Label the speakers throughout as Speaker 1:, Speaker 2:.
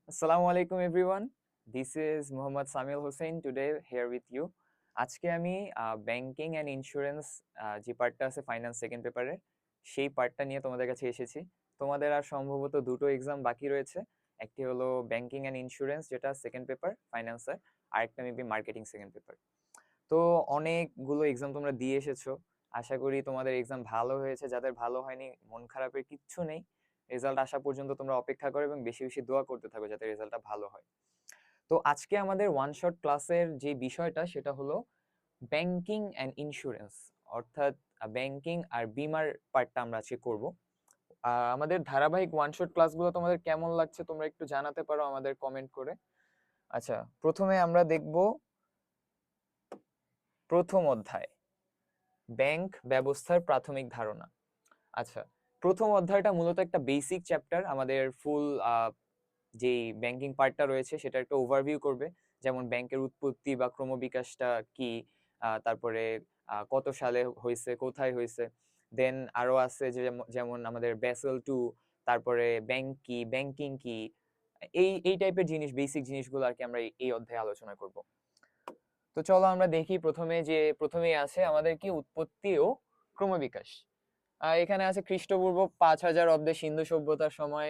Speaker 1: Assalamualaikum everyone. This is Muhammad Samil Hussein today here with you. আজকে আমি banking and insurance যে পার্টটা আছে ফাইন্যান্স সেকেন্ড পেপারে সেই পার্টটা নিয়ে তোমাদের কাছে এসেছি। তোমাদের আর সম্ভবত দুটো এক্সাম বাকি রয়েছে। একটি হলো ব্যাংকিং অ্যান্ড ইন্স্যুরেন্স যেটা সেকেন্ড পেপার ফাইন্যান্সের, আরেকটা মেবি মার্কেটিং সেকেন্ড পেপার। তো অনেকগুলো এক্সাম তোমরা দিয়ে এসেছো। আশা করি তোমাদের এক্সাম ভালো হয়েছে। যাদের ভালো হয়নি মন খারাপের কিচ্ছু নেই। রেজাল্ট আসা পর্যন্ত তোমরা অপেক্ষা করো এবং বেশি বেশি দোয়া করতে থাকো যাতে রেজাল্টটা ভালো হয়। তো আজকে আমাদের ওয়ান শট ক্লাসের যে বিষয়টা সেটা হলো ব্যাংকিং অ্যান্ড ইন্স্যুরেন্স, অর্থাৎ ব্যাংকিং আর বিমার পার্টটা আমরা আজকে করব। আমাদের ধারাবাহিক ওয়ান শট ক্লাসগুলো তোমাদের কেমন লাগছে তোমরা একটু জানাতে পারো আমাদের কমেন্ট করে। আচ্ছা, প্রথমে আমরা দেখব প্রথম অধ্যায়, ব্যাংক ব্যবস্থার প্রাথমিক ধারণা। আচ্ছা, প্রথম অধ্যায়টা মূলত একটা বেসিক চ্যাপ্টার। আমাদের ফুল যেই ব্যাংকিং পার্টটা রয়েছে সেটা একটা ওভারভিউ করবে, যেমন ব্যাংকের উৎপত্তি বা ক্রমবিকাশটা কি, তারপরে কত সালে হয়েছে, কোথায় হয়েছে। দেন আরো আছে যে যেমন আমাদের ব্যাসেল টু, তারপরে ব্যাংক কি, ব্যাংকিং কি, এই এই টাইপের জিনিস, বেসিক জিনিসগুলো আর কি আমরা এই অধ্যায়ে আলোচনা করব। তো চলো আমরা দেখি প্রথমেই আছে আমাদের কি উৎপত্তি ও ক্রমবিকাশ। এখানে আছে খ্রিস্টপূর্ব 5000 অব্দে সিন্ধু সভ্যতার সময়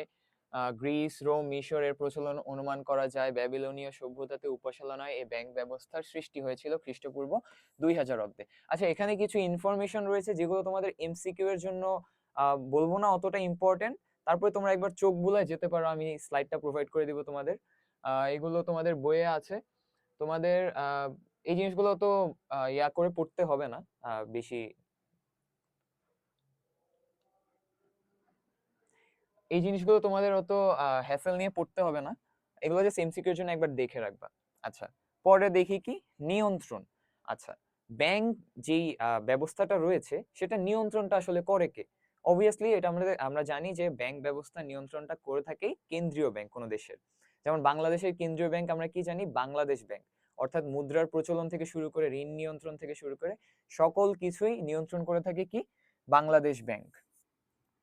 Speaker 1: গ্রিস, রোম, মিশরের প্রচলন অনুমান করা যায়। ব্যাবিলনীয় সভ্যতাতে উপাসনায় এই ব্যাংক ব্যবস্থার সৃষ্টি হয়েছিল খ্রিস্টপূর্ব 2000 অব্দে। আচ্ছা, এখানে কিছু ইনফরমেশন রয়েছে যেগুলো তোমাদের এমসিকিউ এর জন্য বলবো না অতটা ইম্পর্টেন্ট। তারপরে তোমরা একবার চোখ বুলায় যেতে পারো, আমি স্লাইডটা প্রোভাইড করে দিব তোমাদের। এগুলো তোমাদের বইয়ে আছে। তোমাদের এই জিনিসগুলো তো ইয়া করে পড়তে হবে না বেশি। এই জিনিসগুলো তোমাদের অত হ্যাসেল নিয়ে পড়তে হবে না, এগুলো জাস্ট এমসিকিউ এর জন্য একবার দেখে রাখবা। আচ্ছা, পরে দেখি কি নিয়ন্ত্রণ। আচ্ছা, ব্যাংক যেই ব্যবস্থাটা রয়েছে সেটা নিয়ন্ত্রণটা আসলে করে কে? অবভিয়াসলি এটা আমরা জানি যে ব্যাংক ব্যবস্থা নিয়ন্ত্রণটা করে থাকে কেন্দ্রীয় ব্যাংক কোনো দেশের। যেমন বাংলাদেশের কেন্দ্রীয় ব্যাংক আমরা কি জানি? বাংলাদেশ ব্যাংক। অর্থাৎ মুদ্রার প্রচলন থেকে শুরু করে ঋণ নিয়ন্ত্রণ থেকে শুরু করে সকল কিছুই নিয়ন্ত্রণ করে থাকে কি? বাংলাদেশ ব্যাংক।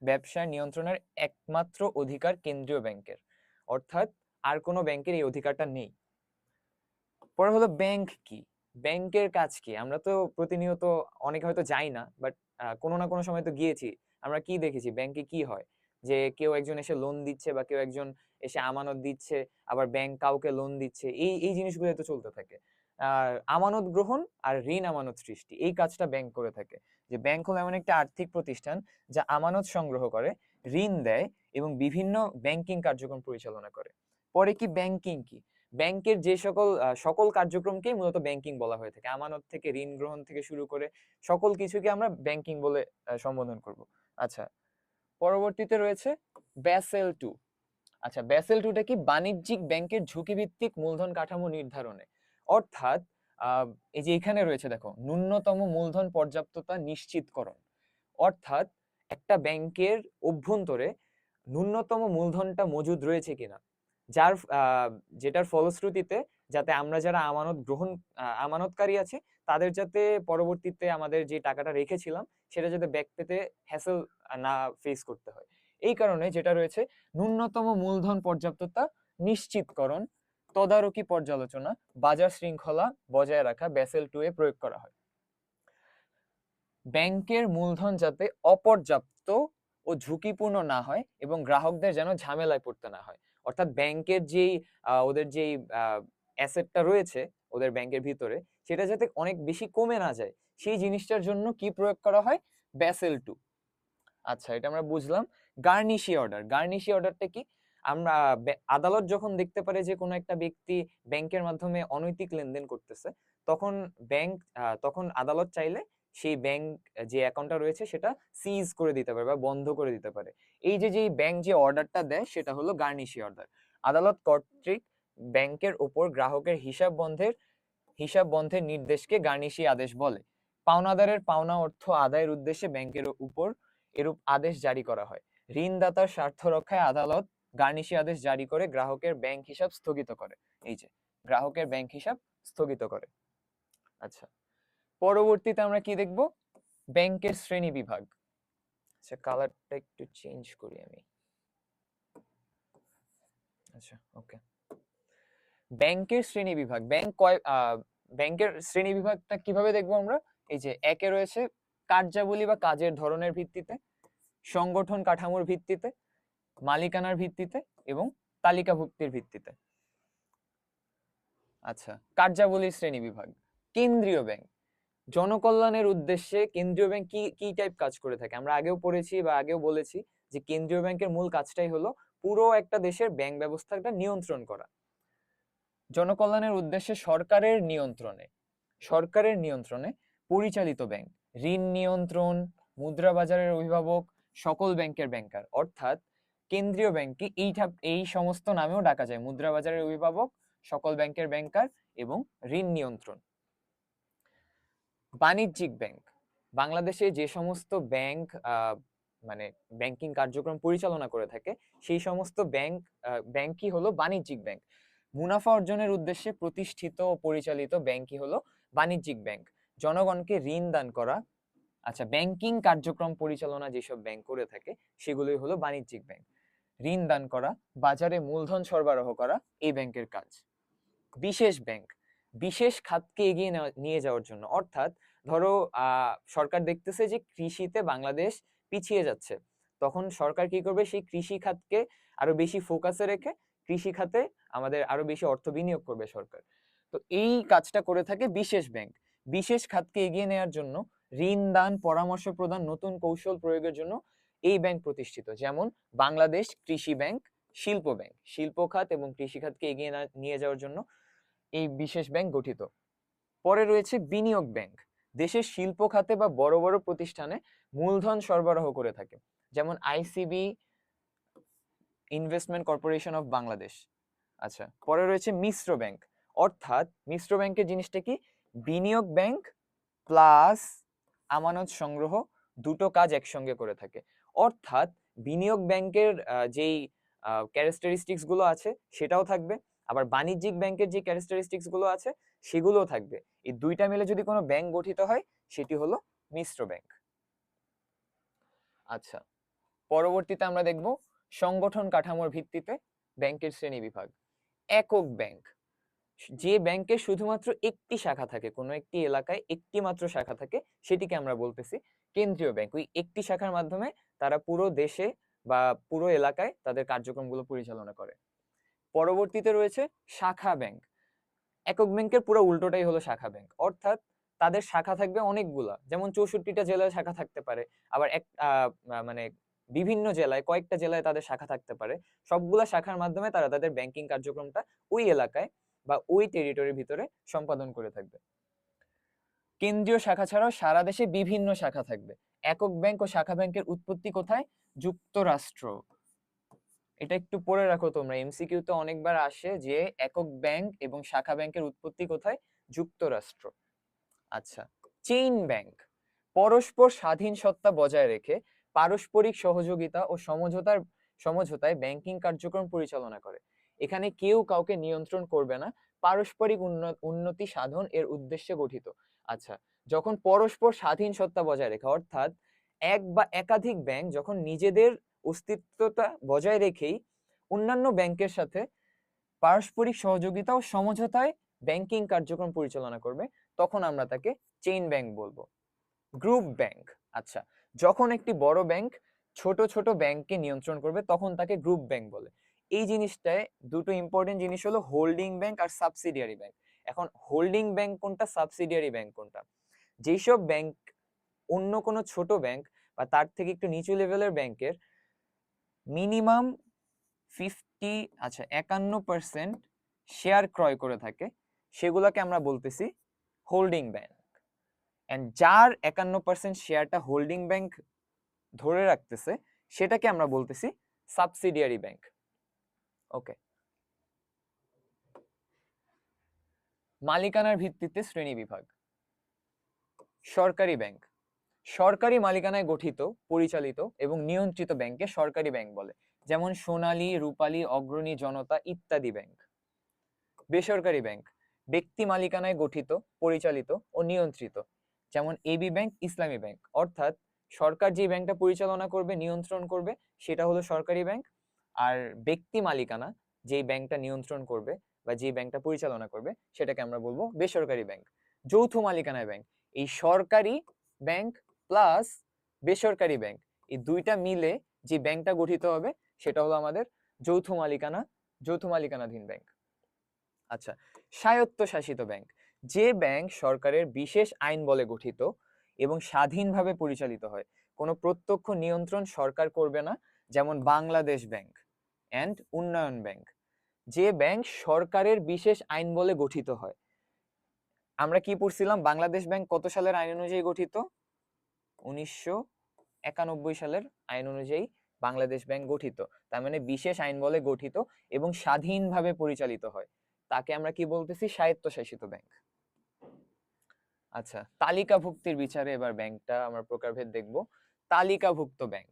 Speaker 1: ব্যবসা নিয়ন্ত্রণের একমাত্র অধিকার কেন্দ্রীয় ব্যাংকের, অর্থাৎ আর কোনো ব্যাংকের এই অধিকারটা নেই। পরে হলো ব্যাংক কি, ব্যাংকের কাজ কি? আমরা তো প্রতিনিয়ত অনেকে হয়তো যাই না, বাট কোনো না কোনো সময় তো গিয়েছি। আমরা কি দেখেছি ব্যাংকে কি হয়? যে কেউ একজন এসে লোন দিচ্ছে বা কেউ একজন এসে আমানত দিচ্ছে, আবার ব্যাংক কাউকে লোন দিচ্ছে, এই এই জিনিসগুলো তো চলতে থাকে। আর আমানত গ্রহণ আর ঋণ আমানত সৃষ্টি এই কাজটা ব্যাংক করে থাকে। যে ব্যাংক হলো এমন একটা আর্থিক প্রতিষ্ঠান যা আমানত সংগ্রহ করে, ঋণ দেয় এবং বিভিন্ন ব্যাংকিং কার্যক্রম পরিচালনা করে। পরে কি ব্যাংকিং কি? ব্যাংকের যে সকল কার্যক্রমকেই মূলত ব্যাংকিং বলা হয়ে থাকে। আমানত থেকে ঋণ গ্রহণ থেকে শুরু করে সকল কিছুকে আমরা ব্যাংকিং বলে সম্বোধন করব। আচ্ছা, পরবর্তীতে রয়েছে ব্যাসেল টু। আচ্ছা, ব্যাসেল টুটা কি? বাণিজ্যিক ব্যাংকের ঝুঁকিভিত্তিক মূলধন কাঠামো নির্ধারণে। অর্থাৎ আহ, এই যে এখানে রয়েছে দেখো, ন্যূনতম মূলধন পর্যাপ্ততা নিশ্চিতকরণ। অর্থাৎ একটা ব্যাংকের অভ্যন্তরে ন্যূনতম মূলধনটা মজুদ রয়েছে কিনা, যার যেটার ফলশ্রুতিতে যাতে আমরা যারা আমানতকারী আছে তাদের যাতে পরবর্তীতে আমাদের যে টাকাটা রেখেছিলাম সেটা যাতে ব্যাক পেতে হ্যাসেল না ফেস করতে হয়। এই কারণে যেটা রয়েছে ন্যূনতম মূলধন পর্যাপ্ততা নিশ্চিতকরণ, তদারকি পর্যালোচনা, বাজার শৃঙ্খলা বজায় রাখা ব্যাসেল টু এ প্রয়োগ করা হয়। ব্যাংকের মূলধন যাতে অপর্যাপ্ত ও ঝুঁকিপূর্ণ না হয় এবং গ্রাহকদের যেন ঝামেলায় পড়তে না হয়। অর্থাৎ ব্যাংকের যেই ওদের যেই অ্যাসেটটা রয়েছে ওদের ব্যাংকের ভিতরে, সেটা যাতে অনেক বেশি কমে না যায়, সেই জিনিসটার জন্য কি প্রয়োগ করা হয়? Basel two. আচ্ছা, এটা আমরা বুঝলাম। গার্নিশি অর্ডার, গার্নিশি অর্ডারটা কি? আমরা আদালত যখন দেখতে পারে যে কোনো একটা ব্যক্তি ব্যাংকের মাধ্যমে অনৈতিক লেনদেন করতেছে, তখন তখন আদালত চাইলে সেই ব্যাংক যে অ্যাকাউন্টটা রয়েছে সেটা সিজ করে দিতে পারে বা বন্ধ করে দিতে পারে। এই যে ব্যাংক যে অর্ডারটা দেয় সেটা হলো গার্নিশি অর্ডার। আদালত কর্তৃক ব্যাংকের উপর গ্রাহকের হিসাব বন্ধের নির্দেশকে গার্নিশি আদেশ বলে। পাওনাদারের পাওনা অর্থ আদায়ের উদ্দেশ্যে ব্যাংকের উপর এরূপ আদেশ জারি করা হয়। ঋণদাতার স্বার্থ রক্ষায় আদালত গার্নিশি আদেশ জারি করে গ্রাহকের ব্যাংক হিসাব স্থগিত করে। এই যে গ্রাহকের ব্যাংক হিসাব স্থগিত করে। আচ্ছা, পরবর্তীতে আমরা কি দেখব? ব্যাংকের শ্রেণী বিভাগ। আচ্ছা, কালারটা একটু চেঞ্জ করি আমি। আচ্ছা, ওকে। ব্যাংকের শ্রেণী বিভাগ, ব্যাংকের শ্রেণী বিভাগটা কিভাবে দেখবো আমরা? এই যে একে রয়েছে কার্যাবলী বা কাজের ধরনের ভিত্তিতে, সংগঠন কাঠামোর ভিত্তিতে, মালিকানার ভিত্তিতে এবং তালিকাভুক্তির ভিত্তিতে। আচ্ছা, কার্যাবলীর শ্রেণী বিভাগ। কেন্দ্রীয় ব্যাংক, জনকল্যাণের উদ্দেশ্যে কেন্দ্রীয় ব্যাংক কি কি টাইপ কাজ করে থাকে? আমরা আগেও পড়েছি বা আগেও বলেছি যে কেন্দ্রীয় ব্যাংকের মূল কাজটাই হলো পুরো একটা দেশের ব্যাংক ব্যবস্থাটা নিয়ন্ত্রণ করা। জনকল্যাণের উদ্দেশ্যে সরকারের নিয়ন্ত্রণে পরিচালিত ব্যাংক, ঋণ নিয়ন্ত্রণ, মুদ্রা বাজারের অভিভাবক, সকল ব্যাংকের ব্যাংকার, অর্থাৎ কেন্দ্রীয় ব্যাংককে এই সমস্ত নামেও ডাকা যায়: মুদ্রা বাজারের অভিভাবক, সকল ব্যাংকের ব্যাংকার এবং ঋণ নিয়ন্ত্রণ। বাণিজ্যিক ব্যাংক, বাংলাদেশে যে সমস্ত ব্যাংক মানে ব্যাংকিং কার্যক্রম পরিচালনা করে থাকে সেই সমস্ত ব্যাংকই হলো বাণিজ্যিক ব্যাংক। মুনাফা অর্জনের উদ্দেশ্যে প্রতিষ্ঠিত ও পরিচালিত ব্যাংকই হলো বাণিজ্যিক ব্যাংক। জনগণকে ঋণ দান করা, আচ্ছা, ব্যাংকিং কার্যক্রম পরিচালনা যেসব ব্যাংক করে থাকে সেগুলোই হলো বাণিজ্যিক ব্যাংক। ঋণ দান করা, বাজারে মূলধন সরবরাহ করা এই ব্যাংকের কাজ। বিশেষ ব্যাংক, বিশেষ খাতকে এগিয়ে নিয়ে যাওয়ার জন্য, অর্থাৎ ধরো সরকার দেখতেছে যে কৃষিতে বাংলাদেশ পিছিয়ে যাচ্ছে, তখন সরকার কি করবে? সেই কৃষি খাতকে আরো বেশি ফোকাসে রেখে কৃষি খাতে আমাদের আরো বেশি অর্থ বিনিয়োগ করবে সরকার। তো এই কাজটা করে থাকে বিশেষ ব্যাংক। বিশেষ খাতকে এগিয়ে নেওয়ার জন্য ঋণ দান, পরামর্শ প্রদান, নতুন কৌশল প্রয়োগের জন্য এই ব্যাংক প্রতিষ্ঠিত। যেমন বাংলাদেশ কৃষি ব্যাংক, শিল্প ব্যাংক, শিল্প খাত এবং কৃষি খাতকে এগিয়ে নিয়ে যাওয়ার জন্য এই বিশেষ ব্যাংক গঠিত। পরে রয়েছে বিনিয়োগ ব্যাংক, দেশের শিল্প খাতে বা বড় বড় প্রতিষ্ঠানে মূলধন সরবরাহ করে থাকে, যেমন ICB, investment corporation of Bangladesh. আচ্ছা, পরে রয়েছে মিশ্র ব্যাংক, অর্থাৎ মিশ্র ব্যাংকের জিনিসটা কি? বিনিয়োগ ব্যাংক প্লাস আমানত সংগ্রহ, দুটো কাজ একসঙ্গে করে থাকে। অর্থাৎ বিনিয়োগ ব্যাংকের যেই ক্যারেক্টারিস্টিক্স গুলো আছে সেটাও থাকবে, আবার বাণিজ্যিক ব্যাংকের যে ক্যারেক্টারিস্টিক্স গুলো আছে সেগুলোও থাকবে। এই দুইটা মিলে যদি কোনো ব্যাংক গঠিত হয় সেটি হলো মিশ্র ব্যাংক। আচ্ছা, পরবর্তীতে আমরা দেখব সংগঠন কাঠামোর ভিত্তিতে ব্যাংকের শ্রেণী বিভাগ। একক ব্যাংক, যে ব্যাংকে শুধুমাত্র একটি শাখা থাকে, কোনো একটি এলাকায় একটি মাত্র শাখা থাকে, সেটিকে আমরা বলতেছি কেন্দ্রীয় ব্যাংক। ওই একটি শাখার মাধ্যমে তারা পুরো দেশে বা পুরো এলাকায় তাদের কার্যক্রমগুলো পরিচালনা করে। পরবর্তীতে রয়েছে শাখা ব্যাংক। একক ব্যাংকের পুরো উল্টোটাই হলো শাখা ব্যাংক, অর্থাৎ তাদের শাখা থাকবে অনেকগুলা, যেমন 64টা জেলায় শাখা থাকতে পারে, আবার মানে বিভিন্ন জেলায়, কয়েকটা জেলায় তাদের শাখা থাকতে পারে। সবগুলা শাখার মাধ্যমে তারা তাদের ব্যাংকিং কার্যক্রমটা ওই এলাকায় বা ওই টেরিটরির ভিতরে সম্পাদন করে থাকবে। কেন্দ্রীয় শাখা ছাড়াও সারা দেশে বিভিন্ন শাখা থাকবে। একক ব্যাংক ও শাখা ব্যাংকের উৎপত্তি কোথায়? যুক্তরাষ্ট্র। এটা একটু পড়ে রাখো তোমরা, এমসিকিউ তে অনেকবার আসে যে একক ব্যাংক এবং শাখা ব্যাংকের উৎপত্তি কোথায়? যুক্তরাষ্ট্র। আচ্ছা, চেইন ব্যাংক, পরস্পর স্বাধীন সত্তা বজায় রেখে পারস্পরিক সহযোগিতা ও সমঝোতায় ব্যাংকিং কার্যক্রম পরিচালনা করে। এখানে কেউ কাউকে নিয়ন্ত্রণ করবে না, পারস্পরিক উন্নতি সাধন এর উদ্দেশ্যে গঠিত। আচ্ছা, যখন পরস্পর স্বাধীন সত্তা বজায় রেখে, অর্থাৎ এক বা একাধিক ব্যাংক যখন নিজেদের অস্তিত্বটা বজায় রেখেই অন্যান্য ব্যাংকের সাথে পারস্পরিক সহযোগিতা ও সমঝোতায় ব্যাংকিং কার্যক্রম পরিচালনা করবে, তখন আমরা তাকে চেইন ব্যাংক বলবো। গ্রুপ ব্যাংক, আচ্ছা, যখন একটি বড় ব্যাংক ছোট ছোট ব্যাংককে নিয়ন্ত্রণ করবে তখন তাকে গ্রুপ ব্যাংক বলে। এই জিনিসটায় দুটো ইম্পর্টেন্ট জিনিস হলো হোল্ডিং ব্যাংক আর সাবসিডিয়ারি ব্যাংক। এখন হোল্ডিং ব্যাংক কোনটা, সাবসিডিয়ারি ব্যাংক কোনটা? যেসব ব্যাংক অন্য কোনো ছোট ব্যাংক বা তার থেকে একটু নিচু লেভেলের ব্যাংকের মিনিমাম 51% শেয়ার ক্রয় করে থাকে সেগুলোকে আমরা বলতেছি হোল্ডিং ব্যাংক। এন্ড যার 51% শেয়ারটা হোল্ডিং ব্যাংক ধরে রাখতেছে সেটাকে আমরা বলতেছি সাবসিডিয়ারি ব্যাংক। ওকে, মালিকানার ভিত্তিতে শ্রেণী বিভাগ। সরকারি ব্যাংক, সরকারি মালিকানায় গঠিত, পরিচালিত এবং নিয়ন্ত্রিত ব্যাংকে সরকারি ব্যাংক বলে, যেমন সোনালী, রূপালী, অগ্রণী, জনতা ইত্যাদি ব্যাংক। বেসরকারি ব্যাংক, ব্যক্তি মালিকানায় গঠিত, পরিচালিত ও নিয়ন্ত্রিত, যেমন এবি ব্যাংক, ইসলামী ব্যাংক। অর্থাৎ সরকার যে ব্যাংকটা পরিচালনা করবে, নিয়ন্ত্রণ করবে, সেটা হলো সরকারি ব্যাংক। আর ব্যক্তি মালিকানা, যেই ব্যাংকটা নিয়ন্ত্রণ করবে বা যেই ব্যাংকটা পরিচালনা করবে সেটাকে আমরা বলবো বেসরকারি ব্যাংক। যৌথ মালিকানায় ব্যাংক, এই সরকারি ব্যাংক প্লাস বেসরকারি ব্যাংক, এই দুইটা মিলে যে ব্যাংকটা গঠিত হবে সেটা হলো আমাদের যৌথ মালিকানাধীন ব্যাংক। আচ্ছা, স্বায়ত্তশাসিত ব্যাংক, যে ব্যাংক সরকারের বিশেষ আইন বলে গঠিত এবং স্বাধীনভাবে পরিচালিত হয়, কোনো প্রত্যক্ষ নিয়ন্ত্রণ সরকার করবে না, যেমন বাংলাদেশ ব্যাংক এন্ড উন্নয়ন ব্যাংক। যে ব্যাংক সরকারের বিশেষ আইন বলে গঠিত হয়, আমরা কি পড়ছিলাম, বাংলাদেশ ব্যাংক কত সালের আইন অনুযায়ী গঠিত? 1991 সালের আইন অনুযায়ী বাংলাদেশ ব্যাংক গঠিত। তার মানে বিশেষ আইন বলে গঠিত এবং স্বাধীনভাবে পরিচালিত হয়, তাকে আমরা কি বলতেছি? স্বায়ত্তশাসিত ব্যাংক। আচ্ছা, তালিকাভুক্তির বিচারে এবার ব্যাংকটা আমরা প্রকারভেদ দেখব। তালিকাভুক্ত ব্যাংক,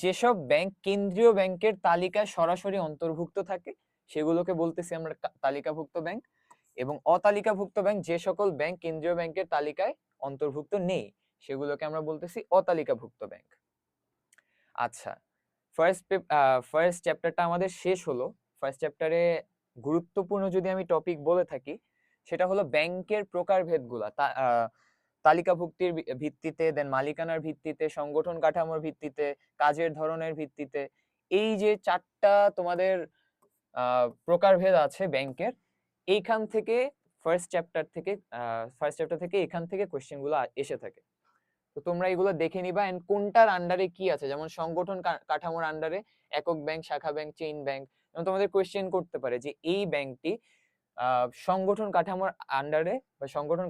Speaker 1: যেসব ব্যাংক কেন্দ্রীয় ব্যাংকের তালিকায় সরাসরি অন্তর্ভুক্ত থাকে সেগুলোকে বলতেছি আমরা তালিকাভুক্ত ব্যাংক। এবং অতালিকাভুক্ত ব্যাংক, যে সকল ব্যাংক কেন্দ্রীয় ব্যাংকের তালিকায় অন্তর্ভুক্ত নেই সেগুলোকে আমরা বলতেছি অতালিকাভুক্ত ব্যাংক। আচ্ছা, ফার্স্ট চ্যাপ্টারটা আমাদের শেষ হলো। ফার্স্ট চ্যাপ্টারে গুরুত্বপূর্ণ যদি আমি টপিক বলে থাকি সেটা হলো ব্যাংকের প্রকারভেদগুলা, তালিকাভুক্তির ভিত্তিতে, দেন মালিকানার ভিত্তিতে, সংগঠন কাঠামোর ভিত্তিতে, কাজের ধরনের ভিত্তিতে। এই যে চারটা তোমাদের প্রকারভেদ আছে ব্যাংকের, এইখান থেকে ফার্স্ট চ্যাপ্টার থেকে এখান থেকে কোশ্চেন গুলো এসে থাকে। তো তোমরা এগুলো দেখে নিবা এন্ড কোনটার আন্ডারে কি আছে, যেমন সংগঠন কাঠামোর আন্ডারে একক ব্যাংক, শাখা ব্যাংক, চেইন ব্যাংক। যেমন তোমাদের কোশ্চেন করতে পারে যে এই ব্যাংকটি সংগঠন কাঠামোর আন্ডারে বা সংগঠন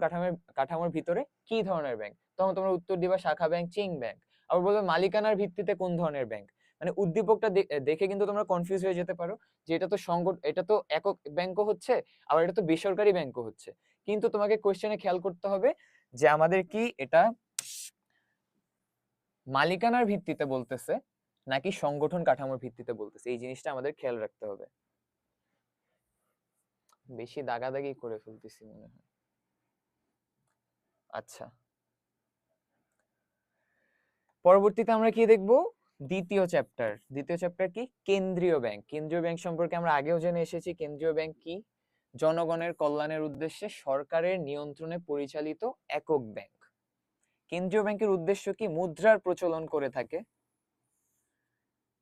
Speaker 1: কাঠামোর ভিতরে কি ধরনের ব্যাংক, তখন তোমরা উত্তর দিবা শাখা ব্যাংক, চেইন ব্যাংক। আবার বলবে মালিকানার ভিত্তিতে কোন ধরনের ব্যাংক। মানে উদ্দীপকটা দেখে কিন্তু তোমরা কনফিউজ হয়ে যেতে পারো যে এটা তো একক ব্যাংকও হচ্ছে, আবার এটা তো বেসরকারি ব্যাংকও হচ্ছে। কিন্তু তোমাকে কোশ্চেনে খেয়াল করতে হবে যে আমাদের কি এটা মালিকানার ভিত্তিতে বলতেছে নাকি সংগঠন কাঠামোর ভিত্তিতে বলতেছে, এই জিনিসটা আমাদের খেয়াল রাখতে হবে। বেশি দাগাদাগি করে ফেলতেছি মনে হয়। আচ্ছা, পরবর্তীতে আমরা কি দেখব? দ্বিতীয় চ্যাপ্টার কি? কেন্দ্রীয় ব্যাংক। কেন্দ্রীয় ব্যাংক সম্পর্কে আমরা আগেও জেনে এসেছি। কেন্দ্রীয় ব্যাংক কি? জনগণের কল্যাণের উদ্দেশ্যে সরকারের নিয়ন্ত্রণে পরিচালিত একক ব্যাংক। কেন্দ্রীয় ব্যাংকের উদ্দেশ্য কি? মুদ্রার প্রচলন করে থাকে,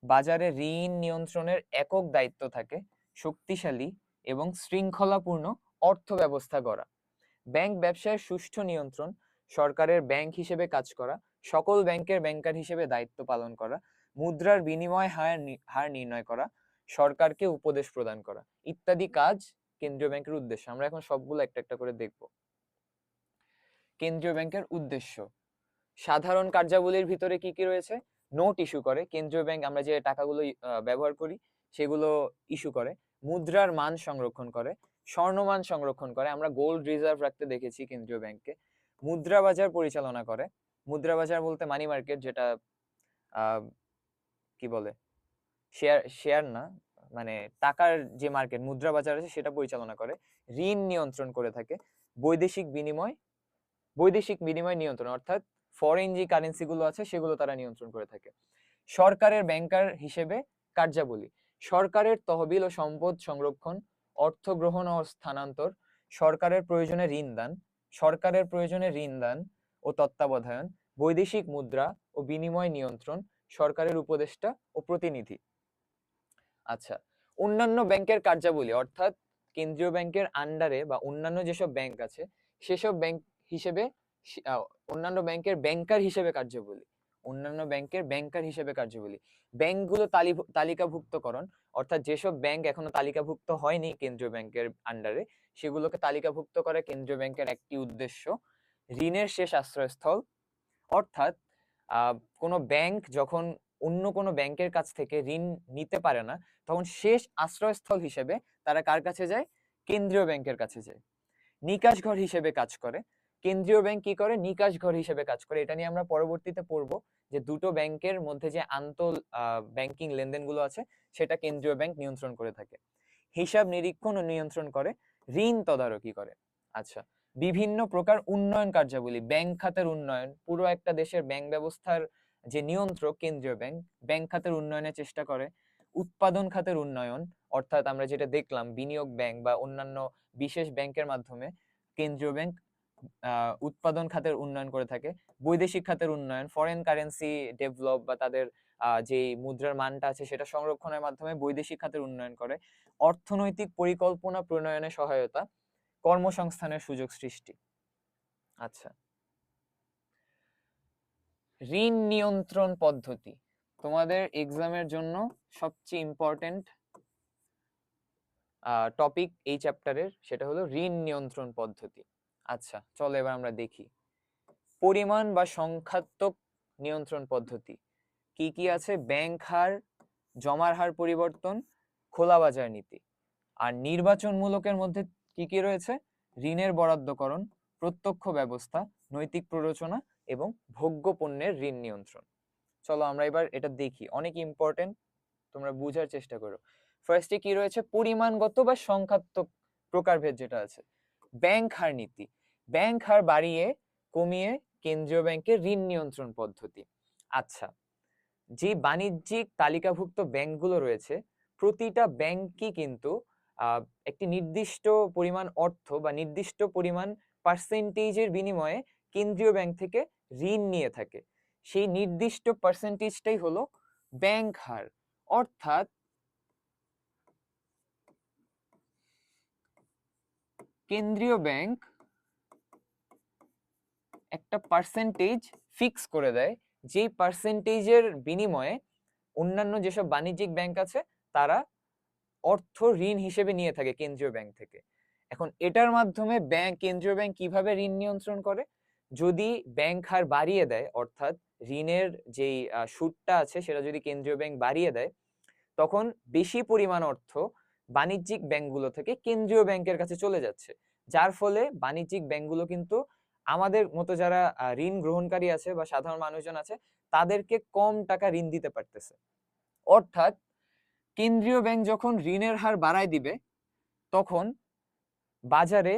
Speaker 1: বাজারে ঋণ নিয়ন্ত্রণের একক দায়িত্ব থাকে, শক্তিশালী এবং শৃঙ্খলাপূর্ণ অর্থ ব্যবস্থা গড়া, ব্যাংক ব্যবসায়ের সুষ্ঠু নিয়ন্ত্রণ, সরকারের ব্যাংক হিসেবে কাজ করা, সকল ব্যাংকের ব্যাংকার হিসেবে দায়িত্ব পালন করা, মুদ্রার বিনিময় হার নির্ণয় করা, সরকারকে উপদেশ প্রদান করা ইত্যাদি কাজ কেন্দ্রীয় ব্যাংকের উদ্দেশ্য। আমরা এখন সবগুলো একটা একটা করে দেখব। কেন্দ্রীয় ব্যাংকের উদ্দেশ্য, সাধারণ কার্যাবলীর ভিতরে কি কি রয়েছে? নোট ইস্যু করে কেন্দ্রীয় ব্যাংক, আমরা যে টাকাগুলো ব্যবহার করি সেগুলো ইস্যু করে। মুদ্রার মান সংরক্ষণ করে, স্বর্ণমান সংরক্ষণ করে, আমরা গোল্ড রিজার্ভ রাখতে দেখেছি কেন্দ্রীয় ব্যাংককে। মুদ্রা বাজার পরিচালনা করে, মুদ্রা বাজার বলতে মানি মার্কেট, যেটা কি বলে, শেয়ার না, মানে টাকার যে মার্কেট মুদ্রা বাজার আছে সেটা পরিচালনা করে। ঋণ নিয়ন্ত্রণ করে থাকে, বৈদেশিক বিনিময় নিয়ন্ত্রণ, অর্থাৎ ফরেন যে কারেন্সি গুলো আছে সেগুলো তারা নিয়ন্ত্রণ করে থাকে। সরকারের ব্যাংকার হিসেবে কার্যাবলী, সরকারের তহবিল ও সম্পদ সংরক্ষণ, অর্থ গ্রহণ ও স্থানান্তর, সরকারের প্রয়োজনে ঋণ দান ও তত্ত্বাবধান, বৈদেশিক মুদ্রা ও বিনিময় নিয়ন্ত্রণ, সরকারের উপদেষ্টা ও প্রতিনিধি। আচ্ছা, অন্যান্য ব্যাংকের কার্যাবলী, অর্থাৎ কেন্দ্রীয় ব্যাংকের আন্ডারে বা অন্যান্য যেসব ব্যাংক আছে সেসব ব্যাংক হিসেবে অন্যান্য ব্যাংকের ব্যাংকার হিসেবে কার্যাবলী, ব্যাংকগুলো তালিকাভুক্তকরণ, অর্থাৎ যেসব ব্যাংক এখনো তালিকাভুক্ত হয়নি কেন্দ্রীয় ব্যাংকের আন্ডারে সেগুলোকে তালিকাভুক্ত করা কেন্দ্রীয় ব্যাংকের একটি উদ্দেশ্য। ঋণের শেষ আশ্রয়স্থল, অর্থাৎ কোনো ব্যাংক যখন অন্য কোনো ব্যাংকের কাছ থেকে ঋণ নিতে পারে না তখন শেষ আশ্রয়স্থল হিসেবে তারা কার কাছে যায়? কেন্দ্রীয় ব্যাংকের কাছে যায়। নিকাশ ঘর হিসেবে কাজ করে, কেন্দ্রীয় ব্যাংক কি করে? নিকাশ ঘর হিসেবে কাজ করে। এটা নিয়ে আমরা পরবর্তীতে পড়বো যে দুটো ব্যাংকের মধ্যে যে ব্যাংকিং লেনদেনগুলো আছে সেটা কেন্দ্রীয় ব্যাংক নিয়ন্ত্রণ করে থাকে। হিসাব নিরীক্ষণ ও নিয়ন্ত্রণ করে, ঋণ তদারকি করে। আচ্ছা, বিভিন্ন প্রকার উন্নয়ন কার্যাবলী, ব্যাংক খাতের উন্নয়ন, পুরো একটা দেশের ব্যাংক ব্যবস্থার যে নিয়ন্ত্রক কেন্দ্রীয় ব্যাংক, ব্যাংক খাতের উন্নয়নের চেষ্টা করে। উৎপাদন খাতের উন্নয়ন, অর্থাৎ আমরা যেটা দেখলাম বিনিয়োগ ব্যাংক বা অন্যান্য বিশেষ ব্যাংকের মাধ্যমে কেন্দ্রীয় ব্যাংক উৎপাদন খাতের উন্নয়ন করে থাকে। বৈদেশিক খাতের উন্নয়ন, ফরেন কারেন্সি ডেভেলপ বা তাদের যে মুদ্রার মানটা আছে সেটা সংরক্ষণের মাধ্যমে বৈদেশিক খাতের উন্নয়ন করে। অর্থনৈতিক পরিকল্পনা প্রণয়নে সহায়তা, কর্মসংস্থানের সুযোগ সৃষ্টি। আচ্ছা, ঋণ নিয়ন্ত্রণ পদ্ধতি তোমাদের এক্সামের জন্য সবচেয়ে ইম্পর্টেন্ট টপিক এই চ্যাপ্টারের, সেটা হলো ঋণ নিয়ন্ত্রণ পদ্ধতি। আচ্ছা চলো এবার আমরা দেখি পরিমাণ বা সংখ্যাত্মক নিয়ন্ত্রণ পদ্ধতি কি কি আছে। ব্যাংক হার, জমার হার পরিবর্তন, খোলা বাজার নীতি। আর নির্বাচনমূলকের মধ্যে কি কি রয়েছে? ঋণের বরাদ্দকরণ, প্রত্যক্ষ ব্যবস্থা, নৈতিক প্ররোচনা এবং ভোগ্য পণ্যের ঋণ নিয়ন্ত্রণ। চলো আমরা এবার এটা দেখি, অনেক ইম্পর্টেন্ট, তোমরা বুঝার চেষ্টা করো। ফার্স্টে কি রয়েছে? পরিমাণগত বা সংখ্যাত্মক প্রকারভেদ যেটা আছে। ব্যাংক হার নীতি, ব্যাংক হার বাড়িয়ে কমিয়ে কেন্দ্রীয় ব্যাংকের ঋণ নিয়ন্ত্রণ পদ্ধতি। আচ্ছা, যে বাণিজ্যিক তালিকাভুক্ত ব্যাংকগুলো রয়েছে প্রতিটা ব্যাংকই কিন্তু একটি নির্দিষ্ট পরিমাণ অর্থ বা নির্দিষ্ট পরিমাণ পার্সেন্টেজের বিনিময়ে কেন্দ্রীয় ব্যাংক থেকে ঋণ নিয়ে থাকে। সেই নির্দিষ্ট পার্সেন্টেজটাই হলো ব্যাংক হার। অর্থাৎ কেন্দ্রীয় ব্যাংক একটা পার্সেন্টেজ ফিক্স করে দেয়, যেই পার্সেন্টেজের বিনিময়ে অন্যান্য যেসব বাণিজ্যিক ব্যাংক আছে তারা অর্থ ঋণ হিসেবে নিয়ে থাকে কেন্দ্রীয় ব্যাংক থেকে। এখন এটার মাধ্যমে কেন্দ্রীয় ব্যাংক কিভাবে ঋণ নিয়ন্ত্রণ করে? যদি ব্যাংক হার বাড়িয়ে দেয়, অর্থাৎ ঋণের যেই সুদটা আছে সেটা যদি কেন্দ্রীয় ব্যাংক বাড়িয়ে দেয়, তখন বেশি পরিমাণ অর্থ বাণিজ্যিক ব্যাংকগুলো থেকে কেন্দ্রীয় ব্যাংকের কাছে চলে যাচ্ছে, যার ফলে বাণিজ্যিক ব্যাংকগুলো কিন্তু আমাদের মতো যারা ঋণ গ্রহণকারী আছে বা সাধারণ মানুষজন আছে তাদেরকে কম টাকা ঋণ দিতে পারতেছে। অর্থাৎ কেন্দ্রীয় ব্যাংক যখন ঋণের হার বাড়ায় দিবে তখন বাজারে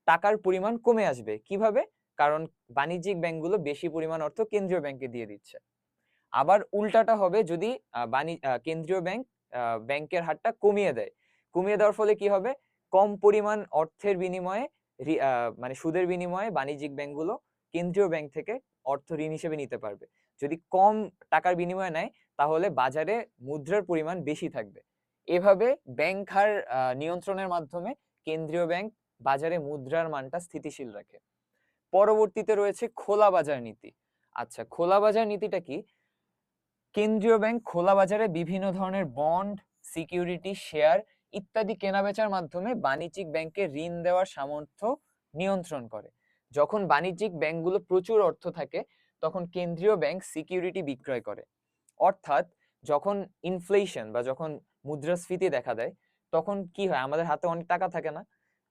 Speaker 1: টাকার পরিমাণ কমে আসবে। কিভাবে? কারণ বাণিজ্যিক ব্যাংকগুলো বেশি পরিমাণ অর্থ কেন্দ্রীয় ব্যাংকে দিয়ে দিচ্ছে। আবার উল্টাটা হবে যদি কেন্দ্রীয় ব্যাংক ব্যাংকের হারটা কমিয়ে দেয়। কমিয়ে দেওয়ার ফলে কি হবে? কম পরিমাণ অর্থের বিনিময়ে মানে সুদের বিনিময়ে বাণিজ্যিক ব্যাংকগুলো কেন্দ্রীয় ব্যাংক থেকে অর্থ ঋণ হিসেবে নিতে পারবে। যদি কম টাকার বিনিময়ে নেয় তাহলে বাজারে মুদ্রার পরিমাণ বেশি থাকবে। এভাবে ব্যাংক হার নিয়ন্ত্রণের মাধ্যমে কেন্দ্রীয় ব্যাংক বাজারে মুদ্রার মানটা স্থিতিশীল রাখে। পরবর্তীতে রয়েছে খোলা বাজার নীতি। আচ্ছা, খোলা বাজার নীতিটা কি? কেন্দ্রীয় ব্যাংক খোলা বাজারে বিভিন্ন ধরনের বন্ড, সিকিউরিটি, শেয়ার ইত্যাদি কেনাবেচার মাধ্যমে বাণিজ্যিক ব্যাংকে ঋণ দেওয়ার সামর্থ্য নিয়ন্ত্রণ করে। যখন বাণিজ্যিক ব্যাংকগুলো প্রচুর অর্থ থাকে তখন কেন্দ্রীয় ব্যাংক সিকিউরিটি বিক্রয় করে। অর্থাৎ যখন ইনফ্লেশন বা যখন মুদ্রাস্ফীতি দেখা দেয় তখন কি হয়? আমাদের হাতে অনেক টাকা থাকে না,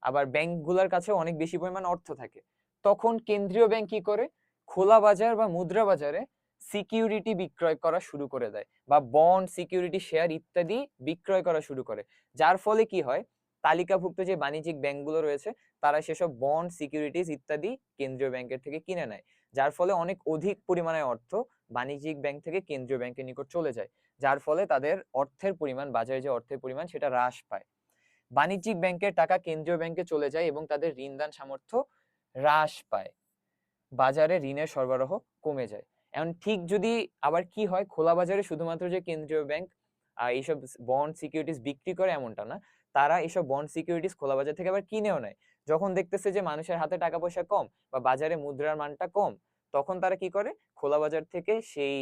Speaker 1: আবার ব্যাংকগুলোর কাছেও অনেক বেশি পরিমাণ অর্থ থাকে। তখন কেন্দ্রীয় ব্যাংক কি করে? খোলা বাজার বা মুদ্রা বাজারে সিকিউরিটি বিক্রয় করা শুরু করে দেয় বা বন্ড, সিকিউরিটি, শেয়ার ইত্যাদি বিক্রয় করা শুরু করে। যার ফলে কি হয়? তালিকাভুক্ত যে বাণিজ্যিক ব্যাংকগুলো রয়েছে তারা সেসব বন্ড, সিকিউরিটিজ ইত্যাদি কেন্দ্রীয় ব্যাংকের থেকে কিনে নেয়। যার ফলে অনেক অধিক পরিমাণে অর্থ বাণিজ্যিক ব্যাংক থেকে কেন্দ্রীয় ব্যাংকের নিকট চলে যায়, যার ফলে তাদের অর্থের পরিমাণ, বাজারে যে অর্থের পরিমাণ সেটা হ্রাস পায়। বাণিজ্যিক ব্যাংকের টাকা কেন্দ্রীয় ব্যাংকে চলে যায় এবং তাদের ঋণদান সামর্থ্য হ্রাস পায়, বাজারে ঋণের সরবরাহ কমে যায়। এখন ঠিক যদি আবার কি হয়, খোলা বাজারে শুধুমাত্র যে কেন্দ্রীয় ব্যাংক এইসব বন্ড, সিকিউরিটিজ বিক্রি করে এমনটা না, তারা এইসব বন্ড, সিকিউরিটিজ খোলা বাজার থেকে আবার কিনেও নেয়। যখন দেখতেছে যে মানুষের হাতে টাকা পয়সা কম বা বাজারে মুদ্রার মানটা কম, তখন তারা কি করে? খোলা বাজার থেকে সেই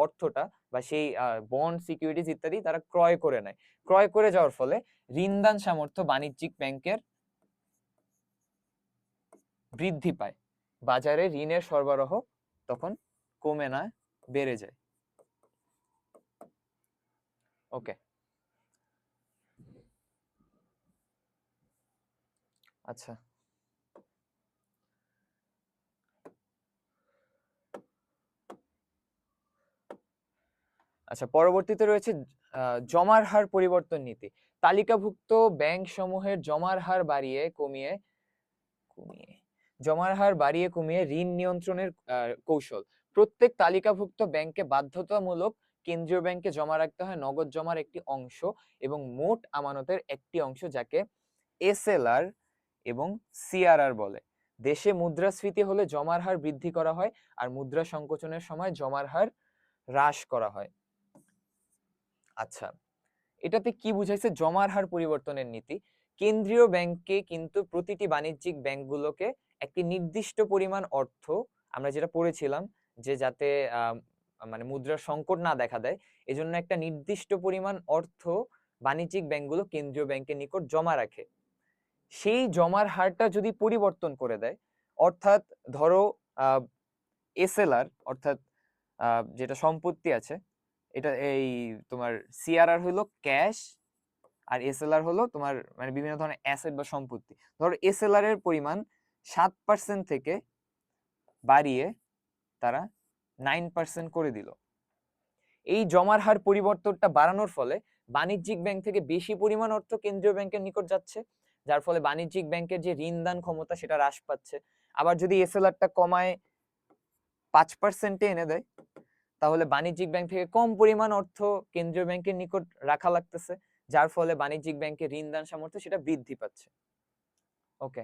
Speaker 1: অর্থটা বা সেই বন্ড, সিকিউরিটিজ ইত্যাদি তারা ক্রয় করে নেয়। ক্রয় করে যাওয়ার ফলে ঋণদান সামর্থ্য বাণিজ্যিক ব্যাংকের বৃদ্ধি পায়, বাজারে ঋণের সরবরাহ তখন কমে না, বেড়ে যায়। ওকে, আচ্ছা আচ্ছা পরবর্তীতে রয়েছে জমার হার পরিবর্তন নীতি। তালিকাভুক্ত ব্যাংক সমূহের জমার হার বাড়িয়ে কমিয়ে কমিয়ে জমার হার বাড়িয়ে কমিয়ে ঋণ নিয়ন্ত্রণের কৌশল। প্রত্যেক তালিকাভুক্ত ব্যাংকে বাধ্যতামূলক কেন্দ্রীয় ব্যাংকে জমা রাখতে হয় নগদ জমার একটি অংশ এবং মোট আমানতের একটি অংশ, যাকে এসএলআর এবং সিআরআর বলে। দেশে মুদ্রাস্ফীতি হলে জমার হার বৃদ্ধি করা হয় আর মুদ্রা সংকোচনের সময় জমার হার হ্রাস করা হয়। আচ্ছা, এটাতে কি বুঝাইছে? জমার হার পরিবর্তনের নীতি। কেন্দ্রীয় ব্যাংকে কিন্তু প্রতিটি বাণিজ্যিক ব্যাংকগুলোকে একটি নির্দিষ্ট পরিমাণ অর্থ, আমরা যেটা পড়েছিলাম যে যাতে মানে মুদ্রার সংকট না দেখা দেয়, এজন্য একটা নির্দিষ্ট পরিমাণ অর্থ বাণিজ্যিক ব্যাংকগুলো কেন্দ্রীয় ব্যাংকের নিকট জমা রাখে। সেই জমার হারটা যদি পরিবর্তন করে দেয়, অর্থাৎ ধরো এসএলআর অর্থাৎ যেটা সম্পত্তি আছে, এটা এই তোমার সিআরআর হলো ক্যাশ আর এসএলআর হলো তোমার মানে বিভিন্ন ধরনের অ্যাসেট বা সম্পত্তি। ধরো এসএলআর এর পরিমাণ 7% থেকে বাড়িয়ে তারা 9% করে দিল। এই জমার হার পরিবর্তনটা বাড়ানোর ফলে বাণিজ্যিক ব্যাংক থেকে বেশি পরিমাণ অর্থ কেন্দ্রীয় ব্যাংকের নিকট যাচ্ছে, যার ফলে বাণিজ্যিক ব্যাংকের যে ঋণদান ক্ষমতা সেটা হ্রাস পাচ্ছে। আবার যদি এসএলআরটা কমায় 5% এনে দেয়, তাহলে বাণিজ্যিক ব্যাংক থেকে কম পরিমাণ অর্থ কেন্দ্রীয় ব্যাংকের নিকট রাখা লাগতেছে, যার ফলে বাণিজ্যিক ব্যাংকের ঋণদান সামর্থ্য সেটা বৃদ্ধি পাচ্ছে। ওকে,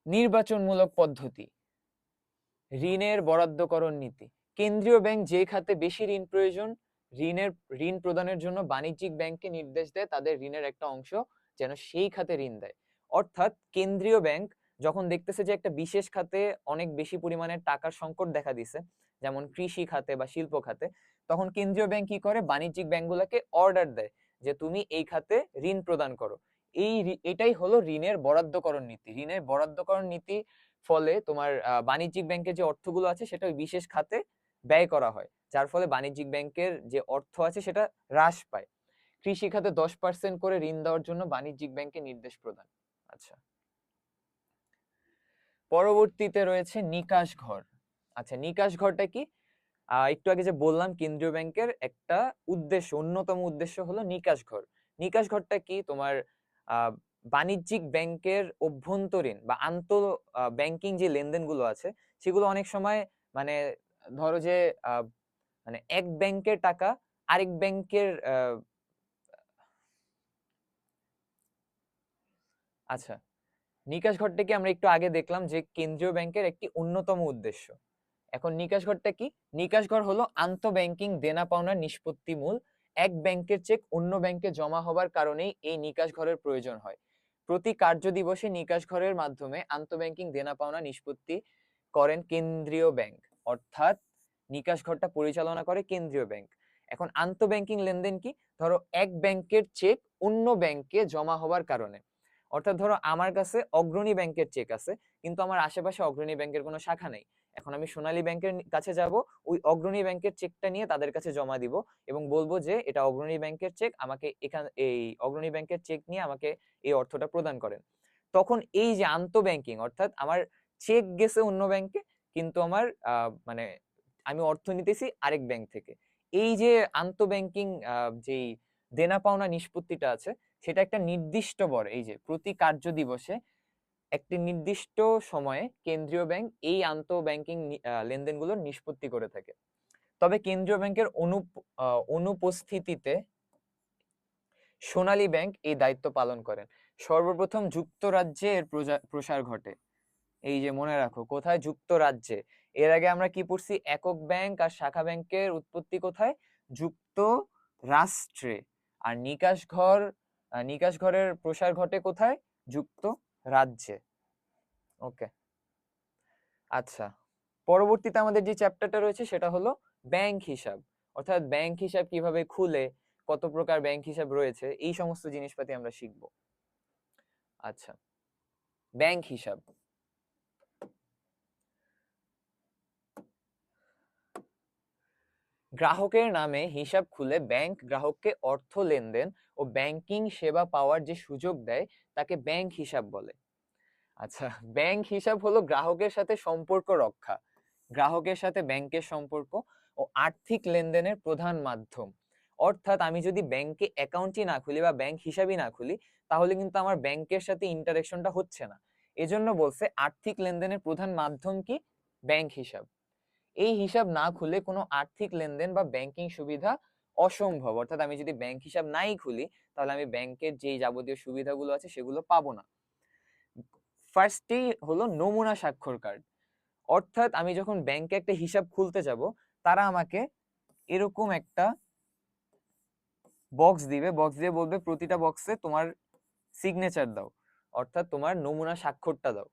Speaker 1: নির্বাচনমূলক পদ্ধতি, ঋণের বরাদ্দকরণ নীতি। কেন্দ্রীয় ব্যাংক যে খাতে বেশি ঋণ প্রয়োজন, ঋণ প্রদানের জন্য বাণিজ্যিক ব্যাংককে নির্দেশ দেয় তাদের ঋণের একটা অংশ যেন সেই খাতে ঋণ দেয়। অর্থাৎ কেন্দ্রীয় ব্যাংক যখন দেখতেছে যে একটা বিশেষ খাতে অনেক বেশি পরিমাণে টাকার সংকট দেখা দিছে, যেমন কৃষি খাতে বা শিল্প খাতে, তখন কেন্দ্রীয় ব্যাংক কি করে? বাণিজ্যিক ব্যাংকগুলোকে অর্ডার দেয় যে তুমি এই খাতে ঋণ প্রদান করো। এটাই হলো ঋণের বরাদ্দকরণ নীতি। ঋণের বরাদ্দকরণ নীতি ফলে তোমার বাণিজ্যিক ব্যাংকের যে অর্থগুলো আছে সেটা ওই বিশেষ খাতে ব্যয় করা হয়, যার ফলে বাণিজ্যিক ব্যাংকের যে অর্থ আছে সেটা হ্রাস পায়। কৃষি খাতে 10% করে ঋণ দেওয়ার জন্য বাণিজ্যিক ব্যাংকে নির্দেশ প্রদান। আচ্ছা, পরবর্তীতে রয়েছে নিকাশ ঘর। আচ্ছা, নিকাশ ঘরটা কি? একটু আগে যে বললাম কেন্দ্রীয় ব্যাংকের একটা উদ্দেশ্য, অন্যতম উদ্দেশ্য হলো নিকাশ ঘর। নিকাশ ঘরটা কি? তোমার বাণিজ্যিক ব্যাংকের অভ্যন্তরীণ বা আন্তঃ ব্যাংকিং যে লেনদেনগুলো আছে সেগুলো অনেক সময় মানে ধরো যে মানে এক ব্যাংকের টাকা আরেক ব্যাংকের আচ্ছা, নিকাশ ঘরটা কি? আমরা একটু আগে দেখলাম যে কেন্দ্রীয় ব্যাংকের একটি অন্যতম উদ্দেশ্য। এখন নিকাশ ঘরটা কি? নিকাশ ঘর হলো আন্তঃব্যাংকিং দেনা পাওনার নিষ্পত্তি মূল। এক ব্যাংকের চেক অন্য ব্যাংকে জমা হবার কারণেই এই নিকাশ ঘরের প্রয়োজন হয়। প্রতি কার্য দিবসে নিকাশ ঘরের মাধ্যমে আন্তঃব্যাংকিং দেনা পাওনা নিষ্পত্তি করেন কেন্দ্রীয় ব্যাংক, অর্থাৎ নিকাশ ঘরটা পরিচালনা করে কেন্দ্রীয় ব্যাংক। এখন আন্তঃব্যাংকিং লেনদেন কি? ধরো এক ব্যাংকের চেক অন্য ব্যাংকে জমা হবার কারণে, অর্থাৎ ধরো আমার কাছে অগ্রণী ব্যাংকের চেক আছে কিন্তু আমার আশেপাশে অগ্রণী ব্যাংকের কোনো শাখা নেই। এখন আমি সোনালী ব্যাংকের কাছে যাব, ওই অগ্রণী ব্যাংকের চেকটা নিয়ে তাদের কাছে জমা দিব এবং বলবো যে এটা অগ্রণী ব্যাংকের চেক, আমাকে এই অগ্রণী ব্যাংকের চেক নিয়ে আমাকে এই অর্থটা প্রদান করেন। তখন এই যে আন্তঃব্যাংকিং, অর্থাৎ আমার চেক গেছে অন্য ব্যাংকে কিন্তু আমার মানে আমি অর্থ নিতেছি আরেক ব্যাংক থেকে, এই যে আন্তঃব্যাংকিং যেই দেনা পাওনা নিষ্পত্তিটা আছে সেটা একটা নির্দিষ্ট এই যে প্রতি কার্য দিবসে একটি নির্দিষ্ট সময়ে কেন্দ্রীয় ব্যাংক এই আন্তঃব্যাংকিং লেনদেনগুলোর নিষ্পত্তি করে থাকে। তবে কেন্দ্রীয় ব্যাংকের অনুপস্থিতিতে সোনালী ব্যাংক এই দায়িত্ব পালন করেন। সর্বপ্রথম যুক্তরাজ্যে এর প্রসার ঘটে। এই যে মনে রাখো, কোথায়? যুক্তরাজ্যে। এর আগে আমরা কি পড়ছি? একক ব্যাংক আর শাখা ব্যাংকের উৎপত্তি কোথায়? যুক্তরাষ্ট্রে। আর নিকাশ ঘরের প্রসার ঘটে কোথায়? যুক্তরাজ্যে। ওকে, আচ্ছা, পরবর্তীতে আমাদের যে চ্যাপ্টারটা রয়েছে সেটা হলো ব্যাংক হিসাব, অর্থাৎ ব্যাংক হিসাব কিভাবে খুলে, কত প্রকার ব্যাংক হিসাব রয়েছে, এই সমস্ত জিনিসপাতি আমরা শিখব। আচ্ছা, ব্যাংক হিসাব। গ্রাহকের নামে হিসাব খুলে ব্যাংক গ্রাহককে অর্থ লেনদেন ও ব্যাংকিং সেবা পাওয়ার যে সুযোগ দেয় তাকে ব্যাংক হিসাব বলে। আচ্ছা, ব্যাংক হিসাব হলো গ্রাহকের সাথে সম্পর্ক রক্ষা, গ্রাহকের সাথে ব্যাংকের সম্পর্ক ও আর্থিক লেনদেনের প্রধান মাধ্যম। অর্থাৎ আমি যদি ব্যাংকে অ্যাকাউন্টই না খুলি বা ব্যাংক হিসাবই না খুলি তাহলে কিন্তু আমার ব্যাংকের সাথে ইন্টারেকশনটা হচ্ছে না। এজন্য বলছে আর্থিক লেনদেনের প্রধান মাধ্যম কি? ব্যাংক হিসাব। এই হিসাব না খুলে কোনো আর্থিক লেনদেন বা ব্যাংকিং সুবিধা অসম্ভব। অর্থাৎ আমি যদি ব্যাংক হিসাব নাই খুলি তাহলে আমি ব্যাংকের যে যাবতীয় সুবিধাগুলো আছে সেগুলো পাবো না। ফার্স্টেই হলো নমুনা স্বাক্ষর কার্ড। অর্থাৎ আমি যখন ব্যাংকে একটা হিসাব খুলতে যাব, তারা আমাকে এরকম একটা বক্স দিবে, বক্স দিয়ে বলবে প্রতিটা বক্সে তোমার সিগনেচার দাও, অর্থাৎ তোমার নমুনা স্বাক্ষরটা দাও।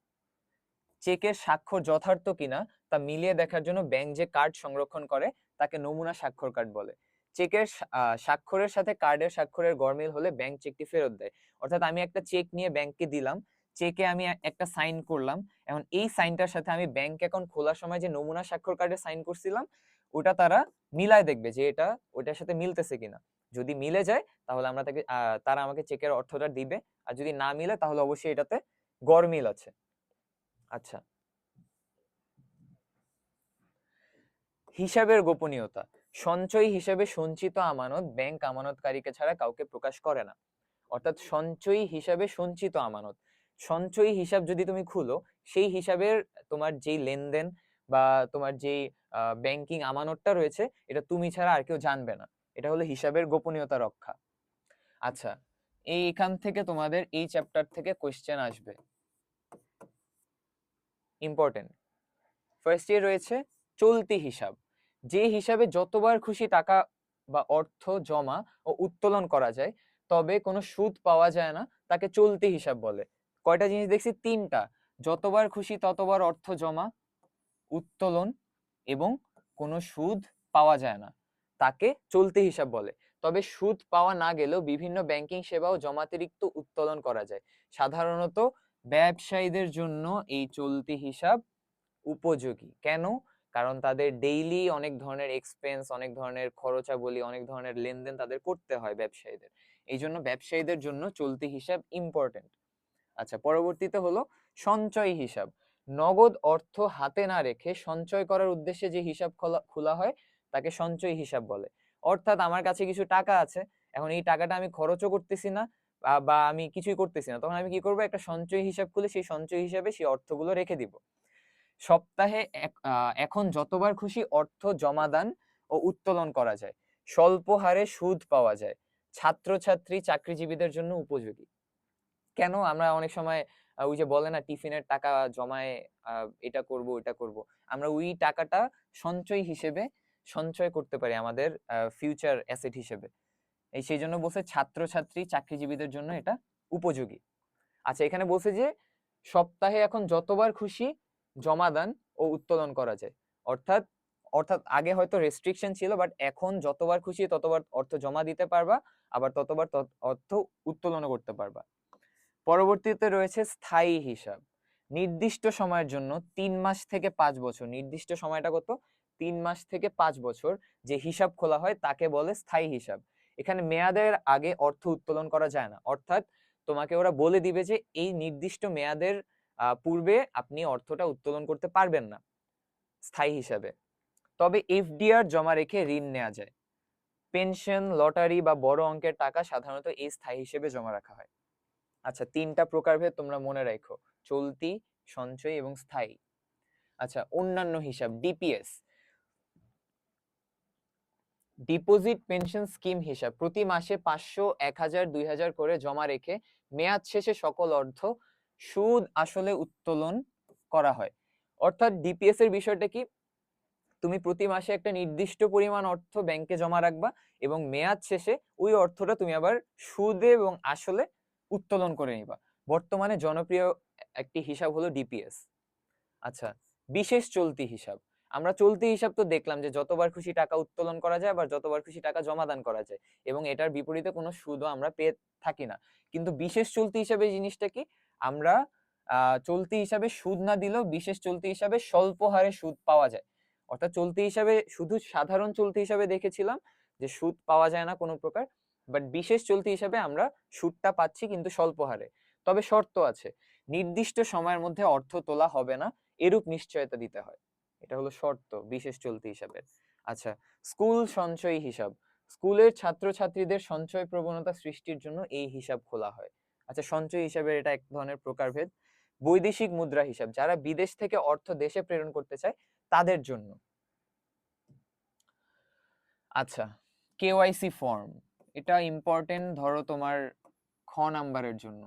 Speaker 1: চেকের স্বাক্ষর যথার্থ কিনা তা মিলিয়ে দেখার জন্য ব্যাংক যে কার্ড সংরক্ষণ করে তাকে নমুনা স্বাক্ষর কার্ড বলে। চেকের স্বাক্ষরের সাথে কার্ডের স্বাক্ষরের গরমিল হলে ব্যাংক চেকটি ফেরত দেয়। অর্থাৎ আমি একটা চেক নিয়ে ব্যাংককে দিলাম, চেকে আমি একটা সাইন করলাম, এখন এই সাইনটার সাথে আমি ব্যাংক অ্যাকাউন্ট খোলার সময় যে নমুনা স্বাক্ষর কার্ডে সাইন করছিলাম ওটা তারা মিলায় দেখবে যে এটা ওটার সাথে মিলতেছে কিনা। যদি মিলে যায় তাহলে আমরা তারা আমাকে চেকের অর্থটা দিবে, আর যদি না মিলে তাহলে অবশ্যই এটাতে গরমিল আছে। আচ্ছা, হিসাবের গোপনীয়তা। সঞ্চয়ী হিসাবে সঞ্চিত আমানত ব্যাংক আমানতকারীকে ছাড়া কাউকে প্রকাশ করে না। অর্থাৎ সঞ্চয়ী হিসাবে সঞ্চিত আমানত, সঞ্চয়ী হিসাব যদি তুমি খুলো সেই হিসাবের তোমার যেই লেনদেন বা তোমার যেই ব্যাংকিং আমানতটা রয়েছে এটা তুমি ছাড়া আর কেউ জানবে না। এটা হলো হিসাবের গোপনীয়তা রক্ষা। আচ্ছা, এইখান থেকে তোমাদের এই চ্যাপ্টার থেকে কোশ্চেন আসবে, ইম্পর্টেন্ট। ফার্স্ট ইয়ার রয়েছে চলতি হিসাব। যে হিসাবে যতবার খুশি টাকা বা অর্থ জমা ও উত্তোলন করা যায় তবে কোনো সুদ পাওয়া যায় না, তাকে চলতি হিসাব বলে। কয়টা জিনিস দেখছি? তিনটা। যতবার খুশি ততবার অর্থ জমা, উত্তোলন এবং কোনো সুদ পাওয়া যায় না, তাকে চলতি হিসাব বলে। তবে সুদ পাওয়া না গেলেও বিভিন্ন ব্যাংকিং সেবা ও জমাতিরিক্ত উত্তোলন করা যায়। সাধারণত ব্যবসায়ীদের জন্য এই চলতি হিসাব উপযোগী। কেন? কারণ তাদের ডেইলি অনেক ধরনের এক্সপেন্স, অনেক ধরনের খরচাবলী, অনেক ধরনের লেনদেন তাদের করতে হয় ব্যবসায়ীদের। এই জন্য ব্যবসায়ীদের জন্য চলতি হিসাব ইম্পর্টেন্ট। আচ্ছা, পরবর্তীতে হলো সঞ্চয় হিসাব। নগদ অর্থ হাতে না রেখে সঞ্চয় করার উদ্দেশ্যে যে হিসাব খোলা হয় তাকে সঞ্চয় হিসাব বলে। অর্থাৎ আমার কাছে কিছু টাকা আছে, এখন এই টাকাটা আমি খরচও করতেছি না বা আমি কিছুই করতেছি না, তখন আমি কি করবো? একটা সঞ্চয় হিসাব খুলে সেই সঞ্চয় হিসাবে সেই অর্থগুলো রেখে দিব। সপ্তাহে এখন যতবার খুশি অর্থ জমাদান ও উত্তোলন করা যায়। স্বল্প হারে সুদ পাওয়া যায়। ছাত্রছাত্রী চাকরিজীবীদের জন্য উপযোগী। কেন? আমরা অনেক সময় ওই যে বলে না টিফিনের টাকা জমায় এটা করব ওটা করব, আমরা ওই টাকাটা সঞ্চয় হিসেবে সঞ্চয় করতে পারি আমাদের ফিউচার অ্যাসেট হিসেবে। সেই জন্য বলছে ছাত্রছাত্রী চাকরিজীবীদের জন্য এটা উপযোগী। আচ্ছা, এখানে বলছে যে সপ্তাহে এখন যতবার খুশি জমাদান ও উত্তোলন করা যায়। অর্থাৎ অর্থাৎ আগে হয়তো রেস্ট্রিকশন ছিল, বাট এখন যতবার খুশি ততবার অর্থ জমা দিতে পারবা, আবার ততবার অর্থ উত্তোলনও করতে পারবা। পরবর্তীতে রয়েছে স্থায়ী হিসাব। নির্দিষ্ট সময়ের জন্য 3 মাস থেকে 5 বছর, নির্দিষ্ট সময়টা কত? 3 মাস থেকে 5 বছর যে হিসাব খোলা হয় তাকে বলে স্থায়ী হিসাব। এখানে মেয়াদের আগে অর্থ উত্তোলন করা যায় না। অর্থাৎ তোমাকে ওরা বলে দিবে যে এই নির্দিষ্ট মেয়াদের পূর্বে আপনি অর্থটা উত্তোলন করতে পারবেন না স্থায়ী হিসাবে। তবে এফডিআর জমা রেখে ঋণ নেওয়া যায়। পেনশন, লটারি বা বড় অঙ্কের টাকা সাধারণত এই স্থায়ী হিসেবে জমা রাখা হয়। আচ্ছা, তিনটা প্রকারভেদ তোমরা মনে রাখো, চলতি, সঞ্চয় এবং স্থায়ী। আচ্ছা, অন্যান্য হিসাব, ডিপিএস, ডিপোজিট পেনশন স্কিম হিসাব। প্রতি মাসে 500, 1000, 2000 করে জমা রেখে মেয়াদ শেষে সকল অর্থ সুদ আসলে উত্তোলন করা হয়। অর্থাৎ ডিপিএস এর বিষয়টা কি? তুমি প্রতি মাসে একটা নির্দিষ্ট পরিমাণ অর্থ ব্যাংকে জমা রাখবা এবং মেয়াদ শেষে ওই অর্থটা তুমি আবার সুদে এবং আসলে উত্তোলন করে নিবা। বর্তমানে জনপ্রিয় একটি হিসাব হলো ডিপিএস। আচ্ছা, বিশেষ চলতি হিসাব। আমরা চলতি হিসাব তো দেখলাম যে যতবার খুশি টাকা উত্তোলন করা যায়, আবার যতবার খুশি টাকা জমাদান করা যায় এবং এটার বিপরীতে কোনো সুদও আমরা পেয়ে থাকি না। কিন্তু বিশেষ চলতি হিসাবে জিনিসটা কি? আমরা চলতি হিসাবে সুদ না দিলেও বিশেষ চলতি হিসাবে স্বল্প হারে সুদ পাওয়া যায়। অর্থাৎ চলতি হিসাবে শুধু সাধারণ চলতি হিসাবে দেখেছিলাম যে সুদ পাওয়া যায় না কোনো প্রকার, বাট বিশেষ চলতি হিসাবে আমরা সুদটা পাচ্ছি কিন্তু স্বল্প হারে। তবে শর্ত আছে, নির্দিষ্ট সময়ের মধ্যে অর্থ তোলা হবে না এরূপ নিশ্চয়তা দিতে হয়। এটা হলো শর্ত বিশেষ চলতি হিসাবের। আচ্ছা, স্কুল সঞ্চয় হিসাব। স্কুলের ছাত্রছাত্রীদের সঞ্চয় প্রবণতা সৃষ্টির জন্য এই হিসাব খোলা হয়। আচ্ছা, সঞ্চয় হিসাবের এটা এক ধরনের প্রকারভেদ। বৈদেশিক মুদ্রা হিসাব, যারা বিদেশ থেকে অর্থ দেশে প্রেরণ করতে চায় তাদের জন্য। আচ্ছা, কেওয়াইসি ফর্ম, এটা ইম্পর্টেন্ট ধরো তোমার খ নাম্বারের জন্য।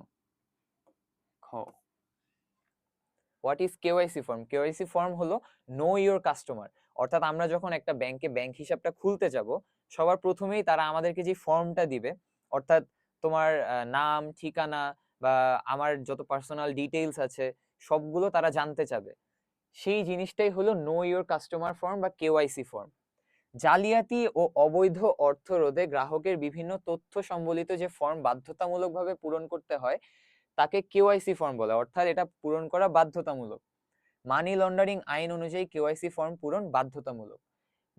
Speaker 1: খ, what is KYC form? KYC form হলো নো ইওর কাস্টমার। অর্থাৎ আমরা যখন একটা ব্যাংকে ব্যাংক হিসাবটা খুলতে যাব, সবার প্রথমেই তারা আমাদেরকে যে ফর্মটা দিবে, অর্থাৎ তোমার নাম, ঠিকানা বা আমার যত পার্সোনাল ডিটেইলস আছে সবগুলো তারা জানতে চাবে। সেই জিনিসটাই হলো নো ইওর কাস্টমার ফর্ম বা কেওয়াইসি ফর্ম। জালিয়াতি ও অবৈধ অর্থ রোধে গ্রাহকের বিভিন্ন তথ্য সম্বলিত যে ফর্ম বাধ্যতামূলকভাবে পূরণ করতে হয় তাকে কেওয়াইসি ফর্ম বলে, অর্থাৎ এটা পূরণ করা বাধ্যতামূলক। মানি লন্ডারিং আইন অনুযায়ী কেওয়াইসি ফর্ম পূরণ বাধ্যতামূলক।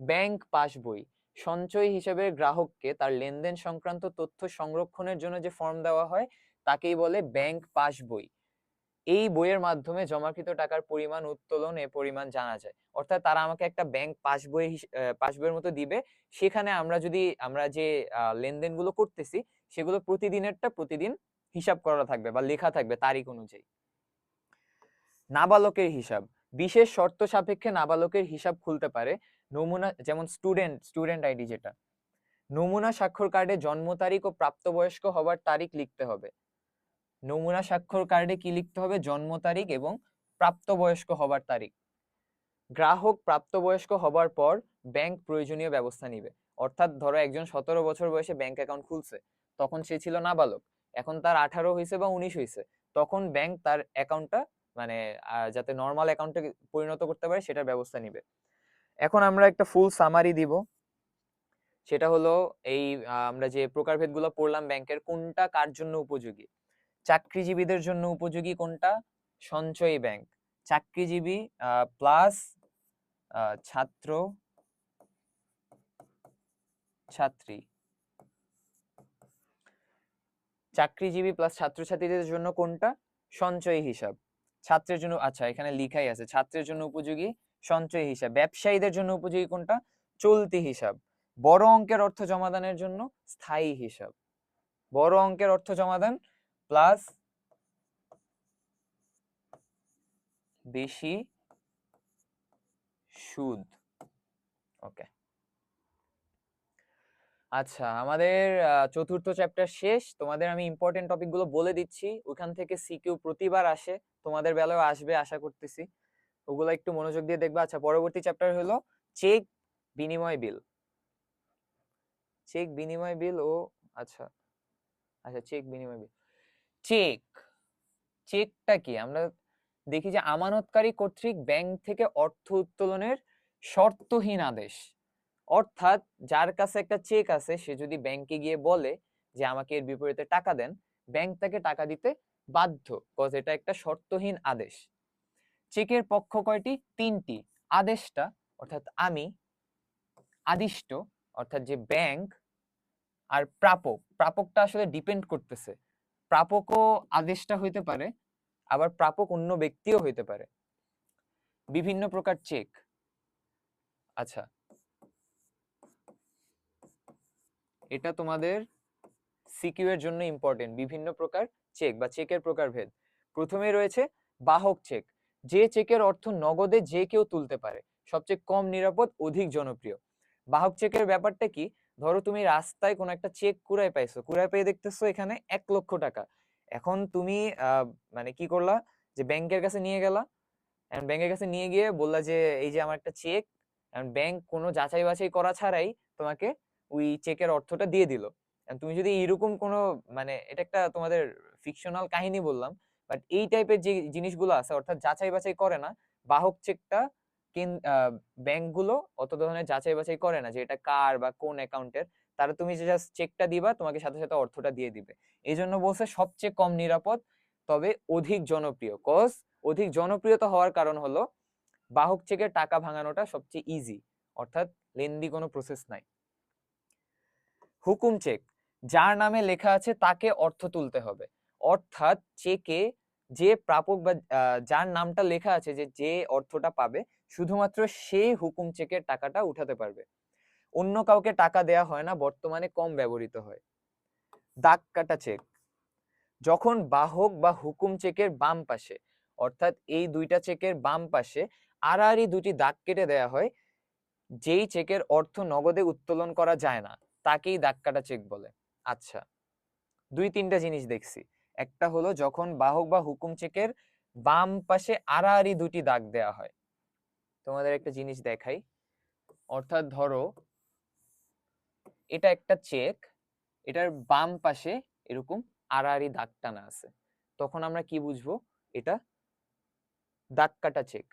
Speaker 1: ব্যাংক পাসবই, সঞ্চয় হিসেবে গ্রাহককে তার লেনদেন সংক্রান্ত তথ্য সংরক্ষণের জন্য যে ফর্ম দেওয়া হয় তাকেই বলে ব্যাংক পাসবই। এই বইয়ের মাধ্যমে জমাকৃত টাকার পরিমাণ, উত্তোলন এ পরিমাণ জানা যায়। অর্থাৎ তারা আমাকে একটা ব্যাংক পাসবইয়ের মতো দিবে, সেখানে আমরা যে লেনদেনগুলো করতেছি সেগুলো প্রতিদিনেরটা প্রতিদিন হিসাব করা থাকবে বা লেখা থাকবে তারিখ অনুযায়ী। নাবালকের হিসাব, বিশেষ শর্ত সাপেক্ষে নাবালকের হিসাব খুলতে পারে। নমুনা যেমন স্টুডেন্ট আইডি, যেটা নমুনা স্বাক্ষর কার্ডে জন্ম তারিখ ও প্রাপ্তবয়স্ক হবার তারিখ লিখতে হবে। নমুনা স্বাক্ষর কার্ডে কি লিখতে হবে? জন্ম তারিখ এবং প্রাপ্তবয়স্ক হবার তারিখ। গ্রাহক প্রাপ্তবয়স্ক হবার পর ব্যাংক প্রয়োজনীয় ব্যবস্থা নিবে। অর্থাৎ ধরো একজন 17 বছর বয়সে ব্যাংক অ্যাকাউন্ট খুলছে, তখন সে ছিল নাবালক, এখন তার 18 হয়েছে বা 19 হয়েছে, তখন ব্যাংক তার অ্যাকাউন্টটা মানে যাতে নর্মাল অ্যাকাউন্টে পরিণত করতে পারে সেটার ব্যবস্থা নিবে। এখন আমরা একটা ফুল সামারি দিব, সেটা হলো এই আমরা যে প্রকারভেদগুলো পড়লাম ব্যাংকের, কোনটা কার জন্য উপযোগী। চাকরিজীবীদের জন্য উপযোগী কোনটা? সঞ্চয়ী ব্যাংক। চাকরিজীবী প্লাস ছাত্র ছাত্রী, চাকরিজীবী প্লাস ছাত্রছাত্রীদের জন্য কোনটা? সঞ্চয়ী হিসাব। ছাত্রের জন্য, আচ্ছা এখানে লিখাই আছে, ছাত্রের জন্য উপযোগী সঞ্চয়ী হিসাব। ব্যবসায়ীদের জন্য উপযোগী কোনটা? চলতি হিসাব। বড় অঙ্কের অর্থ জমাদানের জন্য স্থায়ী হিসাব। বড় অঙ্কের অর্থ জমাদান প্লাস বেশি সুদ। ওকে, আচ্ছা আমাদের চতুর্থ চ্যাপ্টার শেষ। তোমাদের আমি ইম্পর্টেন্ট টপিকগুলো বলে দিচ্ছি, ওখান থেকে সিকিউ প্রতিবার আসে, তোমাদের বেলায় আসবে আশা করতেছি, ওগুলো একটু মনোযোগ দিয়ে দেখবা। আচ্ছা, পরবর্তী চ্যাপ্টার হলো চেক বিনিময় বিল। চেক বিনিময় বিল ও আচ্ছা আচ্ছা চেক বিনিময় বিল। চেক, চেকটা কি? আমরা দেখি যে আমানতকারী কর্তৃক ব্যাংক থেকে অর্থ উত্তোলনের শর্তহীন আদেশ। অর্থাৎ যার কাছে একটা চেক আছে সে যদি ব্যাংকে গিয়ে বলে যে আমাকে এর বিপরীতে টাকা দেন, ব্যাংক তাকে টাকা দিতে বাধ্য, কজ এটা একটা শর্তহীন আদেশ। চেকের পক্ষ কয়টি? তিনটি। আদেশটা অর্থাৎ আমি, আদিষ্ট অর্থাৎ যে ব্যাংক, আর প্রাপক। প্রাপকটা আসলে ডিপেন্ড করতেছে, প্রাপকও আদেশটা হইতে পারে, আবার প্রাপক অন্য ব্যক্তিও হইতে পারে। বিভিন্ন প্রকার চেক, আচ্ছা এটা তোমাদের সিকিউ এর জন্য ইম্পর্টেন্ট। বিভিন্ন প্রকার চেক বা চেকের প্রকারভেদ। প্রথমে রয়েছে বাহক চেক, যে চেকের অর্থ নগদে যে কেউ তুলতে পারে, সবচেয়ে কম নিরাপদ, অধিক জনপ্রিয়। বাহক চেকের ব্যাপারটা কি? ধরো তুমি রাস্তায় কোনো একটা চেক কুড়ায় পাইছো, কুড়ায় পেয়ে দেখতেছো এখানে 1 লক্ষ টাকা। এখন তুমি মানে কি করলা, যে ব্যাংকের কাছে নিয়ে গেলা, ব্যাংকের কাছে নিয়ে গিয়ে বললা যে এই যে আমার একটা চেক, ব্যাংক কোনো যাচাই বাছাই করা ছাড়াই তোমাকে ওই চেকের অর্থটা দিয়ে দিল। তুমি যদি এরকম কোনো, মানে এটা একটা তোমাদের ফিকশনাল কাহিনী বললাম, বাট এই টাইপের যে জিনিসগুলো আছে অর্থাৎ যাচাই বাছাই করে না, বাহক চেকটা ব্যাংকগুলো অত ধরনের যাচাই বাছাই করে না যে এটা কার বা কোন অ্যাকাউন্টের। তারা তুমি যে জাস্ট চেকটা দিবা, তোমাকে সাথে সাথে অর্থটা দিয়ে দিবে। এই জন্য বলছে সবচেয়ে কম নিরাপদ, তবে অধিক জনপ্রিয়। কজ অধিক জনপ্রিয়তা হওয়ার কারণ হলো বাহক চেকের টাকা ভাঙানোটা সবচেয়ে ইজি, অর্থাৎ লেন্দি কোনো প্রসেস নাই। হুকুম চেক, যার নামে লেখা আছে তাকে অর্থ তুলতে হবে। অর্থাৎ চেকে যে প্রাপক বা যার নামটা লেখা আছে, যে যে অর্থটা পাবে, শুধুমাত্র সে হুকুম চেকের টাকাটা উঠাতে পারবে। অন্য কাউকে টাকা দেয়া হয় না, বর্তমানে কম ব্যবহৃত হয়। দাগ কাটা চেক, যখন বাহক বা হুকুম চেকের বাম পাশে, অর্থাৎ এই দুইটা চেকের বাম পাশে আড়াআড়ি দুটি দাগ কেটে দেয়া হয়, যেই চেকের অর্থ নগদে উত্তোলন করা যায় না তাকেই দাগ কাটা চেক বলে। আচ্ছা, 2-3টা জিনিস দেখছি। একটা হলো যখন বাহক বা হুকুম চেকের বাম পাশে আড়াআড়ি 2টি দাগ দেয়া হয়। তোমাদের একটা জিনিস দেখাই। অর্থাৎ ধরো এটা একটা চেক, এটার বাম পাশে এরকম আড়াআড়ি দাগ টানা আছে, তখন আমরা কি বুঝবো? এটা দাগ কাটা চেক।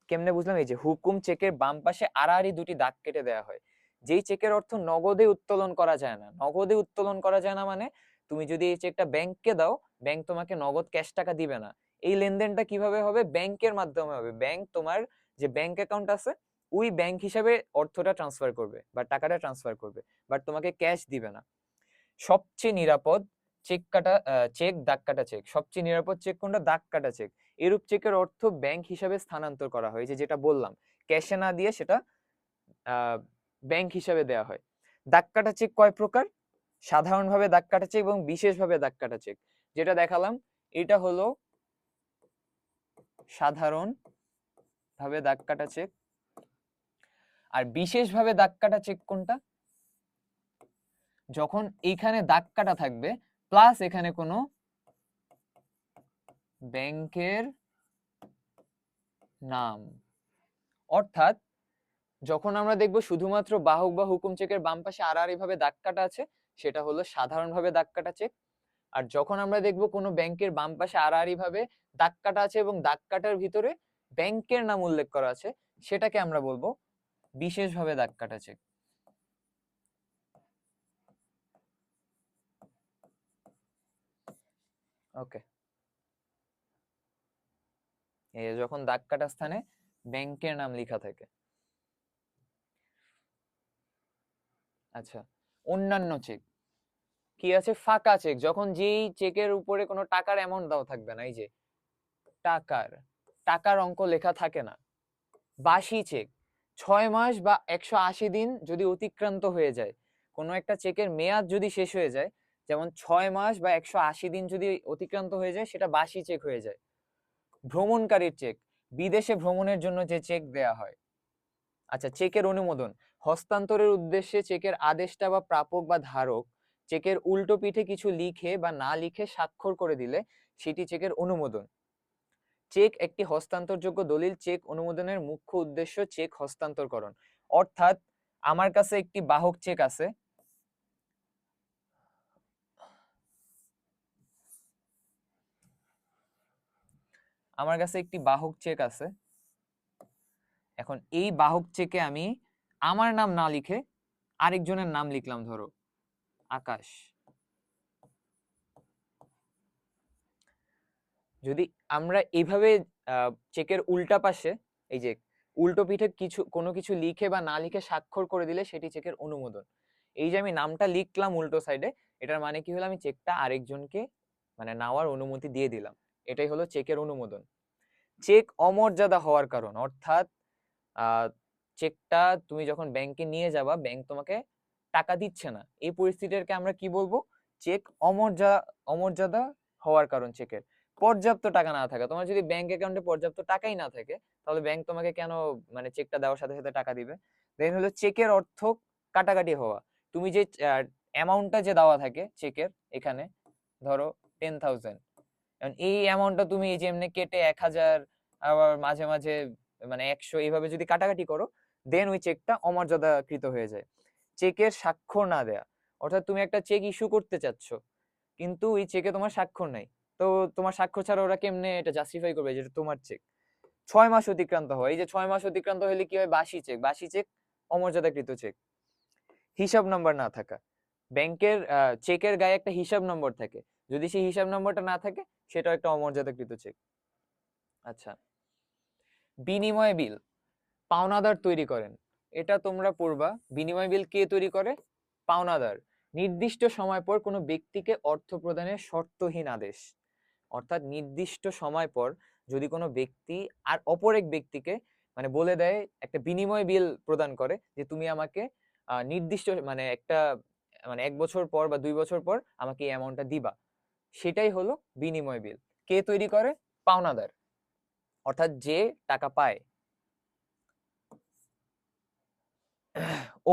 Speaker 1: কেমনে বুঝলাম? এই যে হুকুম চেকের বাম পাশে আড়াআড়ি 2টি দাগ কেটে দেওয়া হয়। যেই চেকের অর্থ নগদে উত্তোলন করা যায় না। নগদে উত্তোলন করা যায় না মানে তুমি যদি এই চেকটা ব্যাংককে দাও, ব্যাংক তোমাকে নগদ ক্যাশ টাকা দিবে না। এই লেনদেনটা কিভাবে হবে? ব্যাংকের মাধ্যমে হবে। ব্যাংক তোমার যে ব্যাংক অ্যাকাউন্ট আছে ওই ব্যাংক হিসাবে অর্থটা ট্রান্সফার করবে বা টাকাটা ট্রান্সফার করবে, বাট তোমাকে ক্যাশ দিবে না। সবচেয়ে নিরাপদ চেক দাগ কাটা চেক। সবচেয়ে নিরাপদ চেক কোনটা? দাগ কাটা চেক। এরূপ চেকের অর্থ ব্যাংক হিসাবে স্থানান্তর করা হয়, যেটা বললাম, ক্যাশে না দিয়ে সেটা ব্যাংক হিসাবে দেয়া হয়। দাগ কাটা চেক কয় প্রকার? সাধারণভাবে দাগ কাটা চেক এবং বিশেষভাবে দাগ কাটা চেক। যেটা দেখালাম এটা হলো সাধারণ ভাবে দাগ কাটা চেক। আর বিশেষভাবে দাগ কাটা চেক কোনটা? যখন এইখানে দাগ কাটা থাকবে প্লাস এখানে কোনো ব্যাংকের নাম। অর্থাৎ যখন আমরা দেখব শুধুমাত্র বাহক বা হুকুম চেকের বাম পাশে আড়াআড়ি ভাবে দাগ কাটা আছে, সেটা হলো সাধারণভাবে দাগ কাটা চেক। আর যখন আমরা দেখব কোনো ব্যাংকের বাম পাশে আড়াআড়ি ভাবে দাগ কাটা আছে এবং দাগ কাটার ভিতরে ব্যাংকের নাম উল্লেখ করা আছে, সেটাকে আমরা বলবো বিশেষভাবে দাগ কাটা চেক। ওকে, এই যখন দাগ কাটা স্থানে ব্যাংকের নাম লেখা থাকে। আচ্ছা, অন্যান্য চেক কি আছে? ফাঁকা চেক, যখন যেই চেকের উপরে কোনো টাকার অ্যামাউন্ট দেওয়া থাকবে না, এই যে টাকার টাকার অঙ্ক লেখা থাকে না। বাসি চেক, 6 মাস বা 180 দিন যদি অতিক্রান্ত হয়ে যায়, কোনো একটা চেকের মেয়াদ যদি শেষ হয়ে যায়, যেমন 6 মাস বা 180 দিন যদি অতিক্রান্ত হয়ে যায়, সেটা বাসি চেক হয়ে যায়। ভ্রমণকারীর চেক, বিদেশে ভ্রমণের জন্য যে চেক দেয়া হয়। আচ্ছা, চেকের অনুমোদন, হস্তান্তরের উদ্দেশ্যে চেকের আদেশটা বা প্রাপক বা ধারক চেকের উল্টো পিঠে কিছু লিখে বা না লিখে স্বাক্ষর করে দিলে সেটি চেকের অনুমোদন। চেক একটি হস্তান্তরযোগ্য দলিল। চেক অনুমোদনের মুখ্য উদ্দেশ্য চেক হস্তান্তরকরণ। অর্থাৎ আমার কাছে একটি বাহক চেক আছে, এখন এই বাহক চেকে আমি আমার নাম না লিখে আরেকজনের নাম লিখলাম, ধরো আকাশ। যদি আমরা এইভাবে চেকের উল্টা পাশে এই যে উল্টো পিঠে কোনো কিছু লিখে বা না লিখে স্বাক্ষর করে দিলে সেটি চেকের অনুমোদন। এই যে আমি নামটা লিখলাম উল্টো সাইডে, এটার মানে কি হলো? আমি চেকটা আরেকজনকে মানে নেওয়ার অনুমতি দিয়ে দিলাম। এটাই হলো চেকের অনুমোদন। চেক অমর্যাদা হওয়ার কারণ, অর্থাৎ চেকটা তুমি যখন ব্যাংকে নিয়ে যাবা, ব্যাংক তোমাকে টাকা দিচ্ছে না, এই পরিস্থিতিটাকে আমরা কি বলবো? চেক অমর্যাদা হওয়ার কারণ চেকের। পর্যাপ্ত টাকা না থাকা, তোমার যদি ব্যাংক অ্যাকাউন্টে পর্যাপ্ত টাকাই না থাকে, তাহলে ব্যাংক তোমাকে কেন মানে চেকটা দেওয়ার সাথে সাথে টাকা দিবে? দেন হলো চেকের অর্থ কাটাকাটি হওয়া। তুমি যে অ্যামাউন্টটা যে দেওয়া থাকে চেকের, এখানে ধরো 10,000, এই অ্যামাউন্টটা তুমি এই যে এমনি কেটে 1,000 আবার মাঝে মাঝে মানে 100 এইভাবে যদি কাটাকাটি করো, দেন ওই চেকটা অমর্যাদাকৃত হয়ে যায়। চেকের স্বাক্ষর না দেয়া, অর্থাৎ তুমি একটা চেক ইস্যু করতে চাচ্ছ কিন্তু ওই চেকে তোমার স্বাক্ষর নাই, তো তোমার স্বাক্ষর ছাড়া ওরা কেমনে এটা জাস্টিফাই করবে যেটা তোমার চেক? 6 মাস অতিক্রান্ত হয়, এই যে 6 মাস অতিক্রান্ত হলে কি হয়? বাসি চেক। বাসি চেক অমর্যাদাকৃত চেক। হিসাব নাম্বার না থাকা, ব্যাংকের চেকের গায়ে একটা হিসাব নম্বর থাকে, যদি সেই হিসাব নম্বরটা না থাকে সেটাও একটা অমর্যাদাকৃত চেক। আচ্ছা, বিনিময় বিল পাওনাদার তৈরি করেন, এটা তোমরা পড়বা। বিনিময় বিল কে তৈরি করে? পাওনাদার। নির্দিষ্ট সময় পর কোনো ব্যক্তিকে অর্থ প্রদানের শর্তহীন আদেশ, অর্থাৎ নির্দিষ্ট সময় পর যদি কোনো ব্যক্তি আর অপর এক ব্যক্তিকে মানে বলে দেয়, একটা বিনিময় বিল প্রদান করে যে তুমি আমাকে নির্দিষ্ট মানে একটা মানে 1 বছর পর বা 2 বছর পর আমাকে এই অ্যামাউন্টটা দিবা, সেটাই হলো বিনিময় বিল। কে তৈরি করে? পাওনাদার, অর্থাৎ যে টাকা পায়।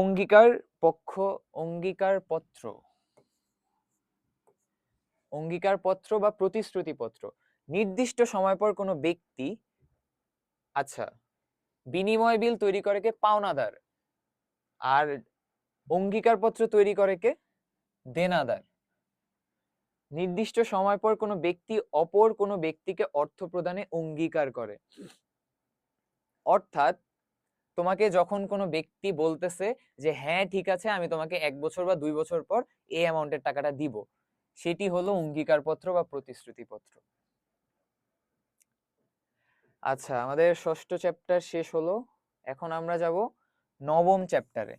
Speaker 1: অঙ্গীকার পক্ষ, অঙ্গীকারপত্র, অঙ্গীকারপত্র বা প্রতিশ্রুতিপত্র। নির্দিষ্ট সময় পর কোনো ব্যক্তি, আচ্ছা, বিনিময় বিল তৈরি করে কে? পাওনাদার। আর অঙ্গীকারপত্র তৈরি করে কে? দেনাদার। নির্দিষ্ট সময় পর কোনো ব্যক্তি অপর কোনো ব্যক্তিকে অর্থ প্রদানে অঙ্গীকার করে। অর্থাৎ তোমাকে যখন কোনো ব্যক্তি বলতেছে যে হ্যাঁ ঠিক আছে আমি তোমাকে 1 বছর বা 2 বছর পর এই অ্যামাউন্টের টাকাটা দিব, সেটি হলো অঙ্গীকারপত্র বা প্রতিশ্রুতিপত্র। আচ্ছা, আমাদের ষষ্ঠ চ্যাপ্টার শেষ হলো। এখন আমরা যাব নবম চ্যাপ্টারে,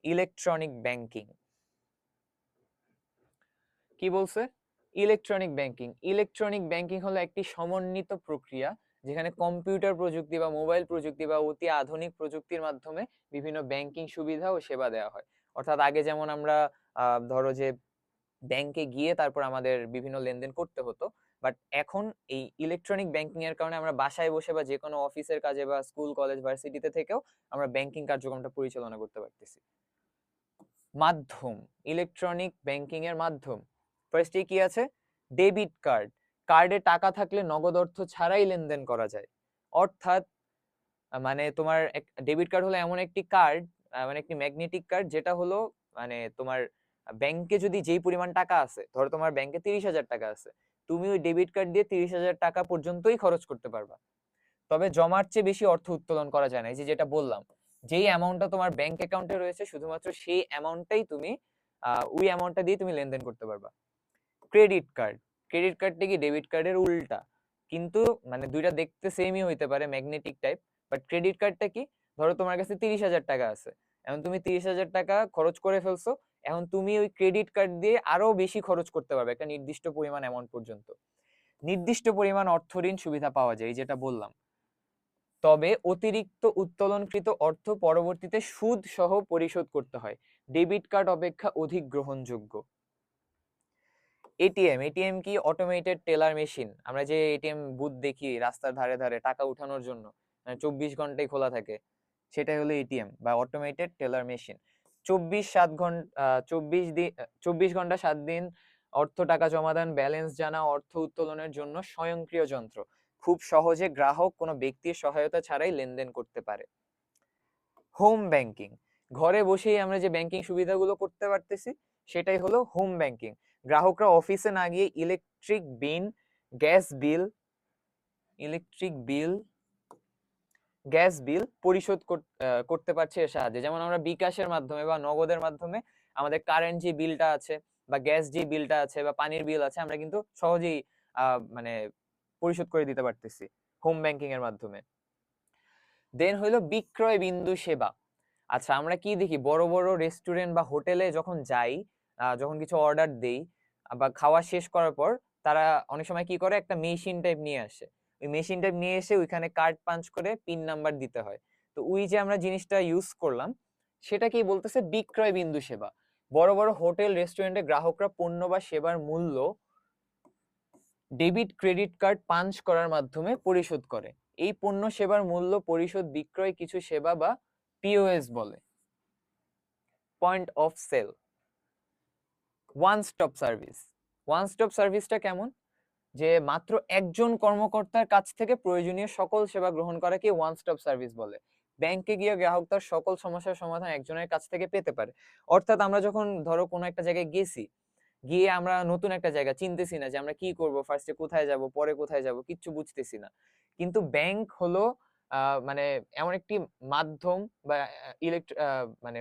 Speaker 1: ইলেকট্রনিক ব্যাংকিং। কি বলছে? Electronic banking. ইলেকট্রনিক ব্যাংকিং হলো একটি সমন্বিত প্রক্রিয়া যেখানে কম্পিউটার প্রযুক্তি বা মোবাইল প্রযুক্তি বা অতি আধুনিক প্রযুক্তির মাধ্যমে বিভিন্ন ব্যাংকিং সুবিধা ও সেবা দেওয়া হয়। অর্থাৎ আগে যেমন আমরা ধরো যে ব্যাংকে গিয়ে তারপর আমাদের বিভিন্ন লেনদেন করতে হতো, বাট এখন এই ইলেকট্রনিক ব্যাংকিং এর কারণে আমরা বাসায় বসে বা যে কোনো অফিসের কাজে বা স্কুল কলেজ ভার্সিটিতে থেকেও আমরা ব্যাংকিং কার্যক্রমটা পরিচালনা করতে পারতেছি। মাধ্যম, ইলেকট্রনিক ব্যাংকিং এর মাধ্যম। ফার্স্টে কি আছে? Debit card. কার্ডে টাকা থাকলে নগদ অর্থ ছাড়াই লেনদেন করা যায়। অর্থাৎ মানে তোমার ডেবিট কার্ড হলো এমন একটি কার্ড, মানে একটি ম্যাগনেটিক কার্ড, যেটা হলো মানে তোমার ব্যাংকে যদি যেই পরিমাণ টাকা আছে, ধরো তোমার ব্যাংকে 30,000 টাকা আছে, তুমি ওই ডেবিট কার্ড দিয়ে 30,000 টাকা পর্যন্তই খরচ করতে পারবা। তবে জমার চেয়ে বেশি অর্থ উত্তোলন করা যায় না। এই যে যেটা বললাম, যেই অ্যামাউন্টটা তোমার ব্যাংক অ্যাকাউন্টে রয়েছে শুধুমাত্র সেই অ্যামাউন্টটাই তুমি ওই অ্যামাউন্টটা দিয়ে তুমি লেনদেন করতে পারবা। ক্রেডিট কার্ড, ক্রেডিট কার্ডটা কি ডেবিট কার্ডের উল্টা, কিন্তু মানে দুইটা দেখতে সেমই হইতে পারে, ম্যাগনেটিক টাইপ। বাট ক্রেডিট কার্ডটা কি? ধরো তোমার কাছে 30,000 টাকা আছে, এখন তুমি 30,000 টাকা খরচ করে ফেলছো, এখন তুমি ওই ক্রেডিট কার্ড দিয়ে আরো বেশি খরচ করতে পারবে একটা নির্দিষ্ট পরিমাণ অ্যামাউন্ট পর্যন্ত। নির্দিষ্ট পরিমাণ অর্থ ঋণ সুবিধা পাওয়া যায়, যেটা বললাম। তবে অতিরিক্ত উত্তোলনকৃত অর্থ পরবর্তীতে সুদ সহ পরিশোধ করতে হয়, ডেবিট কার্ড অপেক্ষা অধিক গ্রহণযোগ্য। এটিএম, এটিএম কি? Automated teller machine. আমরা যে এটিএম বুথ দেখি রাস্তার ধারে ধারে টাকা উঠানোর জন্য, 24 ঘন্টাই খোলা থাকে, সেটাই হলো এটিএম বা অটোমেটেড টেলার মেশিন। 24/7 ঘন্টা 24 ঘন্টা 7 দিন অর্থ টাকা জমাদান, ব্যালেন্স জানা, অর্থ উত্তোলনের জন্য স্বয়ংক্রিয় যন্ত্র। খুব সহজে গ্রাহক কোনো ব্যক্তির সহায়তা ছাড়াই লেনদেন করতে পারে। হোম ব্যাংকিং, ঘরে বসেই আমরা যে ব্যাংকিং সুবিধাগুলো করতে পারতেছি সেটাই হলো হোম ব্যাংকিং। গ্রাহকরা অফিসে না গিয়ে gas bill electric bill gas bill পরিশোধ করতে পারছে এর সাহায্যে। যেমন আমরা বিকাশের মাধ্যমে বা নগদের মাধ্যমে আমাদের কারেন্ট যে বিলটা আছে বা গ্যাস যে বিলটা আছে বা পানির বিল আছে, আমরা কিন্তু সহজেই মানে পরিশোধ করে দিতে পারতেছি হোম ব্যাংকিং এর মাধ্যমে। দেন হইলো বিক্রয় বিন্দু সেবা। আচ্ছা, আমরা কি দেখি বড় বড় রেস্টুরেন্ট বা হোটেলে যখন যাই, যখন কিছু অর্ডার দেই বা খাওয়া শেষ করার পর, তারা অনেক সময় কি করে, একটা মেশিন টাইপ নিয়ে আসে। ওই মেশিন টাইপ নিয়ে এসে ওইখানে কার্ড পাঞ্চ করে পিন নাম্বার দিতে হয়। তো ওই যে আমরা জিনিসটা ইউজ করলাম, সেটাকেই বলতেছে বিক্রয় বিন্দু সেবা। বড় বড় হোটেল রেস্টুরেন্টে গ্রাহকরা পণ্য বা সেবার মূল্য ডেবিট ক্রেডিট কার্ড পাঞ্চ করার মাধ্যমে পরিশোধ করে। এই পণ্য সেবার মূল্য পরিশোধ বিক্রয় কিছু সেবা বা পিওএস বলে, point of sale. One stop service, one stop সার্ভিসটা কেমন? যে মাত্র একজন কর্মকর্তার কাছ থেকে প্রয়োজনীয় সকল সেবা গ্রহণ করাকে ওয়ান স্টপ সার্ভিস বলে। ব্যাংকে গিয়ে গ্রাহক তার সকল সমস্যার সমাধান একজনের কাছ থেকে পেতে পারে। অর্থাৎ আমরা যখন ধরো কোনো একটা জায়গায় গেছি, গিয়ে আমরা নতুন একটা জায়গা চিনতেছি না যে আমরা কি করব, ফার্স্টে কোথায় যাব, পরে কোথায় যাব, কিচ্ছু বুঝতেছি না। কিন্তু ব্যাংক হলো মানে এমন একটি মাধ্যম বা মানে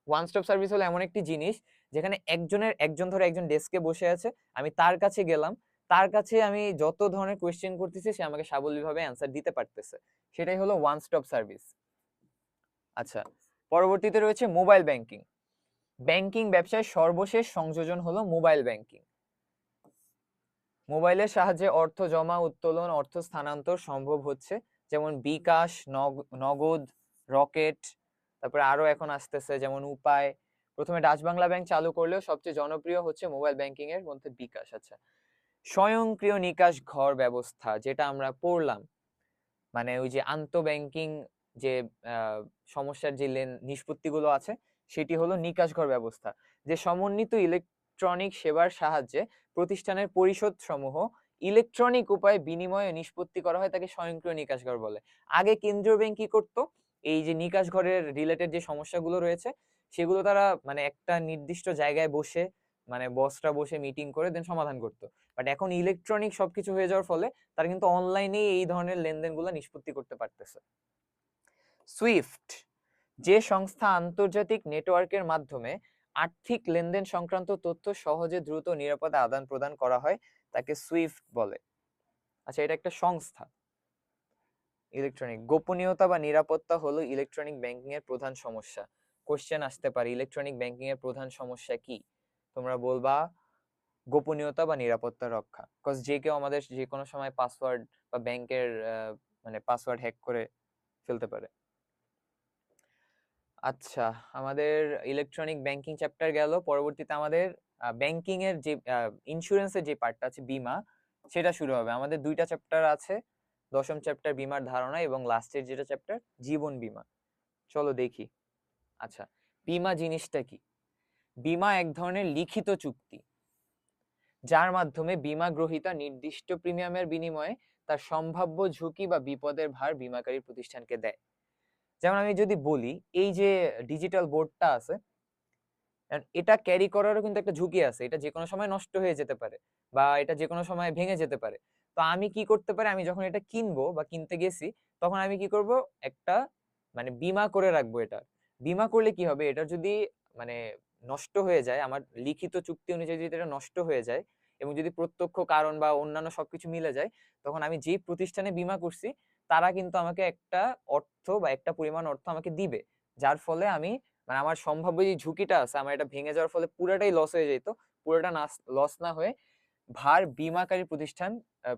Speaker 1: ওয়ান স্টপ সার্ভিস হলো এমন একটি জিনিস যেখানে একজন ধরে একজন ডেস্কে বসে আছে, আমি তার কাছে গেলাম, তার কাছে আমি যত ধরনের কোয়েশ্চেন করতেছি সে আমাকে সাবলীলভাবে অ্যান্সার দিতে পারতেছে, সেটাই হলো ওয়ান স্টপ সার্ভিস। আচ্ছা, পরবর্তীতে রয়েছে মোবাইল ব্যাংকিং। ব্যাংকিং ব্যবসায় সর্বশেষ সংযোজন হলো মোবাইল ব্যাংকিং। মোবাইলের সাহায্যে অর্থ জমা, উত্তোলন, অর্থ স্থানান্তর সম্ভব হচ্ছে, যেমন বিকাশ, নগদ, রকেট, তারপরে আরো এখন আসতেছে যেমন উপায়। প্রথমে ডাচ বাংলা ব্যাংক চালু করলেও সবচেয়ে জনপ্রিয় হচ্ছে মোবাইল ব্যাংকিং এর মধ্যে বিকাশ। আচ্ছা, স্বয়ংক্রিয় নিকাশ ঘর ব্যবস্থা, যেটা আমরা পড়লাম, মানে ওই যে আন্তঃ ব্যাংকিং যে সমস্যার যে নিষ্পত্তিগুলো আছে সেটি হলো নিকাশঘর ব্যবস্থা, যে সমন্বিত ইলেকট্রনিক সেবার সাহায্যে প্রতিষ্ঠানের পরিশোধ সমূহ ইলেকট্রনিক উপায়ে বিনিময়ে নিষ্পত্তি করা হয় তাকে স্বয়ংক্রিয় নিকাশঘর বলে। আগে কেন্দ্রীয় ব্যাংক কি করতো, এই যে নিকাশঘরের রিলেটেড যে সমস্যাগুলো রয়েছে সেগুলো তারা মানে একটা নির্দিষ্ট জায়গায় বসে মানে বসরা বসে মিটিং করে দেন সমাধান করতো। বাট এখন ইলেকট্রনিক সবকিছু হয়ে যাওয়ার ফলে তারা কিন্তু অনলাইনেই এই ধরনের লেনদেনগুলো নিষ্পত্তি করতে পারতেছে। সুইফট, যে সংস্থা আন্তর্জাতিক নেটওয়ার্কের মাধ্যমে আর্থিক লেনদেন সংক্রান্ত তথ্য সহজে দ্রুত নিরাপদে আদান প্রদান করা হয় তাকে সুইফট বলে। আচ্ছা, এটা একটা সংস্থা। ইলেকট্রনিক গোপনীয়তা বা নিরাপত্তা হলো ইলেকট্রনিক ব্যাংকিং এর প্রধান সমস্যা। কোশ্চেন আসতে পারে ইলেকট্রনিক ব্যাংকিং এর প্রধান সমস্যা কি, তোমরা বলবা গোপনীয়তা বা নিরাপত্তা রক্ষা, কজ যে কেউ আমাদের যে কোনো সময় পাসওয়ার্ড বা ব্যাংকের মানে পাসওয়ার্ড হ্যাক করে ফেলতে পারে। আচ্ছা, আমাদের ইলেকট্রনিক ব্যাংকিং চ্যাপ্টার গেল। পরবর্তীতে আমাদের ব্যাংকিং এর যে ইন্স্যুরেন্সের যে পার্টটা আছে বীমা, সেটা শুরু হবে। আমাদের দুইটা চ্যাপ্টার আছে, দশম চ্যাপ্টার বীমার ধারণা এবং লাস্টের যেটা চ্যাপ্টার জীবন বীমা। চলো দেখি। আচ্ছা, বীমা জিনিসটা কি? বীমা এক ধরনের লিখিত চুক্তি যার মাধ্যমে বীমা গ্রহীতা নির্দিষ্ট প্রিমিয়ামের বিনিময়ে তার সম্ভাব্য ঝুঁকি বা বিপদের ভার বীমাকারী প্রতিষ্ঠানকে দেয়। যেমন আমি যদি বলি, এই যে ডিজিটাল বোর্ডটা আছে, এটা ক্যারি করারও কিন্তু একটা ঝুঁকি আছে, এটা যে কোনো সময় নষ্ট হয়ে যেতে পারে বা এটা যে কোনো সময় ভেঙে যেতে পারে। তো আমি কি করতে পারি, আমি যখন এটা কিনবো বা কিনতে গেছি তখন আমি কি করব, একটা মানে বীমা করে রাখবো। এটা বীমা করলে কি হবে, এটা যদি মানে নষ্ট হয়ে যায়, আমার লিখিত চুক্তি অনুযায়ী যদি এটা নষ্ট হয়ে যায় এবং যদি প্রত্যক্ষ কারণ বা অন্যান্য সবকিছু মিলে যায়, তখন আমি যেই প্রতিষ্ঠানে বীমা করছি তারা কিন্তু আমাকে একটা অর্থ বা একটা পরিমাণ অর্থ আমাকে দিবে, যার ফলে আমি মানে আমার সম্ভাব্য যে ঝুঁকিটা আছে, আমার এটা ভেঙে যাওয়ার ফলে পুরোটাই লস হয়ে যেত, পুরোটা লস না হয়ে ভার বীমাকারী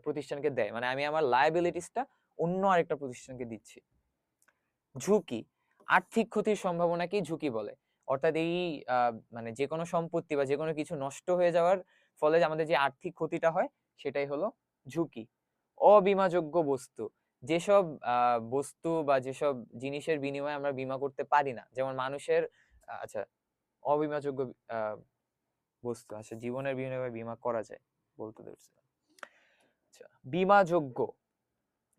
Speaker 1: প্রতিষ্ঠানকে দেয়, মানে আমি আমার লায়াবিলিটিসটা অন্য আরেকটা প্রতিষ্ঠানকে দিচ্ছি। ঝুঁকি, আর্থিক ক্ষতির সম্ভাবনাকেই ঝুঁকি বলে। অর্থাৎ এই মানে যে কোনো সম্পত্তি বা যে কোনো কিছু নষ্ট হয়ে যাওয়ার ফলে আমাদের যে আর্থিক ক্ষতিটা হয় সেটাই হলো ঝুঁকি। অবীমাযোগ্য বস্তু, যেসব বস্তু বা যেসব জিনিসের বিনিময়ে আমরা বীমা করতে পারি না, যেমন মানুষের আচ্ছা অবীমাযোগ্য আহ, বস্তু, আচ্ছা জীবনের বিনিময়ে বীমা করা যায় বলতে ধরছিলাম। আচ্ছা, বীমাযোগ্য,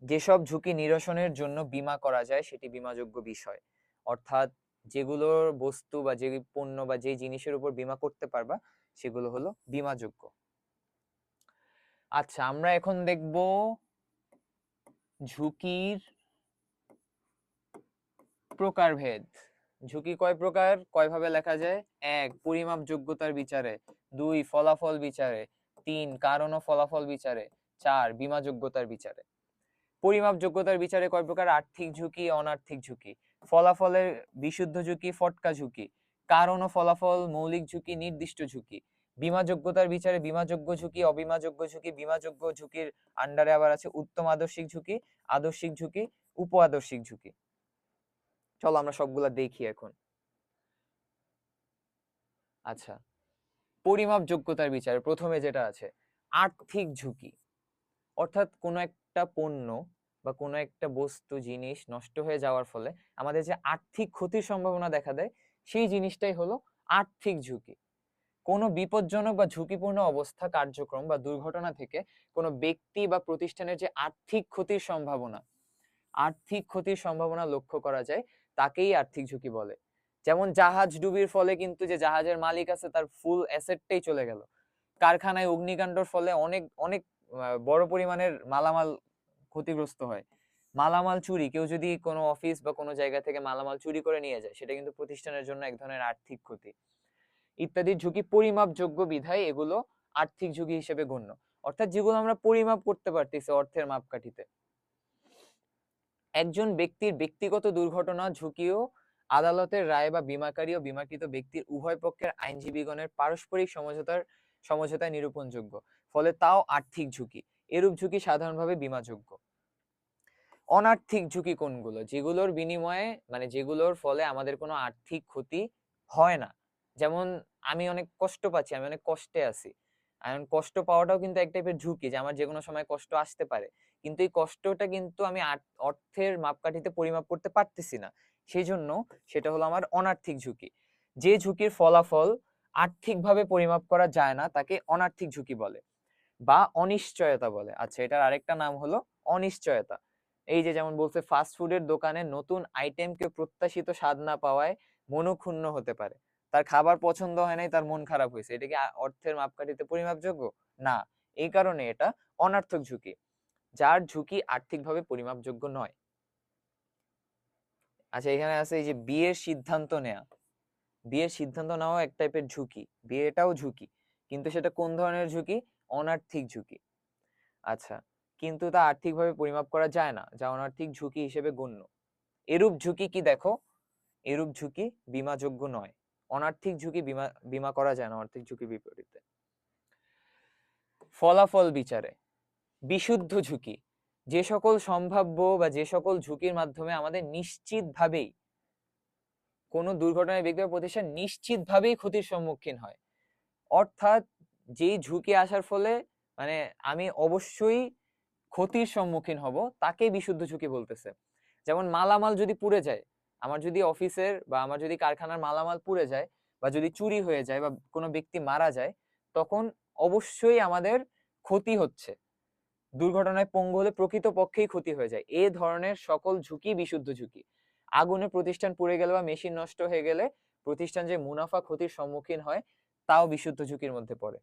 Speaker 1: যেসব ঝুঁকি নিরসনের জন্য বীমা করা যায় সেটি বীমাযোগ্য বিষয়। অর্থাৎ যেগুলোর বস্তু বা যে পণ্য বা যে জিনিসের উপর বীমা করতে পারবা সেগুলো হলো বীমাযোগ্য। আচ্ছা, আমরা এখন দেখব ঝুঁকির প্রকারভেদ। ঝুঁকি কয় প্রকার, কয় ভাবে লেখা যায়? 1 পরিমাপ যোগ্যতার বিচারে, 2 ফলাফল বিচারে, 3 কারণ ও ফলাফল বিচারে, 4 বীমা যোগ্যতার বিচারে। পরিমাপ যোগ্যতার বিচারে কয় প্রকার? আর্থিক ঝুঁকি, অনার্থিক ঝুঁকি। ফলাফলের বিশুদ্ধ ঝুঁকি, ফটকা ঝুঁকি। কারণ ও ফলাফল, মৌলিক ঝুঁকি, নির্দিষ্ট ঝুঁকি। বীমা যোগ্যতার বিচারে বীমাযোগ্য ঝুঁকি, অবীমাযোগ্য ঝুঁকি। বীমাযোগ্য ঝুঁকির আন্ডারে আবার আছে উত্তম আদর্শিক ঝুঁকি, আদর্শিক ঝুঁকি, উপ আদর্শিক ঝুঁকি। চলো আমরা সবগুলা দেখি এখন। আচ্ছা, পরিমাপ যোগ্যতার বিচারে প্রথমে যেটা আছে আর্থিক ঝুঁকি, অর্থাৎ কোনো একটা পণ্য বা কোনো একটা বস্তু জিনিস নষ্ট হয়ে যাওয়ার ফলে আমাদের যে আর্থিক ক্ষতির সম্ভাবনা দেখা দেয় সেই জিনিসটাই হলো আর্থিক ঝুঁকি। কোনো বিপজ্জনক বা ঝুঁকিপূর্ণ অবস্থা, কার্যক্রম বা দুর্ঘটনা থেকে কোনো ব্যক্তি বা প্রতিষ্ঠানের যে আর্থিক ক্ষতির সম্ভাবনা লক্ষ্য করা যায় তাকেই আর্থিক ঝুঁকি বলে। যেমন জাহাজ ডুবির ফলে কিন্তু যে জাহাজের মালিক আছে তার ফুল অ্যাসেটটাই চলে গেল। কারখানায় অগ্নিকাণ্ডের ফলে অনেক অনেক বড় পরিমাণের মালামাল ক্ষতিগ্রস্ত হয়। মালামাল চুরি, কেউ যদি কোনো অফিস বা কোনো জায়গা থেকে মালামাল চুরি করে নিয়ে যায় সেটা কিন্তু প্রতিষ্ঠানের জন্য এক ধরনের আর্থিক ক্ষতি। ইত্যাদি ঝুঁকি পরিমাপযোগ্য বিধায় এগুলো আর্থিক ঝুঁকি হিসেবে গণ্য। অর্থাৎ যেগুলো আমরা পরিমাপ করতে পারতেছি অর্থের মাপকাঠিতে। একজন ব্যক্তির ব্যক্তিগত দুর্ঘটনা ঝুঁকিও আদালতের রায় বা বীমাকারী ও বীমাকৃত ব্যক্তির উভয় পক্ষের আইনজীবীগণের পারস্পরিক সমঝোতায় নিরূপণযোগ্য, ফলে তাও আর্থিক ঝুঁকি। এরূপ ঝুঁকি সাধারণভাবে বীমাযোগ্য। অনার্থিক ঝুঁকি কোনগুলো? যেগুলোর বিনিময়ে মানে যেগুলোর ফলে আমাদের কোনো আর্থিক ক্ষতি হয় না। যেমন আমি অনেক কষ্ট পাচ্ছি, আমি অনেক কষ্টে আছি, এখন কষ্ট পাওয়াটাও কিন্তু এক টাইপের ঝুঁকি, যে আমার যে কোনো সময় কষ্ট আসতে পারে, কিন্তু এই কষ্টটা কিন্তু আমি অর্থের মাপকাঠিতে পরিমাপ করতে পারতেছি না, সেই জন্য সেটা হলো আমার অনার্থিক ঝুঁকি। যে ঝুঁকির ফলাফল আর্থিকভাবে পরিমাপ করা যায় না তাকে অনার্থিক ঝুঁকি বলে বা অনিশ্চয়তা বলে। আচ্ছা, এটার আরেকটা নাম হলো অনিশ্চয়তা। এই যে যেমন বলছে, ফাস্ট ফুডের দোকানে নতুন আইটেম কেউ প্রত্যাশিত স্বাদ না পাওয়ায় মনোক্ষুণ্ণ হতে পারে। তার খাবার পছন্দ হয় নাই, তার মন খারাপ হয়েছে, এটা কি অর্থের মাপকাঠিতে পরিমাপযোগ্য? না। এই কারণে এটা অনার্থক ঝুঁকি, যার ঝুঁকি আর্থিকভাবে পরিমাপযোগ্য নয়। আচ্ছা, এখানে আছে এই যে বিয়ের সিদ্ধান্ত নেওয়া। বিয়ের সিদ্ধান্ত নেওয়া এক টাইপের ঝুঁকি, বিয়েটাও ঝুঁকি, কিন্তু সেটা কোন ধরনের ঝুঁকি? অনার্থিক ঝুঁকি। আচ্ছা, কিন্তু তা আর্থিকভাবে পরিমাপ করা যায় না, যা অনার্থিক ঝুঁকি হিসেবে গণ্য। এরূপ ঝুঁকি কি দেখো? এরূপ ঝুঁকি বীমাযোগ্য নয়। অনার্থিক ঝুঁকি বীমা বীমা করা যায় না আর্থিক ঝুঁকির বিপরীতে। ফলাফল বিচারে বিশুদ্ধ ঝুঁকি, যে সকল সম্ভাব্য বা যে সকল ঝুঁকির মাধ্যমে আমাদের নিশ্চিতভাবেই কোনো দুর্ঘটনায় ব্যক্তি বা প্রতিষ্ঠান নিশ্চিতভাবেই ক্ষতির সম্মুখীন হয়। অর্থাৎ যেই ঝুঁকি আসার ফলে মানে আমি অবশ্যই ক্ষতির সম্মুখীন হব, তাকে বিশুদ্ধ ঝুঁকি বলতেছে। যেমন মালামাল যদি পুড়ে যায়, আমার যদি অফিসের বা আমার যদি কারখানার মালামাল পুড়ে যায়, বা যদি চুরি হয়ে যায়, বা কোনো ব্যক্তি মারা যায়, তখন অবশ্যই আমাদের ক্ষতি হচ্ছে। দুর্ঘটনায় পঙ্গু হলে প্রকৃতপক্ষেই ক্ষতি হয়ে যায়। এ ধরনের সকল ঝুঁকি বিশুদ্ধ ঝুঁকি। আগুনে প্রতিষ্ঠান পুড়ে গেলে বা মেশিন নষ্ট হয়ে গেলে প্রতিষ্ঠান যে মুনাফা ক্ষতির সম্মুখীন হয়, তাও বিশুদ্ধ ঝুঁকির মধ্যে পড়ে।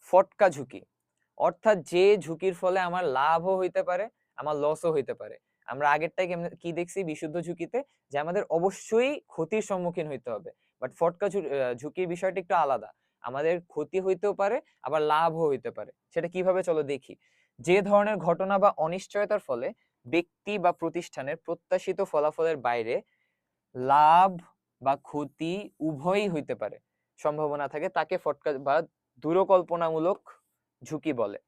Speaker 1: ফটকা ঝুঁকি, অর্থাৎ যে ঝুঁকির ফলে আমার লাভও হইতে পারে, আমার লসও হইতে পারে। আমরা আগেরটাই কি দেখছি বিশুদ্ধ ঝুঁকিতে, যে আমাদের অবশ্যই ক্ষতির সম্মুখীন হইতে হবে, বাট ফটকা ঝুঁকির বিষয়টা একটু আলাদা। আমাদের ক্ষতি হইতেও পারে, আবার লাভও হইতে পারে। সেটা কিভাবে, চলো দেখি। যে ধরনের ঘটনা বা অনিশ্চয়তার ফলে ব্যক্তি বা প্রতিষ্ঠানের প্রত্যাশিত ফলাফলের বাইরে লাভ বা ক্ষতি উভয়ই হইতে পারে, সম্ভাবনা থাকে, তাকে ফটকা বা দূরকল্পনামূলক ঝুঁকি বলে।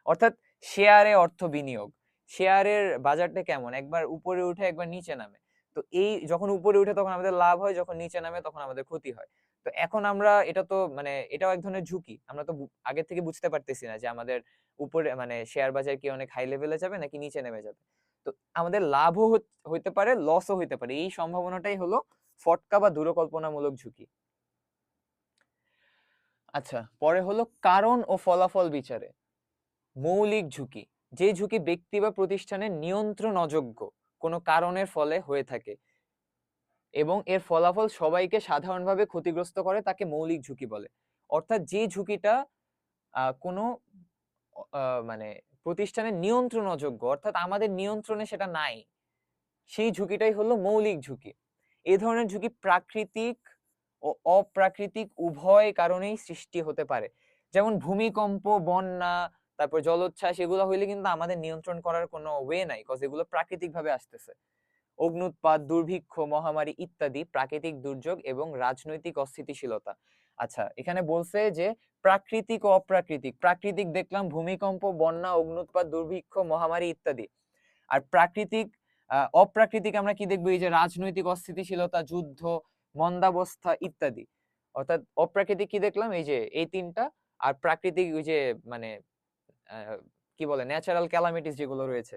Speaker 1: অর্থাৎ শেয়ারে অর্থ বিনিয়োগ, শেয়ারের বাজারটা কেমন, একবার উপরে উঠে একবার নিচে নামে। তো এই যখন উপরে উঠে তখন আমাদের লাভ হয়, যখন নিচে নামে তখন আমাদের ক্ষতি হয়। তো এখন আমরা এটা তো মানে এটাও এক ধরনের ঝুঁকি, আমরা তো আগে থেকে বুঝতে পারতেছি না যে আমাদের উপরে মানে শেয়ার বাজার কি অনেক হাই লেভেলে যাবে নাকি নিচে নেমে যাবে। তো আমাদের লাভও হইতে পারে, লসও হইতে পারে, এই সম্ভাবনাটাই হলো ফটকা বা দূরকল্পনামূলক ঝুঁকি। আচ্ছা, পরে হলো কারণ ও ফলাফল বিচারে মৌলিক ঝুঁকি, যে ঝুঁকি ব্যক্তি বা প্রতিষ্ঠানের নিয়ন্ত্রণ অযোগ্য কোনো কারণের ফলে হয়ে থাকে এবং এর ফলাফল সবাইকে সাধারণভাবে ক্ষতিগ্রস্ত করে, তাকে মৌলিক ঝুঁকি বলে। অর্থাৎ যে ঝুঁকিটা কোনো মানে প্রতিষ্ঠানের নিয়ন্ত্রণ অযোগ্য, অর্থাৎ আমাদের নিয়ন্ত্রণে সেটা নাই, সেই ঝুঁকিটাই হলো মৌলিক ঝুঁকি। এ ধরনের ঝুঁকি প্রাকৃতিক ও অপ্রাকৃতিক উভয় কারণেই সৃষ্টি হতে পারে। যেমন ভূমিকম্প, বন্যা, তারপর জলোচ্ছ্বাস, এগুলো হইলে কিন্তু আমাদের নিয়ন্ত্রণ করার কোনো ওয়ে নাই, কজ এগুলো প্রাকৃতিক ভাবে আসতেছে। অগ্নুৎপাত, দুর্ভিক্ষ, মহামারী ইত্যাদি প্রাকৃতিক দুর্যোগ এবং রাজনৈতিক অস্থিতিশীলতা। আচ্ছা, এখানে বলছে যে প্রাকৃতিক ও অপ্রাকৃতিক। প্রাকৃতিক দেখলাম ভূমিকম্প, বন্যা, অগ্নুৎপাত, দুর্ভিক্ষ, মহামারী ইত্যাদি। আর প্রাকৃতিক অপ্রাকৃতিক আমরা কি দেখবো? এই যে রাজনৈতিক অস্থিতিশীলতা, যুদ্ধ, মন্দাবস্থা ইত্যাদি। অর্থাৎ অপ্রাকৃতিক কি দেখলাম? এই যে এই তিনটা। আর প্রাকৃতিক ওই যে মানে কি বলে, ন্যাচারাল ক্যালামিটিস যেগুলো রয়েছে,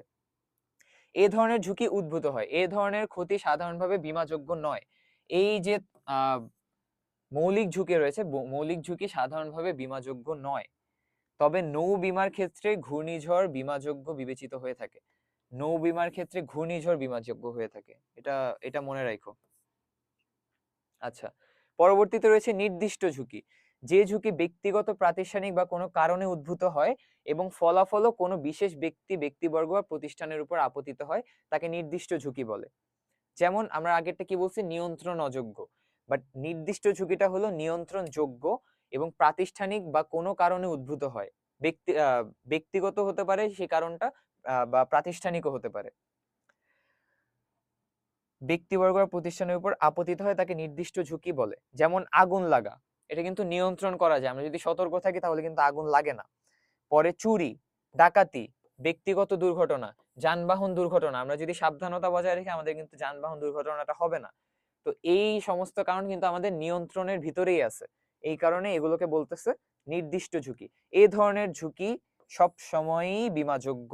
Speaker 1: এ ধরনের ঝুঁকি উদ্ভূত হয়। এ ধরনের ক্ষতি সাধারণভাবে বীমাযোগ্য নয়। এই যে আহ মৌলিক ঝুঁকি রয়েছে, মৌলিক ঝুঁকি সাধারণভাবে বীমাযোগ্য নয়। তবে নৌ বিমার ক্ষেত্রে ঘূর্ণিঝড় বীমাযোগ্য বিবেচিত হয়ে থাকে। নৌ বিমার ক্ষেত্রে ঘূর্ণিঝড় বীমাযোগ্য হয়ে থাকে, এটা এটা মনে রাখো। আচ্ছা, পরবর্তীতে রয়েছে নির্দিষ্ট ঝুঁকি, যে ঝুঁকি ব্যক্তিগত, প্রাতিষ্ঠানিক বা কোনো কারণে উদ্ভূত হয় এবং ফলাফলও কোনো বিশেষ ব্যক্তি, ব্যক্তিবর্গ বা প্রতিষ্ঠানের উপর আপতিত হয়, তাকে নির্দিষ্ট ঝুঁকি বলে। যেমন আমরা আগেরটা কি বলছি, নিয়ন্ত্রণ অযোগ্য, বাট নির্দিষ্ট ঝুঁকিটা হলো নিয়ন্ত্রণ যোগ্য এবং প্রাতিষ্ঠানিক বা কোনো কারণে উদ্ভূত হয়। ব্যক্তিগত হতে পারে সেই কারণটা, বা প্রাতিষ্ঠানিকও হতে পারে। ব্যক্তিবর্গ বা প্রতিষ্ঠানের উপর আপতিত হয়, তাকে নির্দিষ্ট ঝুঁকি বলে। যেমন আগুন লাগা, এটা কিন্তু নিয়ন্ত্রণ করা যায়, আমরা যদি সতর্ক থাকি তাহলে কিন্তু আগুন লাগে না। পরে চুরি, ডাকাতি, ব্যক্তিগত দুর্ঘটনা, যানবাহন দুর্ঘটনা, আমরা যদি সাবধানতা বজায় রেখে আমাদের কিন্তু যানবাহন দুর্ঘটনাটা হবে না। তো এই সমস্ত কারণ কিন্তু আমাদের নিয়ন্ত্রণের ভিতরেই আছে, এই কারণে এগুলোকে বলতেছে নির্দিষ্ট ঝুঁকি। এই ধরনের ঝুঁকি সব সময়ই বীমাযোগ্য।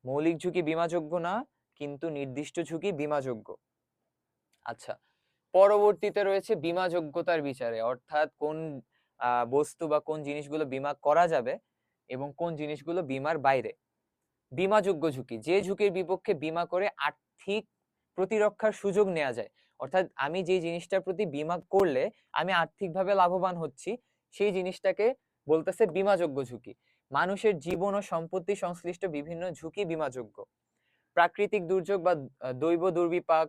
Speaker 1: মৌলিক ঝুঁকি বীমাযোগ্য না, কিন্তু নির্দিষ্ট ঝুঁকি বীমাযোগ্য। আচ্ছা, পরবর্তীতে রয়েছে বীমাযোগ্যতার বিচারে, অর্থাৎ কোন বস্তু বা কোন জিনিসগুলো বীমা করা যাবে এবং কোন জিনিসগুলো বীমার বাইরে। বীমাযোগ্য ঝুঁকি, যে ঝুঁকির বিপক্ষে বীমা করে আর্থিক প্রতিরক্ষার সুযোগ নেওয়া যায়, অর্থাৎ আমি যে জিনিসটার প্রতি বীমা করলে আমি আর্থিকভাবে লাভবান হচ্ছি, সেই জিনিসটাকে বলতেছে বীমাযোগ্য ঝুঁকি। মানুষের জীবন ও সম্পত্তি সংশ্লিষ্ট বিভিন্ন ঝুঁকি বীমাযোগ্য। প্রাকৃতিক দুর্যোগ বা দৈব দুর্বিপাক,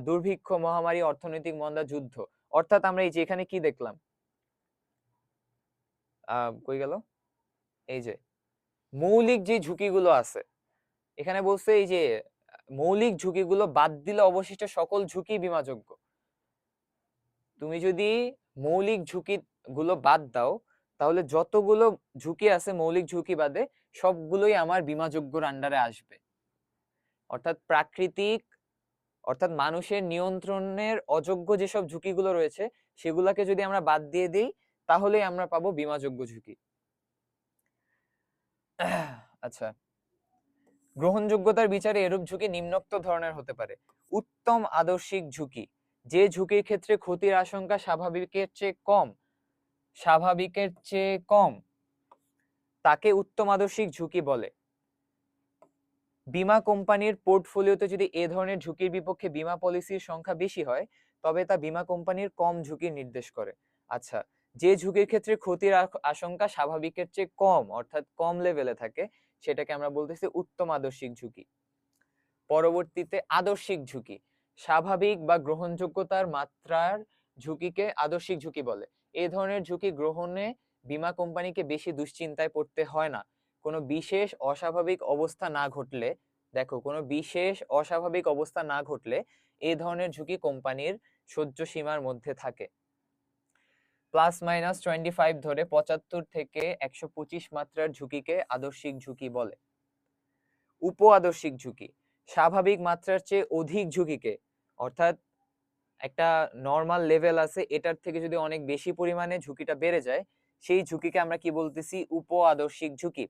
Speaker 1: দুর্ভিক্ষ, মহামারী, অর্থনৈতিক মন্দা, যুদ্ধ। অর্থাৎ আমরা এই যে এখানে কি দেখলাম, কই গেল, এই যে মৌলিক যে ঝুঁকিগুলো আছে, এখানে বলছে এই যে মৌলিক ঝুঁকিগুলো বাদ দিলে অবশিষ্ট সকল ঝুঁকি বীমাযোগ্য। তুমি যদি মৌলিক ঝুঁকি গুলো বাদ দাও, তাহলে যতগুলো ঝুঁকি আছে মৌলিক ঝুঁকি বাদে সবগুলোই আমার বীমাযোগ্যর আন্ডারে আসবে। অর্থাৎ প্রাকৃতিক, অর্থাৎ মানুষের নিয়ন্ত্রণের অযোগ্য যেসব ঝুঁকিগুলো রয়েছে সেগুলোকে যদি আমরা বাদ দিয়ে দিই, তাহলেই আমরা পাবো বীমাযোগ্য ঝুঁকি। আচ্ছা, গ্রহণযোগ্যতার বিচারে এরূপ ঝুঁকি নিম্নোক্ত ধরনের হতে পারে। উত্তম আদর্শিক ঝুঁকি, যে ঝুঁকির ক্ষেত্রে ক্ষতির আশঙ্কা স্বাভাবিকের চেয়ে কম তাকে উত্তম আদর্শিক ঝুঁকি বলে। বীমা কোম্পানির পোর্টফোলিওতে যদি এ ধরনের ঝুঁকির বিপক্ষে বীমা পলিসির সংখ্যা বেশি হয়, তবে তা বীমা কোম্পানির কম ঝুঁকি নির্দেশ করে। আচ্ছা, যে ঝুঁকির ক্ষেত্রে ক্ষতির আশঙ্কা স্বাভাবিকের চেয়ে কম, অর্থাৎ কম লেভেলে থাকে, সেটাকে আমরা বলতেছি উত্তম আদর্শিক ঝুঁকি। পরবর্তীতে আদর্শিক ঝুঁকি, স্বাভাবিক বা গ্রহণযোগ্যতার মাত্রার ঝুঁকিকে আদর্শিক ঝুঁকি বলে। এই ধরনের ঝুঁকি গ্রহণে বীমা কোম্পানিকে বেশি দুশ্চিন্তায় পড়তে হয় না। কোনো বিশেষ অস্বাভাবিক অবস্থা না ঘটলে, দেখো, কোনো বিশেষ অস্বাভাবিক অবস্থা না ঘটলে এই ধরনের ঝুঁকি কোম্পানির সহ্য সীমার মধ্যে থাকে। +-25 ধরে 75 থেকে 125 মাত্রার ঝুঁকিকে আদর্শিক ঝুঁকি বলে। উপ আদর্শিক ঝুঁকি, স্বাভাবিক মাত্রার চেয়ে অধিক ঝুঁকিকে, অর্থাৎ একটা নরমাল লেভেল আছে, এটার থেকে যদি অনেক বেশি পরিমাণে ঝুঁকিটা বেড়ে যায়, সেই ঝুঁকিকে আমরা কি বলতেছি, উপ আদর্শিক ঝুঁকি।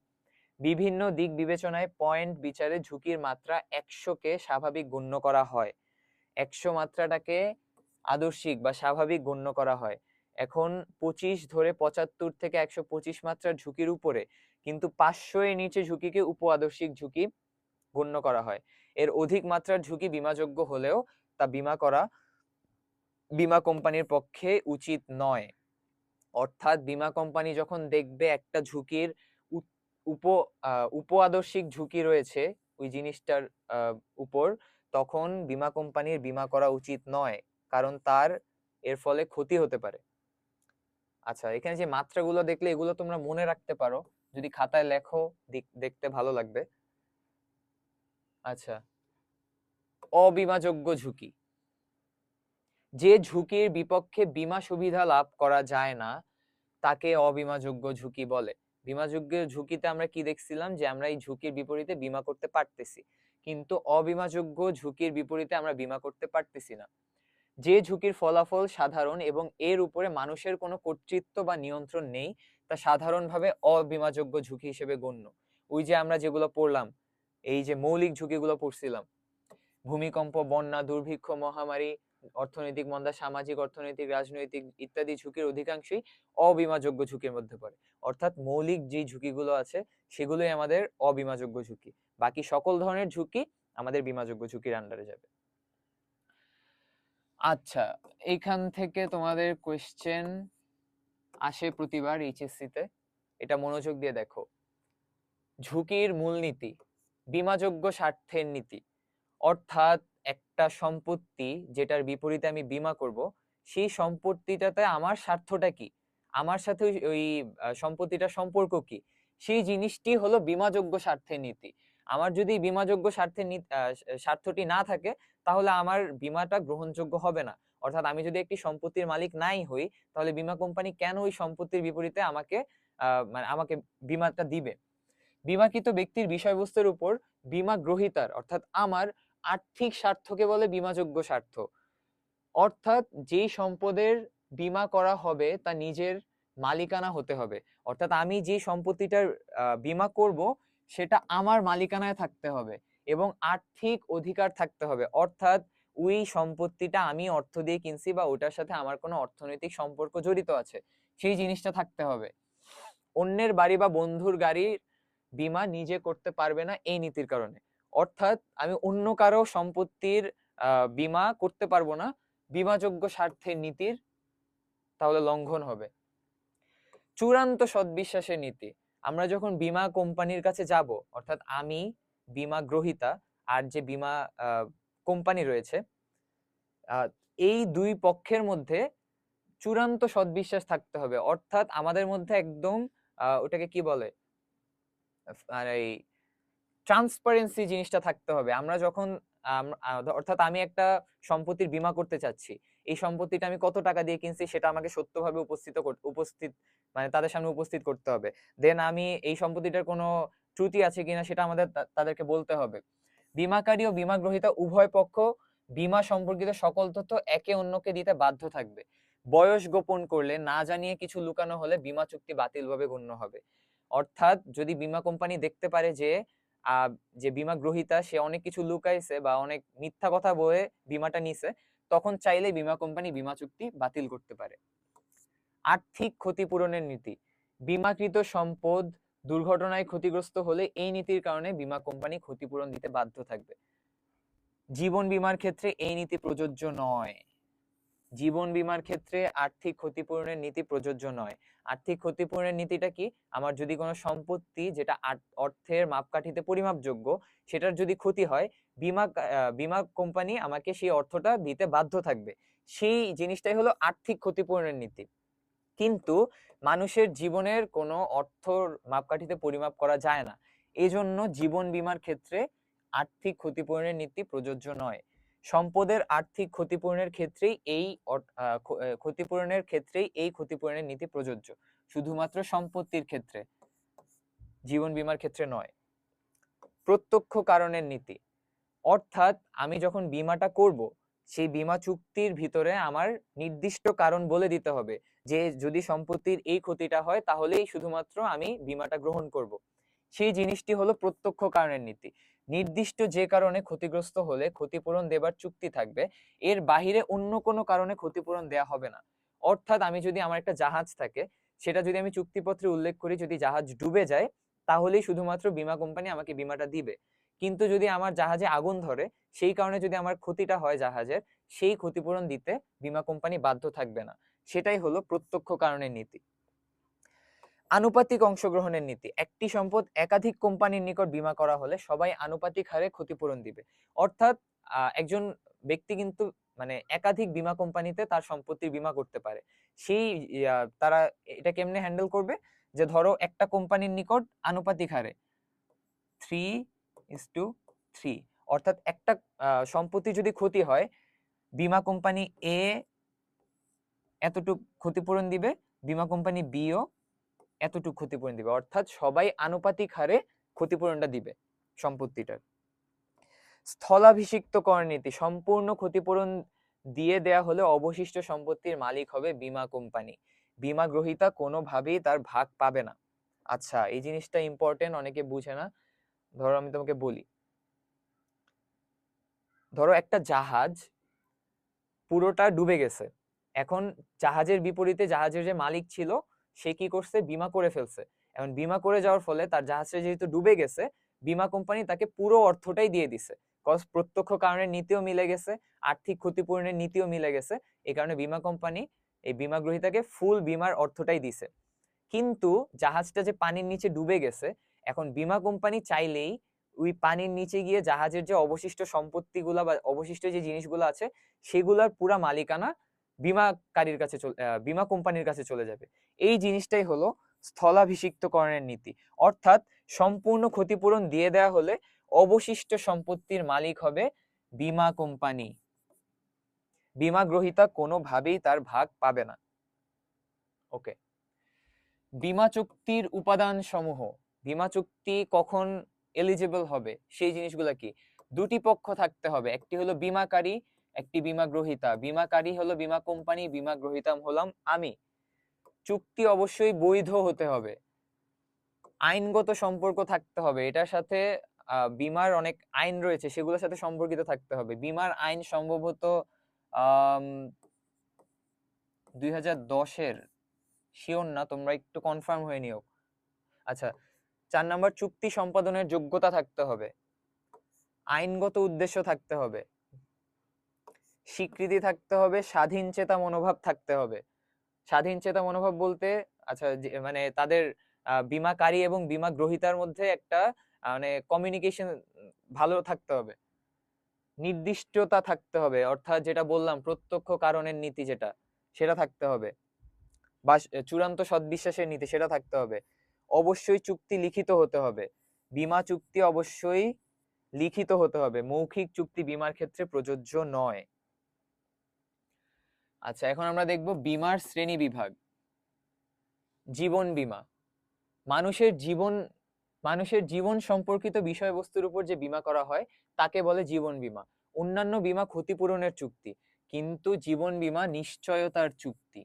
Speaker 1: বিভিন্ন দিক বিবেচনায় পয়েন্ট বিচারে ঝুঁকির মাত্রা 100কে স্বাভাবিক গণ্য করা হয়। 100 মাত্রাটাকে আদর্শিক বা স্বাভাবিক গণ্য করা হয়। এখন 25 ধরে 75 থেকে 125 মাত্রার ঝুঁকির উপরে, কিন্তু 500 এর নিচে ঝুঁকিকে উপ আদর্শিক ঝুঁকি গণ্য করা হয়। এর অধিক মাত্রার ঝুঁকি বীমাযোগ্য হলেও তা বীমা করা বীমা কোম্পানির পক্ষে উচিত নয়। অর্থাৎ বীমা কোম্পানি যখন দেখবে একটা ঝুঁকির উপ আদর্শিক ঝুঁকি রয়েছে ওই জিনিসটার উপর, তখন বীমা কোম্পানির বীমা করা উচিত নয়, কারণ তার এর ফলে ক্ষতি হতে পারে। আচ্ছা, এখানে যে মাত্রাগুলো দেখলে এগুলো তোমরা মনে রাখতে পারো, যদি খাতায় লেখো দেখতে ভালো লাগবে। আচ্ছা, অবীমাযোগ্য ঝুঁকি, যে ঝুঁকির বিপক্ষে বীমা সুবিধা লাভ করা যায় না তাকে অবীমাযোগ্য ঝুঁকি বলে। বীমাযোগ্য ঝুঁকিতে আমরা কি দেখছিলাম, যে আমরা এই ঝুঁকির বিপরীতে বীমা করতে পারতেছি, কিন্তু অবীমাযোগ্য ঝুঁকির বিপরীতে আমরা বীমা করতে পারতেছি না। যে ঝুঁকির ফলাফল সাধারণ এবং এর উপরে মানুষের কোনো কর্তৃত্ব বা নিয়ন্ত্রণ নেই, তা সাধারণভাবে অবীমাযোগ্য ঝুঁকি হিসেবে গণ্য। ওই যে আমরা যেগুলো পড়লাম, এই যে মৌলিক ঝুঁকিগুলো পড়ছিলাম, ভূমিকম্প, বন্যা, দুর্ভিক্ষ, মহামারী, অর্থনৈতিক মন্দা, সামাজিক, অর্থনৈতিক, রাজনৈতিক ইত্যাদি ঝুঁকির অধিকাংশই অবীমাযোগ্য ঝুঁকির মধ্যে পড়ে। অর্থাৎ মৌলিক যে ঝুঁকিগুলো আছে সেগুলোই আমাদের অবীমাযোগ্য ঝুঁকি, বাকি সকল ধরনের ঝুঁকি আমাদের বীমাযোগ্য ঝুঁকির আন্ডারে যাবে। আচ্ছা, এইখান থেকে তোমাদের কোয়েশ্চেন আসে প্রতিবার এইচএসসি তে, এটা মনোযোগ দিয়ে দেখো। ঝুঁকির মূলনীতি, বীমাযোগ্য স্বার্থের নীতি, অর্থাৎ একটা সম্পত্তি যেটার বিপরীতে আমি বীমা করব, সেই সম্পত্তিটাতে আমার স্বার্থটা কি, আমার সাথে ওই সম্পত্তিটার সম্পর্ক কি, সেই জিনিসটি হলো বীমাযোগ্য স্বার্থের নীতি। আমার যদি বীমাযোগ্য স্বার্থটি না থাকে, তাহলে আমার বীমাটা গ্রহণযোগ্য হবে না। অর্থাৎ আমি যদি একটি সম্পত্তির মালিক নাই হই, তাহলে বীমা কোম্পানি কেন ওই সম্পত্তির বিপরীতে মানে আমাকে বীমাটা দিবে। বীমাকৃত ব্যক্তির বিষয়বস্তুর উপর বীমা গ্রহীতার, অর্থাৎ আমার আর্থিক স্বার্থকে বলে বীমাযোগ্য স্বার্থ। অর্থাৎ যেই সম্পদের বীমা করা হবে তা নিজের মালিকানা হতে হবে, অর্থাৎ আমি যে সম্পত্তিটার বীমা করব সেটা আমার মালিকানায় থাকতে হবে এবং আর্থিক অধিকার থাকতে হবে, অর্থাৎ ওই সম্পত্তিটা আমি অর্থ দিয়ে কিনছি বা ওটার সাথে আমার কোনো অর্থনৈতিক সম্পর্ক জড়িত আছে সেই জিনিসটা থাকতে হবে। অন্যের বাড়ি বা বন্ধুর গাড়ির বীমা নিজে করতে পারবে না এই নীতির কারণে, অর্থাৎ আমি অন্য কারো সম্পত্তির বীমা করতে পারবো না বীমাযোগ্য স্বার্থের নীতির, তাহলে লঙ্ঘন হবে। চূড়ান্ত সৎবিশ্বাসের নীতি, আমরা যখন বীমা কোম্পানির কাছে যাব, অর্থাৎ আমি বীমা গ্রহীতা আর যে বীমা কোম্পানি রয়েছে, এই দুই পক্ষের মধ্যে চূড়ান্ত সৎবিশ্বাস থাকতে হবে, অর্থাৎ আমাদের মধ্যে একদম ওটাকে কি বলে, আর এই ট্রান্সপারেন্সি জিনিসটা থাকতে হবে। আমরা যখন অর্থাৎ আমি একটা সম্পত্তির বীমা করতে চাচ্ছি, এই সম্পত্তিটা আমি কত টাকা দিয়ে কিনছি সেটা আমাকে সত্যভাবে উপস্থিত মানে তাদের সামনে উপস্থিত করতে হবে। দেন আমি এই সম্পত্তিটার কোনো ত্রুটি আছে কিনা সেটা আমাদের তাদেরকে বলতে হবে। বীমাকারী ও বীমা গ্রহীতা উভয় পক্ষ বীমা সম্পর্কিত সকল তথ্য একে অন্যকে দিতে বাধ্য থাকবে। বয়স গোপন করলে, না জানিয়ে কিছু লুকানো হলে বীমা চুক্তি বাতিলভাবে গণ্য হবে। অর্থাৎ যদি বীমা কোম্পানি দেখতে পারে যে যে বীমা গ্রহীতা সে অনেক কিছু লুকাইছে বা অনেক মিথ্যা কথা বলে বীমাটা নিছে, তখন চাইলে বীমা কোম্পানি বীমা চুক্তি বাতিল করতে পারে। আর্থিক ক্ষতিপূরণের নীতি, বীমাকৃত সম্পদ দুর্ঘটনায় ক্ষতিগ্রস্ত হলে এই নীতির কারণে বীমা কোম্পানি ক্ষতিপূরণ দিতে বাধ্য থাকবে। জীবন বীমার ক্ষেত্রে এই নীতি প্রযোজ্য নয়। জীবন বীমার ক্ষেত্রে আর্থিক ক্ষতিপূরণের নীতি প্রযোজ্য নয়। আর্থিক ক্ষতিপূরণের নীতিটা কি, আমার যদি কোনো সম্পত্তি যেটা অর্থের মাপকাঠিতে পরিমাপযোগ্য সেটার যদি ক্ষতি হয়, বীমা কোম্পানি আমাকে সেই অর্থটা দিতে বাধ্য থাকবে, সেই জিনিসটাই হলো আর্থিক ক্ষতিপূরণের নীতি। কিন্তু মানুষের জীবনের কোনো অর্থর মাপকাঠিতে পরিমাপ করা যায় না, এজন্য জীবন বীমার ক্ষেত্রে আর্থিক ক্ষতিপূরণের নীতি প্রযোজ্য নয়। সম্পদের আর্থিক ক্ষতিপূরণের ক্ষেত্রেই এই ক্ষতিপূরণের নীতি প্রযোজ্য, শুধুমাত্র সম্পত্তির ক্ষেত্রে, জীবন বীমার ক্ষেত্রে নয়। প্রত্যক্ষ কারণের নীতি, অর্থাৎ আমি যখন বীমাটা করব সেই বীমা চুক্তির ভিতরে আমার নির্দিষ্ট কারণ বলে দিতে হবে যে যদি সম্পত্তির এই ক্ষতিটা হয় তাহলেই শুধুমাত্র আমি বীমাটা গ্রহণ করব। সেই জিনিসটি হলো প্রত্যক্ষ কারণের নীতি। নির্দিষ্ট যে কারণে ক্ষতিগ্রস্ত হলে ক্ষতিপূরণ দেবার চুক্তি থাকবে, এর বাহিরে অন্য কোনো কারণে ক্ষতিপূরণ দেয়া হবে না। অর্থাৎ আমি যদি আমার একটা জাহাজ থাকে, সেটা যদি আমি চুক্তিপত্রে উল্লেখ করি যদি জাহাজ ডুবে যায় তাহলেই শুধুমাত্র বীমা কোম্পানি আমাকে বীমাটা দিবে। কিন্তু যদি আমার জাহাজে আগুন ধরে সেই কারণে যদি আমার ক্ষতিটা হয় জাহাজের, সেই ক্ষতিপূরণ দিতে বীমা কোম্পানি বাধ্য থাকবে না। সেটাই হলো প্রত্যক্ষ কারণের নীতি। আনুপাতিক অংশগ্রহণের নীতি, একটি সম্পদ একাধিক কোম্পানির নিকট বীমা করা হলে সবাই আনুপাতিক হারে ক্ষতিপূরণ দিবে। অর্থাৎ একজন ব্যক্তি কিন্তু মানে একাধিক বীমা কোম্পানিতে তার সম্পত্তির বীমা করতে পারে। সেই তারা এটা কেমনে হ্যান্ডেল করবে, যে ধরো একটা কোম্পানির নিকট আনুপাতিক হারে 3:3, অর্থাৎ একটা সম্পত্তি যদি ক্ষতি হয়, বীমা কোম্পানি এ এতটুক ক্ষতিপূরণ দিবে, বীমা কোম্পানি বিও এতটুকু ক্ষতিপূরণ দিবে, অর্থাৎ সবাই আনুপাতিক হারে ক্ষতিপূরণটা দিবে সম্পত্তিটার। স্থলাভিষিক্তকরণ নীতি, সম্পূর্ণ ক্ষতিপূরণ দিয়ে দেয়া হলে অবশিষ্ট সম্পত্তির মালিক হবে বীমা কোম্পানি, বীমা গ্রহীতা কোনোভাবেই তার ভাগ পাবে না। আচ্ছা, এই জিনিসটা ইম্পর্টেন্ট, অনেকে বুঝে না। ধরো আমি তোমাকে বলি, ধরো একটা জাহাজ পুরোটা ডুবে গেছে, এখন জাহাজের বিপরীতে জাহাজের যে মালিক ছিল সে কি করছে, বীমা করে ফেলছে। এখন বীমা করে যাওয়ার ফলে তার জাহাজটা যেহেতু ডুবে গেছে, বীমা কোম্পানি তাকে পুরো অর্থটাই দিয়ে দিছে, কজ প্রত্যক্ষ কারণের নীতিও মিলে গেছে, আর্থিক ক্ষতিপূরণের নীতিও মিলে গেছে, এই কারণে বীমা কোম্পানি এই বীমা গ্রহীতাকে ফুল বীমার অর্থটাই দিছে। কিন্তু জাহাজটা যে পানির নিচে ডুবে গেছে, এখন বীমা কোম্পানি চাইলেই ওই পানির নিচে গিয়ে জাহাজের যে অবশিষ্ট সম্পত্তিগুলা বা অবশিষ্ট যে জিনিসগুলো আছে সেগুলার পুরা মালিকানা বীমা কোম্পানির কাছে চলে যাবে। এই জিনিসটাই হলো স্থলাভিষিক্তকরণের নীতি, অর্থাৎ সম্পূর্ণ ক্ষতিপূরণ দিয়ে দেওয়া হলে অবশিষ্ট সম্পত্তির মালিক হবে বীমা কোম্পানি, বীমা গ্রহীতা কোনোভাবেই তার ভাগ পাবে না। ওকে, বীমা চুক্তির উপাদান সমূহ, বীমা চুক্তি কখন এলিজিবল হবে সেই জিনিসগুলা কি, দুটি পক্ষ থাকতে হবে, একটি হলো বীমাকারী একটি বীমা গ্রহীতা, বীমাকারী হলো বীমা কোম্পানি, বীমা গ্রহীতা হলাম আমি। চুক্তি অবশ্যই বৈধ হতে হবে, আইনগত সম্পর্ক থাকতে হবে, এটার সাথে বীমার অনেক আইন রয়েছে সেগুলোর সাথে সম্পর্কিত থাকতে হবে। বীমার আইন সম্ভবত 2010-এর, শিওর না, তোমরা একটু কনফার্ম হয়ে নিও। আচ্ছা, 4 নাম্বার, চুক্তি সম্পাদনের যোগ্যতা থাকতে হবে, আইনগত উদ্দেশ্য থাকতে হবে, স্বীকৃতি থাকতে হবে, স্বাধীন চেতা মনোভাব থাকতে হবে। স্বাধীন চেতা মনোভাব বলতে আচ্ছা মানে তাদের বীমাকারী এবং বীমা গ্রহীতার মধ্যে একটা মানে কমিউনিকেশন ভালো থাকতে হবে, নির্দিষ্টতা থাকতে হবে, অর্থাৎ যেটা বললাম প্রত্যক্ষ কারণের নীতি যেটা, সেটা থাকতে হবে, বা চূড়ান্ত সদ্বিশ্বাসের নীতি সেটা থাকতে হবে। অবশ্যই চুক্তি লিখিত হতে হবে, বীমা চুক্তি অবশ্যই লিখিত হতে হবে, মৌখিক চুক্তি বীমার ক্ষেত্রে প্রযোজ্য নয়। আচ্ছা, এখন আমরা দেখব বীমার শ্রেণী বিভাগ। জীবন বীমা, মানুষের জীবন সম্পর্কিত বিষয়বস্তুর উপর যে বীমা করা হয় তাকে বলে জীবন বীমা। অন্যান্য বীমা ক্ষতিপূরণের চুক্তি, কিন্তু জীবন বীমা নিশ্চয়তার চুক্তি,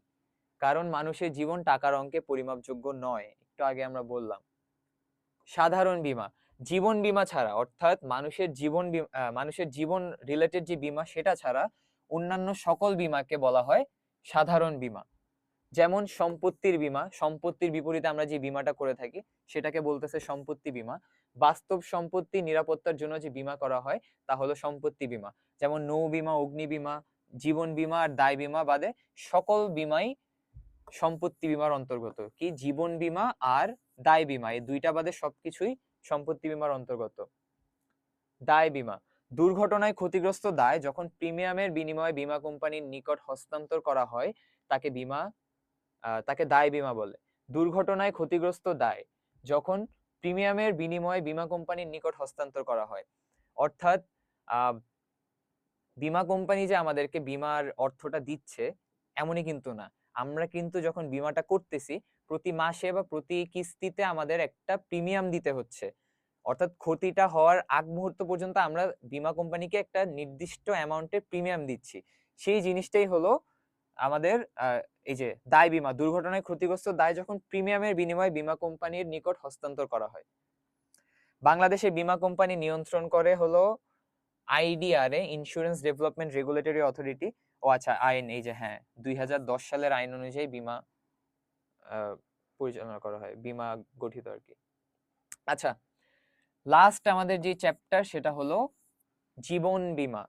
Speaker 1: কারণ মানুষের জীবন টাকার অঙ্কে পরিমাপযোগ্য নয়, একটু আগে আমরা বললাম। সাধারণ বীমা, জীবন বীমা ছাড়া, অর্থাৎ মানুষের জীবন রিলেটেড যে বীমা সেটা ছাড়া অন্যান্য সকল বীমাকে বলা হয় সাধারণ বীমা। যেমন সম্পত্তির বীমা, সম্পত্তির বিপরীতে আমরা যে বীমাটা করে থাকি সেটাকে বলতেছে সম্পত্তি বীমা। বাস্তব সম্পত্তি নিরাপত্তার জন্য যে বীমা করা হয় তা হলো সম্পত্তি বীমা। যেমন নৌ বীমা, অগ্নি বীমা, জীবন বীমা আর দায় বীমা বাদে সকল বীমাই সম্পত্তি বীমার অন্তর্গত। কি, জীবন বীমা আর দায় বীমা, এই দুইটা বাদে সবকিছুই সম্পত্তি বীমার অন্তর্গত। দায় বীমা, দুর্ঘটনায় ক্ষতিগ্রস্ত দায় যখন প্রিমিয়ামের বিনিময়ে বীমা কোম্পানির নিকট হস্তান্তর করা হয় তাকে দায় বীমা বলে। দুর্ঘটনায় ক্ষতিগ্রস্ত দায় যখন প্রিমিয়ামের বিনিময়ে বীমা কোম্পানির নিকট হস্তান্তর করা হয়, অর্থাৎ বীমা কোম্পানি যে আমাদেরকে বীমার অর্থটা দিচ্ছে এমনই কিন্তু না। আমরা কিন্তু যখন বীমাটা করতেছি প্রতি মাসে বা প্রতি কিস্তিতে আমাদের একটা প্রিমিয়াম দিতে হচ্ছে, অর্থাৎ ক্ষতিটা হওয়ার আগ মুহূর্ত পর্যন্ত আমরা বীমা কোম্পানিকে একটা নির্দিষ্ট অ্যামাউন্টের প্রিমিয়াম দিচ্ছি। সেই জিনিসটাই হলো আমাদের এই যে দায় বীমা, দুর্ঘটনায় ক্ষতিগ্রস্ত দায় যখন প্রিমিয়ামের বিনিময়ে বীমা কোম্পানির নিকট হস্তান্তর করা হয়। বাংলাদেশে বীমা কোম্পানি নিয়ন্ত্রণ করে হলো IDRA, insurance development regulatory authority. ও আচ্ছা, আইন, এই যে হ্যাঁ, 2010 সালের আইন অনুযায়ী বীমা পরিচালনা করা হয়, বীমা গঠিত আর কি। আচ্ছা, লাস্ট আমাদের যে চ্যাপ্টার সেটা হলো জীবন বীমা।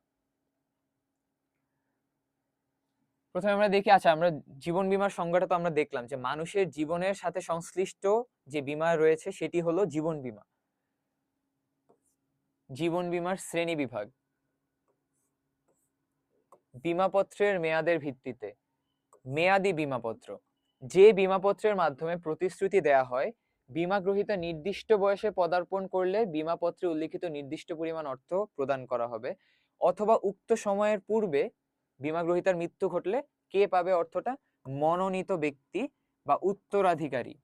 Speaker 1: প্রথমে আমরা দেখি, আচ্ছা আমরা জীবন বীমার সংজ্ঞাটা তো আমরা দেখলাম যে মানুষের জীবনের সাথে সংশ্লিষ্ট যে বীমা রয়েছে সেটি হলো জীবন বীমা। জীবন বীমার শ্রেণী বিভাগ, বীমাপত্রের মেয়াদের ভিত্তিতে। মেয়াদি বীমাপত্র, যে বীমাপত্রের মাধ্যমে প্রতিশ্রুতি দেয়া হয় বীমা গ্রহীতা নির্দিষ্ট বয়সে পদার্পণ করলে বীমাপত্রে উল্লিখিত নির্দিষ্ট পরিমাণ অর্থ প্রদান করা হবে, অথবা উক্ত সময়ের পূর্বে বীমা গ্রহীতার মৃত্যু ঘটলে কে পাবে অর্থটা? মনোনীত ব্যক্তি বা উত্তরাধিকারী।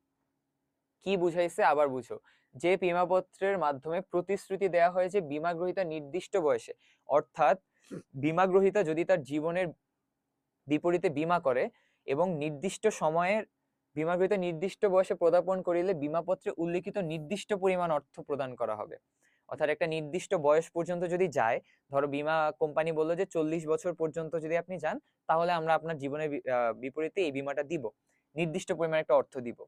Speaker 1: কি বুঝাইছে আবার বুঝো, যে বীমাপত্রের মাধ্যমে প্রতিশ্রুতি দেয়া হয় যে বীমা গ্রহীতা নির্দিষ্ট বয়সে, অর্থাৎ বীমা গ্রহীতা যদি তার জীবনের বিপরীতে বীমা করে এবং নির্দিষ্ট সময়ের বীমা গ্রহীতা নির্দিষ্ট বয়সে পদার্পণ করিলে বীমাপত্রে উল্লিখিত নির্দিষ্ট পরিমাণ অর্থ প্রদান করা হবে। অর্থাৎ একটা নির্দিষ্ট বয়স পর্যন্ত যদি যায়, ধরো বীমা কোম্পানি বললো যে 40 বছর পর্যন্ত যদি আপনি যান তাহলে আমরা আপনার জীবনের বিপরীতে এই বীমাটা দিব, নির্দিষ্ট পরিমাণ একটা অর্থ দিব।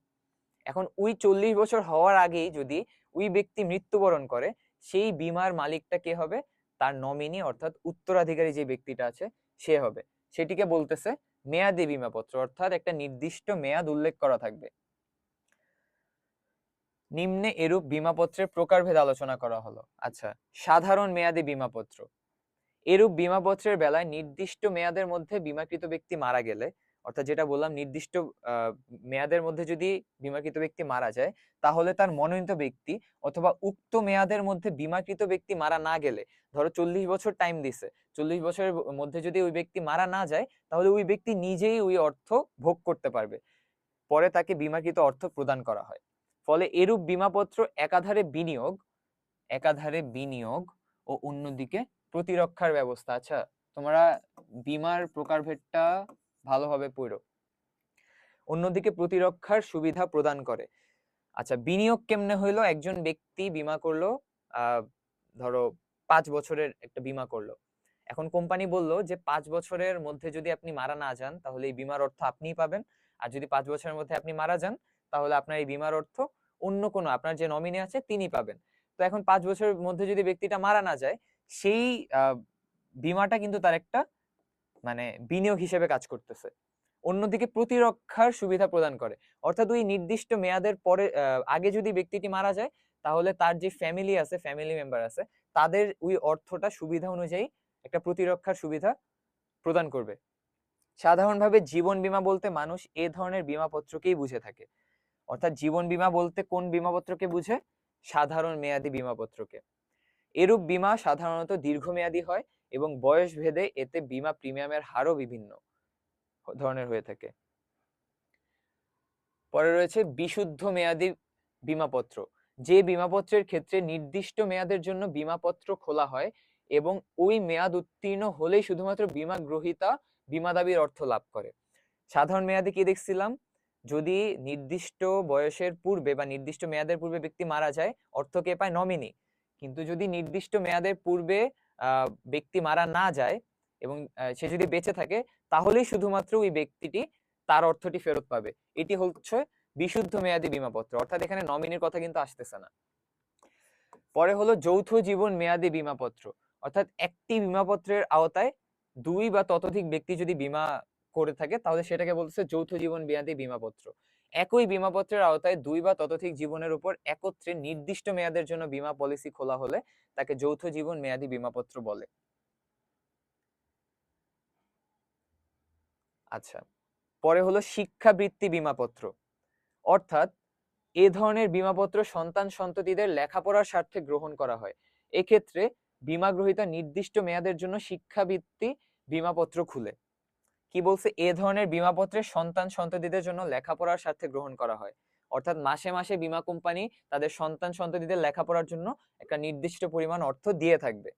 Speaker 1: এখন ওই 40 বছর হওয়ার আগেই যদি ওই ব্যক্তি মৃত্যুবরণ করে, সেই বীমার মালিকটা কে হবে? তার নমিনি অর্থাৎ উত্তরাধিকারী যে ব্যক্তিটা আছে সে হবে। সেটিকে বলতেছে মেয়াদি বীমাপত্র, অর্থাৎ একটা নির্দিষ্ট মেয়াদ উল্লেখ করা থাকবে। নিম্নে এরূপ বীমাপত্রের প্রকারভেদ আলোচনা করা হলো। আচ্ছা, সাধারণ মেয়াদি বীমাপত্র। এরূপ বীমাপত্রের বেলায় নির্দিষ্ট মেয়াদের মধ্যে বীমাকৃত ব্যক্তি মারা গেলে, অর্থাৎ যেটা বললাম নির্দিষ্ট মেয়াদের মধ্যে যদি বীমাকৃত ব্যক্তি মারা যায় তাহলে তার মনোনীত ব্যক্তি, অথবা উক্ত মেয়াদের মধ্যে বীমাকৃত ব্যক্তি মারা না গেলে, ধরো 40 বছর টাইম দিছে, 40 বছরের মধ্যে যদি ওই ব্যক্তি মারা না যায় তাহলে ওই ব্যক্তি নিজেই ওই অর্থ ভোগ করতে পারবে, পরে তাকে বীমাকৃত অর্থ প্রদান করা হয়। ফলে এরূপ বীমাপত্র একাধারে বিনিয়োগ ও অন্যদিকে প্রতিরক্ষার ব্যবস্থা। আচ্ছা, তোমরা বীমার প্রকারভেদটা ভালোভাবে পড়ো। অন্যদিকে প্রতিরক্ষার সুবিধা প্রদান করে। আচ্ছা, বিনিয়োগ কেমনে হইলো? একজন ব্যক্তি বীমা করলো, ধরো 5 বছরের একটা বীমা করলো। এখন কোম্পানি বলল যে 5 বছরের মধ্যে যদি আপনি মারা না যান তাহলে এই বীমার অর্থ আপনিই পাবেন, আর যদি 5 বছরের মধ্যে আপনি মারা যান তাহলে আপনার এই বীমার অর্থ অন্য কোনো আপনার যে নমিনি আছে তিনি পাবেন। তো এখন 5 বছরের মধ্যে যদি ব্যক্তিটা মারা না যায়, সেই বীমাটা কিন্তু তার একটা মানে বিনিয়োগ হিসেবে কাজ করতেছে। অন্যদিকে প্রতিরক্ষার সুবিধা প্রদান করে, অর্থাৎ ওই নির্দিষ্ট মেয়াদের পরে আগে যদি ব্যক্তিটি মারা যায় তাহলে তার যে ফ্যামিলি আছে, ফ্যামিলি মেম্বার আছে, তাদের ওই অর্থটা সুবিধা অনুযায়ী একটা প্রতিরক্ষার সুবিধা প্রদান করবে। সাধারণভাবে জীবন বীমা বলতে মানুষ এ ধরনের বীমাপত্রকেই বুঝে থাকে। অর্থাৎ জীবন বীমা বলতে কোন বীমাপত্রকে বুঝে? সাধারণ মেয়াদী বীমাপত্রকে। এরূপ বীমা সাধারণত দীর্ঘমেয়াদী হয় এবং বয়স ভেদে এতে বীমা প্রিমিয়ামের হারও বিভিন্ন ধরনের হয়ে থাকে। পরে রয়েছে বিশুদ্ধ মেয়াদী বীমাপত্র। যে বীমাপত্রের ক্ষেত্রে নির্দিষ্ট মেয়াদের জন্য বীমাপত্র খোলা হয় এবং ওই মেয়াদ উত্তীর্ণ হলেই শুধুমাত্র বীমা গ্রহীতা বীমা দাবির অর্থ লাভ করে। সাধারণ মেয়াদে কি দেখছিলাম? যদি নির্দিষ্ট বয়সের পূর্বে বা নির্দিষ্ট মেয়াদের পূর্বে ব্যক্তি মারা যায়, অর্থ কে পায়? নমিনি। কিন্তু যদি নির্দিষ্ট মেয়াদের পূর্বে ব্যক্তি মারা না যায় এবং সে যদি বেঁচে থাকে, তাহলেই শুধুমাত্র ওই ব্যক্তিটি তার অর্থটি ফেরত পাবে। এটি হচ্ছে বিশুদ্ধ মেয়াদী বীমাপত্র, অর্থাৎ এখানে নমিনির কথা কিন্তু আসতেছে না। পরে হলো যৌথ জীবন মেয়াদী বীমাপত্র, অর্থাৎ একটি বীমাপত্রের আওতায় 2 বা ততোধিক ব্যক্তি যদি বীমা করে থাকে তাহলে সেটাকে বলছে যৌথ জীবন মেয়াদী বীমাপত্র। একই বীমাপত্রের আওতায় 2 বা ততোধিক জীবনের উপর একত্রে নির্দিষ্ট মেয়াদের জন্য বীমা পলিসি খোলা হলে তাকে যৌথ জীবন মেয়াদী বীমাপত্র বলে। আচ্ছা, পরে হলো শিক্ষাবৃত্তি বীমাপত্র, অর্থাৎ এ ধরনের বীমাপত্র সন্তান সন্ততিদের লেখাপড়ার স্বার্থে গ্রহণ করা হয়। এক্ষেত্রে বীমা গ্রহীতা নির্দিষ্ট মেয়াদের জন্য শিক্ষাবৃত্তি বীমাপত্র খুলে। কি বলছে? এ ধরনের বীমাপত্রে সন্তান সন্ততিদের জন্য লেখাপড়ার স্বার্থে গ্রহণ করা হয়, অর্থাৎ মাসে মাসে বীমা কোম্পানি তাদের সন্তান সন্ততিদের লেখাপড়ার জন্য একটা নির্দিষ্ট পরিমাণ অর্থ দিয়ে থাকবে।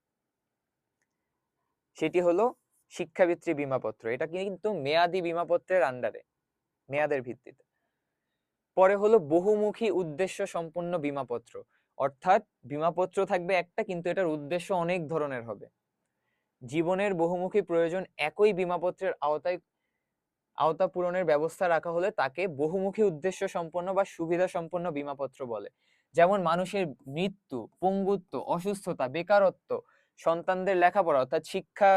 Speaker 1: সেটি হলো শিক্ষাবৃত্তি বীমাপত্র। এটা কিন্তু মেয়াদি বীমাপত্রের আন্ডারে, মেয়াদের ভিত্তিতে। পরে হলো বহুমুখী উদ্দেশ্য সম্পন্ন বীমাপত্র, অর্থাৎ বীমাপত্র থাকবে একটা কিন্তু এটার উদ্দেশ্য অনেক ধরনের হবে। জীবনের বহুমুখী প্রয়োজন একই বীমাপত্রের আওতা পূরণের ব্যবস্থা রাখা হলে তাকে বহুমুখী উদ্দেশ্য সম্পন্ন বা সুবিধা সম্পন্ন বীমাপত্র বলে। যেমন মানুষের মৃত্যু, পঙ্গুত্ব, অসুস্থতা, বেকারত্ব, সন্তানদের লেখাপড়া অর্থাৎ শিক্ষা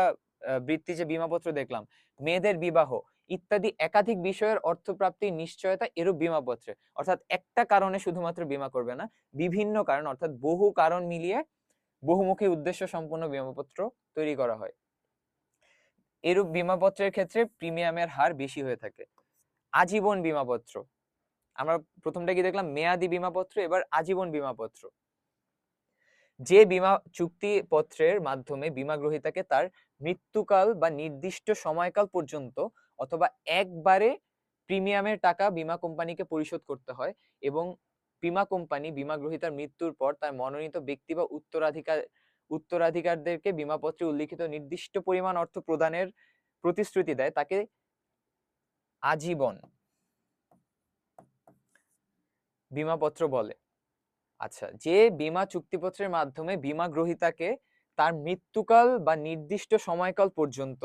Speaker 1: বৃত্তি যে বীমাপত্র দেখলাম, মেয়েদের বিবাহ ইত্যাদি একাধিক বিষয়ের অর্থপ্রাপ্তির নিশ্চয়তা এরূপ বীমাপত্রে। অর্থাৎ একটা কারণে শুধুমাত্র বীমা করবে না, বিভিন্ন কারণ অর্থাৎ বহু কারণ মিলিয়ে বহুমুখী উদ্দেশ্য সম্পন্ন বীমাপত্র তৈরি করা হয়। এরূপ বীমাপত্রের ক্ষেত্রে প্রিমিয়ামের হার বেশি হয়ে থাকে। আজীবন বীমাপত্র, আমরা প্রথমটা কি দেখলাম? মেয়াদি বীমাপত্র, এবার আজীবন বীমাপত্র। যে বীমা চুক্তিপত্রের মাধ্যমে বীমা গ্রহীতাকে তার মৃত্যুকাল বা নির্দিষ্ট সময়কাল পর্যন্ত অথবা একবারে প্রিমিয়ামের টাকা বীমা কোম্পানিকে পরিশোধ করতে হয় এবং বীমা কোম্পানি বীমা গ্রহীতার মৃত্যুর পর তার মনোনীত ব্যক্তি বা উত্তরাধিকারদেরকে বীমাপত্রে উল্লিখিত নির্দিষ্ট পরিমাণ অর্থ প্রদানের প্রতিশ্রুতি দেয়, তাকে আজীবন বীমাপত্র বলে। আচ্ছা, যে বীমা চুক্তিপত্রের মাধ্যমে বীমা গ্রহীতাকে তার মৃত্যুকাল বা নির্দিষ্ট সময়কাল পর্যন্ত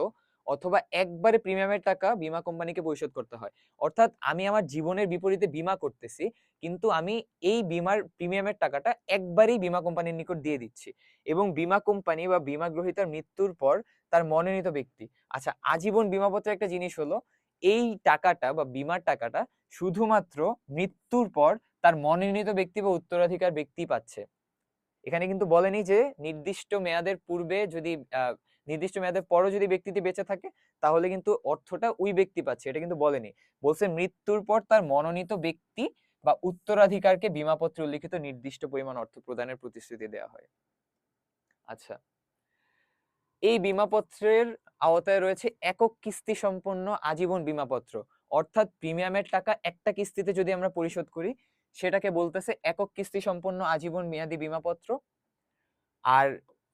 Speaker 1: অথবা একবারে প্রিমিয়ামের টাকা বীমা কোম্পানিকে পরিশোধ করতে হয়। অর্থাৎ আমি আমার জীবনের বিপরীতে বীমা করতেছি, কিন্তু আমি এই বীমার প্রিমিয়ামের টাকাটা একবারেই বীমা কোম্পানির নিকট দিয়ে দিচ্ছি এবং বীমা কোম্পানি বা বীমা গ্রহীতার মৃত্যুর পর তার মনোনীত ব্যক্তি। আচ্ছা, আজীবন বীমাপত্রের একটা জিনিস হলো এই টাকাটা বা বীমার টাকাটা শুধুমাত্র মৃত্যুর পর তার মনোনীত ব্যক্তি বা উত্তরাধিকার ব্যক্তি পাচ্ছে। এখানে কিন্তু বলেনি যে নির্দিষ্ট মেয়াদের পূর্বে যদি নির্দিষ্ট মেয়াদের পরও যদি ব্যক্তিটি বেঁচে থাকে তাহলে কিন্তু অর্থটা ওই ব্যক্তি পাচ্ছে, এটা কিন্তু বলেনি। বলছে মৃত্যুর পর তার মনোনীত ব্যক্তি বা উত্তরাধিকারকে বীমাপত্রে উল্লিখিত নির্দিষ্ট পরিমাণ অর্থ প্রদানের প্রতিশ্রুতি দেওয়া হয়। আচ্ছা, এই বীমাপত্রের আওতায় রয়েছে একক কিস্তি সম্পন্ন আজীবন বীমাপত্র, অর্থাৎ প্রিমিয়ামের টাকা একটা কিস্তিতে যদি আমরা পরিশোধ করি সেটাকে বলতেছে একক কিস্তি সম্পন্ন আজীবন মেয়াদী বীমাপত্র। আর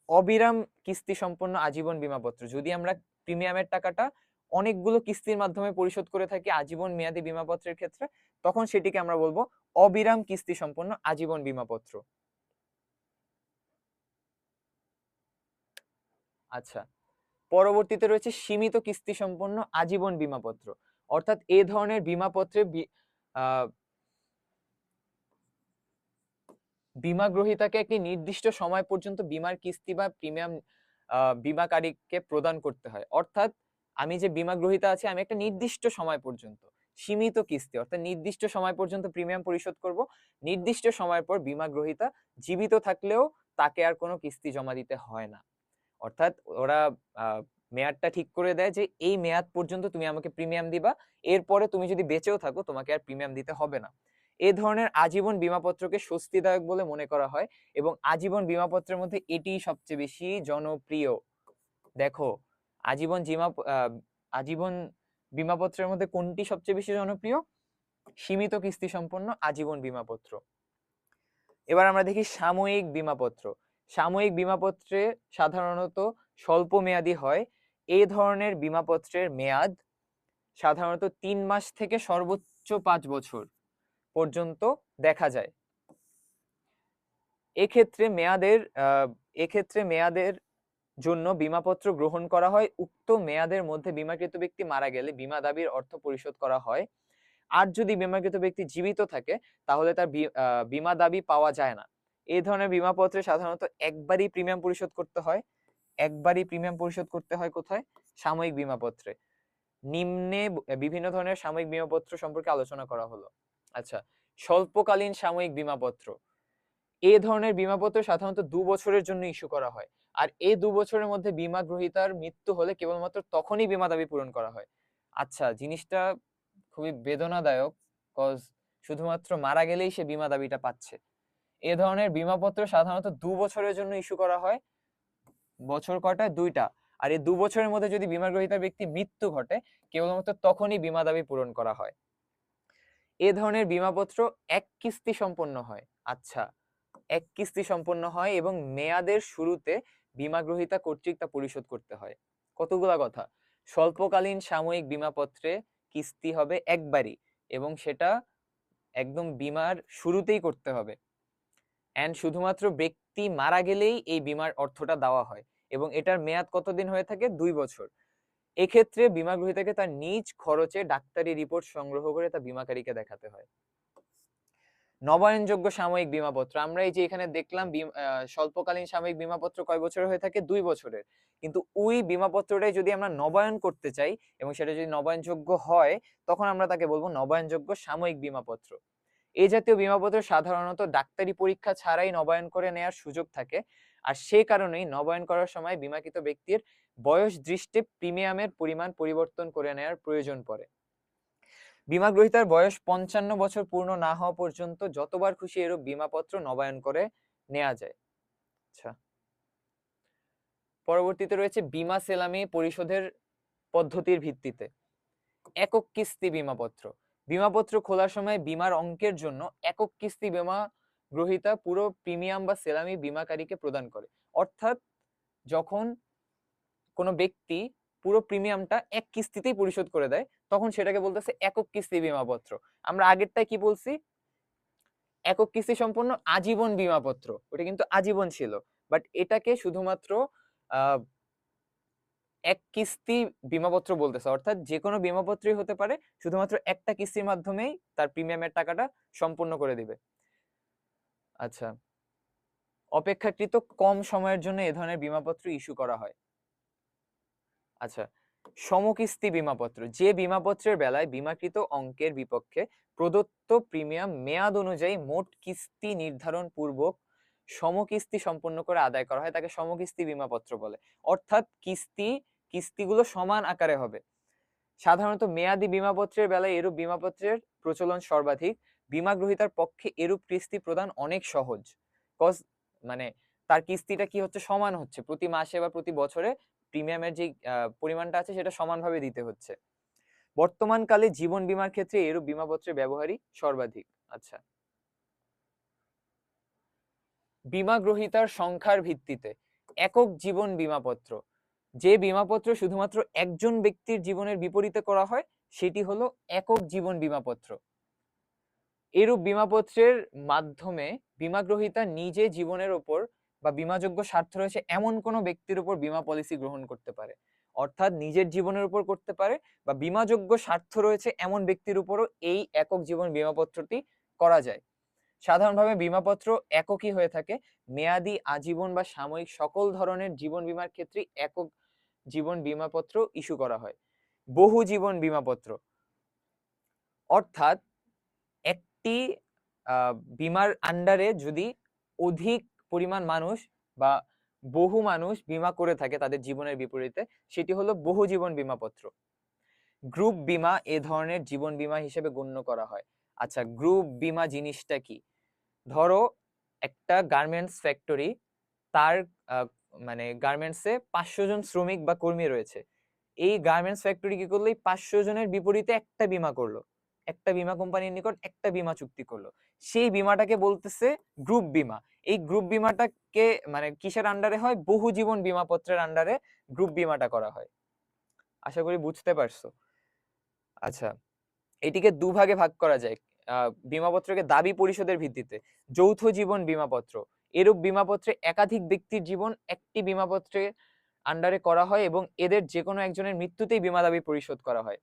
Speaker 1: অবিরাম কিস্তি সম্পন্ন আজীবন বীমাপত্র, যদি আমরা প্রিমিয়ামের টাকাটা অনেকগুলো কিস্তির মাধ্যমে পরিশোধ করে থাকি আজীবন মেয়াদী বীমাপত্রের ক্ষেত্রে, তখন সেটিকে আমরা বলবো অবিরাম কিস্তি সম্পন্ন আজীবন বীমাপত্র। আচ্ছা, পরবর্তীতে রয়েছে সীমিত কিস্তি সম্পন্ন আজীবন বীমাপত্র। অর্থাৎ এ ধরনের বীমাপত্রে বীমা গ্রহীতাকে একটি নির্দিষ্ট সময় পর্যন্ত বীমার কিস্তি বা প্রিমিয়াম বীমাকারীকে প্রদান করতে হয়। অর্থাৎ আমি যে বীমা গ্রহীতা আছে, আমি একটা নির্দিষ্ট সময় পর্যন্ত সীমিত কিস্তি, অর্থাৎ নির্দিষ্ট সময় পর্যন্ত প্রিমিয়াম পরিশোধ করব। নির্দিষ্ট সময়ের পর বীমা গ্রহীতা জীবিত থাকলেও তাকে আর কোনো কিস্তি জমা দিতে হয় না। অর্থাৎ ওরা মেয়াদটা ঠিক করে দেয় যে এই মেয়াদ পর্যন্ত তুমি আমাকে প্রিমিয়াম দিবা, এরপরে তুমি যদি বেঁচেও থাকো তোমাকে আর প্রিমিয়াম দিতে হবে না। এই ধরনের আজীবন বীমাপত্রকে স্বস্তিদায়ক বলে মনে করা হয় এবং আজীবন বীমাপত্রের মধ্যে এটিই সবচেয়ে বেশি জনপ্রিয়। দেখো, আজীবন আজীবন বীমাপত্রের মধ্যে কোনটি সবচেয়ে বেশি জনপ্রিয়? সীমিত কিস্তি সম্পন্ন আজীবন বীমাপত্র। এবার আমরা দেখি সাময়িক বীমাপত্র। সাময়িক বীমাপত্রে সাধারণত স্বল্প মেয়াদী হয়। এই ধরনের বীমাপত্রের মেয়াদ সাধারণত 3 মাস থেকে সর্বোচ্চ 5 বছর পর্যন্ত দেখা যায়। এক্ষেত্রে মেয়াদের জন্য বীমাপত্র গ্রহণ করা হয়। উক্ত মেয়াদের মধ্যে বীমাকৃত ব্যক্তি মারা গেলে বীমা দাবির অর্থ পরিশোধ করা হয়। আর যদি বীমাকৃত ব্যক্তি জীবিত থাকে তাহলে তার বীমা দাবি পাওয়া যায় না। এই ধরনের বীমাপত্রে সাধারণত একবারই প্রিমিয়াম পরিশোধ করতে হয়। একবারই প্রিমিয়াম পরিশোধ করতে হয় কোথায়? সাময়িক বীমাপত্রে। নিম্নে বিভিন্ন ধরনের সাময়িক বীমাপত্র সম্পর্কে আলোচনা করা হলো। আচ্ছা, স্বল্পকালীন সাময়িক বীমাপত্র। এই ধরনের বীমাপত্র সাধারণত 2 বছরের জন্য ইস্যু করা হয়। আর এই 2 বছরের মধ্যে বীমা গ্রহীতার মৃত্যু হলে কেবলমাত্র তখনই বীমা দাবি পূরণ করা হয়। আচ্ছা, জিনিসটা খুবই বেদনাদায়ক, কজ শুধুমাত্র মারা গেলেই সে বীমা দাবিটা পাচ্ছে। এ ধরনের বীমাপত্র সাধারণত 2 বছরের জন্য ইস্যু করা হয়। বছর কয়টা? 2টা। আর এই 2 বছরের মধ্যে যদি বীমা গ্রহীতার ব্যক্তি মৃত্যু ঘটে কেবলমাত্র তখনই বীমা দাবি পূরণ করা হয়। এ ধরনের বীমাপত্র এক কিস্তি সম্পন্ন হয়। আচ্ছা, এক কিস্তি সম্পন্ন হয় এবং মেয়াদের শুরুতে বীমা গ্রহীতা কর্তৃক তা পরিশোধ করতে হয়। কতগুলা কথা। স্বল্পকালীন সাময়িক বীমাপত্রে কিস্তি হবে একবারই এবং সেটা একদম বীমার শুরুতেই করতে হবে। এন্ড শুধুমাত্র ব্যক্তি মারা গেলেই এই বীমার অর্থটা দেওয়া হয় এবং এটার মেয়াদ কতদিন হয়ে থাকে? 2 বছর। এক্ষেত্রে বীমা গ্রহীতাকে তার নিজ খরচে ডাক্তারি রিপোর্ট সংগ্রহ করে তা বীমাকারীকে দেখাতে হয়। নবায়নযোগ্য সাময়িক বীমাপত্র। আমরা এই যে এখানে দেখলাম স্বল্পকালীন সাময়িক বীমাপত্র কয় বছরের হয়ে থাকে? 2 বছরের। কিন্তু ওই বীমাপত্রটাই যদি আমরা নবায়ন করতে চাই এবং সেটা যদি নবায়নযোগ্য হয় তখন আমরা তাকে বলবো নবায়নযোগ্য সাময়িক বীমাপত্র। এই জাতীয় বীমাপত্র সাধারণত ডাক্তারি পরীক্ষা ছাড়াই নবায়ন করে নেওয়ার সুযোগ থাকে। আর সে কারণেই নবায়ন করার সময় বীমাকৃত ব্যক্তির বয়স দৃষ্টে প্রিমিয়ামের পরিমাণ পরিবর্তন করে নেওয়ার প্রয়োজন পড়ে। বীমা গ্রহীতার বয়স 55 বছর পূর্ণ না হওয়া পর্যন্ত যতবার খুশি এরূপ বীমাপত্র নবায়ন করে নেওয়া যায়। আচ্ছা, পরবর্তীতে রয়েছে বীমা সেলামি পরিশোধের পদ্ধতির ভিত্তিতে একক কিস্তি বীমাপত্র। বীমাপত্র খোলার সময় বীমার অঙ্কের জন্য একক কিস্তি বীমা গ্রহীতা পুরো প্রিমিয়াম বা সেলামি বীমাকারীকে প্রদান করে। অর্থাৎ যখন কোনো ব্যক্তি পুরো প্রিমিয়ামটা এক কিস্তিতেই পরিশোধ করে দেয় তখন সেটাকে বলতেছে একক কিস্তি বীমাপত্র। আমরা আগেরটায় কি বলছি? একক কিস্তি সম্পন্ন আজীবন বীমাপত্র। ওটা কিন্তু আজীবন ছিল, বাট এটাকে শুধুমাত্র আহ এক কিস্তি বীমাপত্র বলতেছে। অর্থাৎ যে কোনো বীমাপত্রই হতে পারে, শুধুমাত্র একটা কিস্তির মাধ্যমেই তার প্রিমিয়ামের টাকাটা সম্পূর্ণ করে দিবে। আচ্ছা, অপেক্ষাকৃত কম সময়ের জন্য এ ধরনের বীমাপত্র ইস্যু করা হয়। আচ্ছা, সমকিস্তি বীমাপত্র। যে বীমাপত্রের বেলায় বীমাকৃত অঙ্কের বিপক্ষে প্রদত্ত প্রিমিয়াম মেয়াদ অনুযায়ী মোট কিস্তি নির্ধারণ পূর্বক সমকিস্তি সম্পন্ন করে আদায় করা হয় তাকে সমকিস্তি বীমাপত্র বলে। অর্থাৎ কিস্তিগুলো সমান আকারে হবে। সাধারণত মেয়াদি বীমাপত্রের বেলায় এরূপ বীমাপত্রের প্রচলন সর্বাধিক। বীমা গ্রহীতার পক্ষে এরূপ কিস্তি প্রদান অনেক সহজ, কজ মানে তার কিস্তিটা কি হচ্ছে? সমান হচ্ছে, প্রতি মাসে বা প্রতি বছরে প্রিমিয়ামের যে পরিমাণটা আছে সেটা সমানভাবে দিতে হচ্ছে। বর্তমানকালে জীবন বীমার ক্ষেত্রে এরূপ বীমাপত্রের ব্যবহারই সর্বাধিক। আচ্ছা, বীমা গ্রহীতার সংখ্যার ভিত্তিতে একক জীবন বীমাপত্র। যে বীমাপত্র শুধুমাত্র একজন ব্যক্তির জীবনের বিপরীতে করা হয় সেটি হলো একক জীবন বীমাপত্র। এরূপ বীমাপত্রের মাধ্যমে বীমাগ্রহীতা নিজে জীবনের উপর বা বীমাযোগ্য স্বার্থ রয়েছে এমন কোনো ব্যক্তির উপর বীমা পলিসি গ্রহণ করতে পারে। অর্থাৎ নিজের জীবনের উপর করতে পারে বা বীমাযোগ্য স্বার্থ রয়েছে এমন ব্যক্তির উপরও এই একক জীবন বীমাপত্রটি করা যায়। সাধারণভাবে বীমাপত্র এককই হয়ে থাকে। মেয়াদি, আজীবন বা সাময়িক সকল ধরনের জীবন বীমার ক্ষেত্রে একক জীবন বীমাপত্র ইস্যু করা হয়। বহু জীবন বীমাপত্র অর্থাৎ একটি বীমার আন্ডারে যদি অধিক পরিমাণ মানুষ বা বহু মানুষ বীমা করে থাকে তাদের জীবনের বিপরীতে, সেটি হলো বহু জীবন বীমাপত্র। গ্রুপ বীমা এ ধরনের জীবন বীমা হিসেবে গণ্য করা হয়। আচ্ছা, গ্রুপ বীমা জিনিসটা কি? ধরো একটা গার্মেন্টস ফ্যাক্টরি, তার মানে গার্মেন্টসে 500 জন শ্রমিক বা কর্মী রয়েছে। এই গার্মেন্টস ফ্যাক্টরি কি করলো? এই 500 জনের বিপরীতে একটা বীমা করলো, একটা বীমা কোম্পানির নিকট একটা বীমা চুক্তি করলো। সেই বীমাটাকে বলতেছে গ্রুপ বীমা। এই গ্রুপ বীমাটাকে মানে কিসের আন্ডারে হয়? বহু জীবন বীমাপত্রের আন্ডারে গ্রুপ বীমাটা করা হয়। আশা করি বুঝতে পারছো। আচ্ছা, এটিকে দুভাগে ভাগ করা যায় বীমাপত্রকে দাবি পরিশোধের ভিত্তিতে। যৌথ জীবন বীমাপত্র, এরূপ বীমাপত্রে একাধিক ব্যক্তির জীবন একটি বীমাপত্রে আন্ডারে করা হয় এবং এদের যে কোনো একজনের মৃত্যুতেই বীমা দাবি পরিশোধ করা হয়।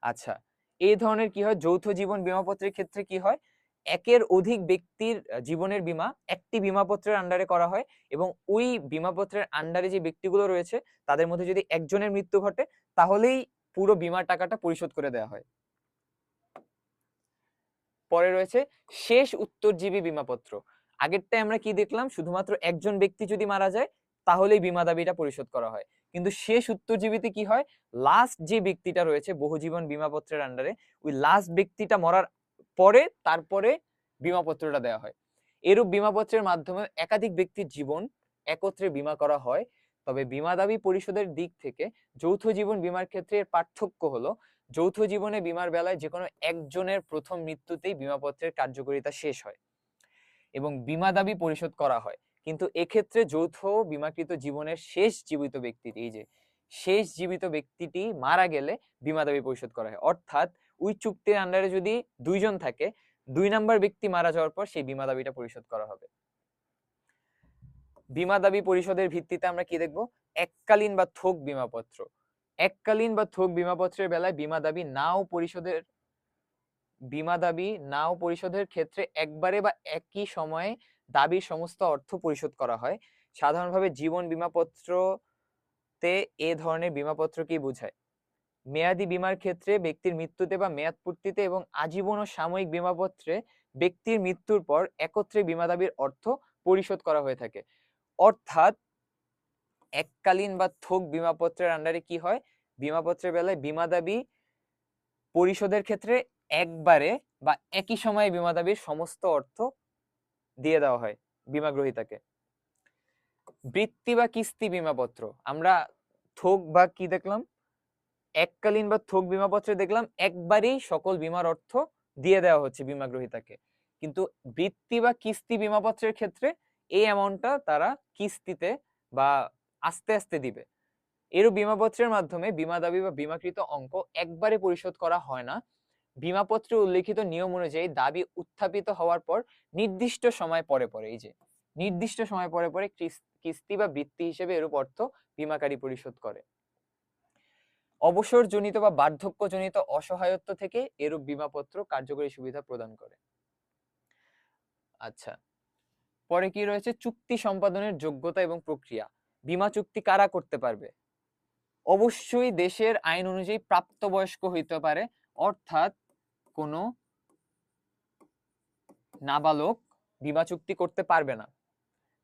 Speaker 1: আচ্ছা, এই ধরনের কি হয়? যৌথ জীবন বীমাপত্রের ক্ষেত্রে কি হয়? একের অধিক ব্যক্তির জীবনের বীমা একটি বীমাপত্রের আন্ডারে করা হয় এবং ওই বীমাপত্রের আন্ডারে যে ব্যক্তিগুলো রয়েছে তাদের মধ্যে যদি একজনের মৃত্যু ঘটে তাহলেই পুরো বীমার টাকাটা পরিশোধ করে দেওয়া হয়। পরে রয়েছে শেষ উত্তরজীবী বীমাপত্র। আগেরটায় আমরা কি দেখলাম? শুধুমাত্র একজন ব্যক্তি যদি মারা যায় তাহলেই বীমা দাবিটা পরিশোধ করা হয়। কিন্তু শেষ উত্তরজীবীতে কি হয়? লাস্ট যে ব্যক্তিটা রয়েছে বহুজীবন বীমাপত্রের আন্ডারে, ওই লাস্ট ব্যক্তিটা মরার পরে তারপরে বীমাপত্রটা দেওয়া হয়। এরূপ বীমাপত্রের মাধ্যমে একাধিক ব্যক্তির জীবন একত্রে বীমা করা হয়। তবে বীমা দাবি পরিশোধের দিক থেকে যৌথ জীবন বীমার ক্ষেত্রে এর পার্থক্য হলো যৌথ জীবনে বীমার বেলায় যে কোনো একজনের প্রথম মৃত্যুতেই বীমাপত্রের কার্যকারিতা শেষ হয় এবং বীমা দাবি পরিশোধ করা হয়। কিন্তু এক্ষেত্রে যৌথ বীমাকৃত জীবনের শেষ জীবিত ব্যক্তিটি, এই যে শেষ জীবিত ব্যক্তিটি মারা গেলে বীমা দাবি পরিশোধ করা হয়। অর্থাৎ ওই চুক্তির আন্ডারে যদি দুইজন থাকে, 2 নাম্বার ব্যক্তি মারা যাওয়ার পর সেই বীমা দাবিটা পরিশোধ করা হবে। বীমা দাবি পরিশোধের ভিত্তিতে আমরা কি দেখব? এককালীন বা থোক বীমাপত্র। এককালীন বা থোক বীমাপত্রের বেলায় বীমা দাবি নাও পরিশোধের ক্ষেত্রে একবারে বা একই সময়ে দাবির সমস্ত অর্থ পরিশোধ করা হয়। সাধারণভাবে জীবন বীমাপত্রতে এ ধরনের বীমাপত্রকেই বোঝায়। মেয়াদি বীমার ক্ষেত্রে ব্যক্তির মৃত্যুতে বা মেয়াদ পূর্তিতে এবং আজীবন ও সাময়িক বীমাপত্রে ব্যক্তির মৃত্যুর পর একত্রে বীমা দাবির অর্থ পরিশোধ করা হয়ে থাকে। অর্থাৎ এককালীন বা থোক বীমাপত্রের আন্ডারে কি হয়? বীমাপত্রের বেলায় বীমা দাবি পরিশোধের ক্ষেত্রে একবারে বা একই সময়ে বীমা দাবির সমস্ত অর্থ দিয়ে দেওয়া হয় বীমা গ্রহীতাকে। বৃত্তি বা কিস্তি বীমাপত্র, আমরা থোক বা কি দেখলাম? এককালীন বা থোক বীমাপত্রে দেখলাম একবারেই সকল বীমার অর্থ দিয়ে দেওয়া হচ্ছে বীমা গ্রহীতাকে। কিন্তু বৃত্তি বা কিস্তি বীমাপত্রের ক্ষেত্রে এই অ্যামাউন্টটা তারা কিস্তিতে বা আস্তে আস্তে দিবে। এরূপ বীমাপত্রের মাধ্যমে বীমা দাবি বা বীমাকৃত অঙ্ক একবারে পরিশোধ করা হয় না। বীমাপত্রে উল্লেখিত নিয়ম অনুযায়ী দাবি উত্থাপিত হওয়ার পর নির্দিষ্ট সময় পরে পরে, এই যে নির্দিষ্ট সময় পরে পরে কিস্তি বা বৃত্তি হিসেবে এরূপ অর্থ বীমাকারী পরিশোধ করে। অবসরজনিত বা বার্ধক্যজনিত অসহায়ত্ব থেকে এরূপ বীমাপত্র কার্যকরী সুবিধা প্রদান করে। আচ্ছা, পরে কি রয়েছে? চুক্তি সম্পাদনের যোগ্যতা এবং প্রক্রিয়া। বীমা চুক্তি কারা করতে পারবে? অবশ্যই দেশের আইন অনুযায়ী প্রাপ্তবয়স্ক হইতে পারে, অর্থাৎ কোনো নাবালক বীমা চুক্তি করতে পারবে না।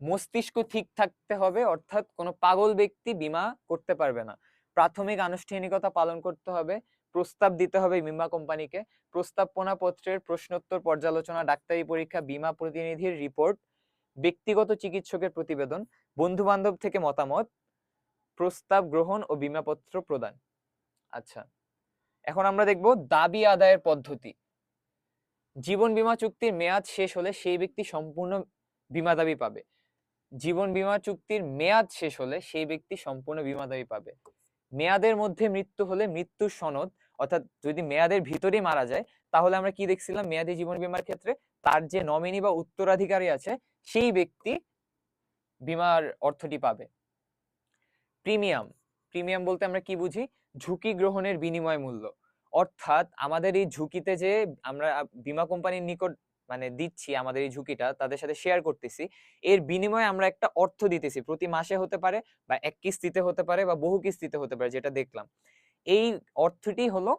Speaker 1: মস্তিষ্ক ঠিক থাকতে হবে, অর্থাৎ কোনো পাগল ব্যক্তি বীমা করতে পারবে না। প্রাথমিক আনুষ্ঠানিকতা পালন করতে হবে। প্রস্তাব দিতে হবে বীমা কোম্পানিকে। প্রস্তাবনা পত্রের প্রশ্নোত্তর পর্যালোচনা, ডাক্তারি পরীক্ষা, বীমা প্রতিনিধির রিপোর্ট, ব্যক্তিগত চিকিৎসকের প্রতিবেদন, বন্ধু বান্ধব থেকে মতামত, প্রস্তাব গ্রহণ ও বীমাপত্র প্রদান। আচ্ছা, এখন আমরা দেখব দাবি আদায়ের পদ্ধতি। জীবন বীমা চুক্তির মেয়াদ শেষ হলে সেই ব্যক্তি সম্পূর্ণ বীমা দাবি পাবে। জীবন বীমা চুক্তির মেয়াদ শেষ হলে সেই ব্যক্তি সম্পূর্ণ বীমা দাবি পাবে। মেয়াদের মধ্যে মৃত্যু হলে মৃত্যুর সনদ, অর্থাৎ যদি মেয়াদের ভিতরেই মারা যায় তাহলে আমরা কি দেখছিলাম মেয়াদি জীবন বীমার ক্ষেত্রে তার যে নমিনি বা উত্তরাধিকারী আছে সেই ব্যক্তি বীমার অর্থটি পাবে। প্রিমিয়াম, প্রিমিয়াম বলতে আমরা কি বুঝি? ঝুঁকি গ্রহণের বিনিময় মূল্য। অর্থাৎ আমাদের এই ঝুঁকিতে যে আমরা বীমা কোম্পানির নিকট মানে দিচ্ছি আমাদের এই ঝুঁকিটা তাদের সাথে শেয়ার করতেছি, এর বিনিময়ে আমরা একটা অর্থ দিতেছি, প্রতি মাসে হতে পারে বা এক কিস্তিতে হতে পারে বা বহু কিস্তিতে হতে পারে, যেটা দেখলাম। এই অর্থটি হলো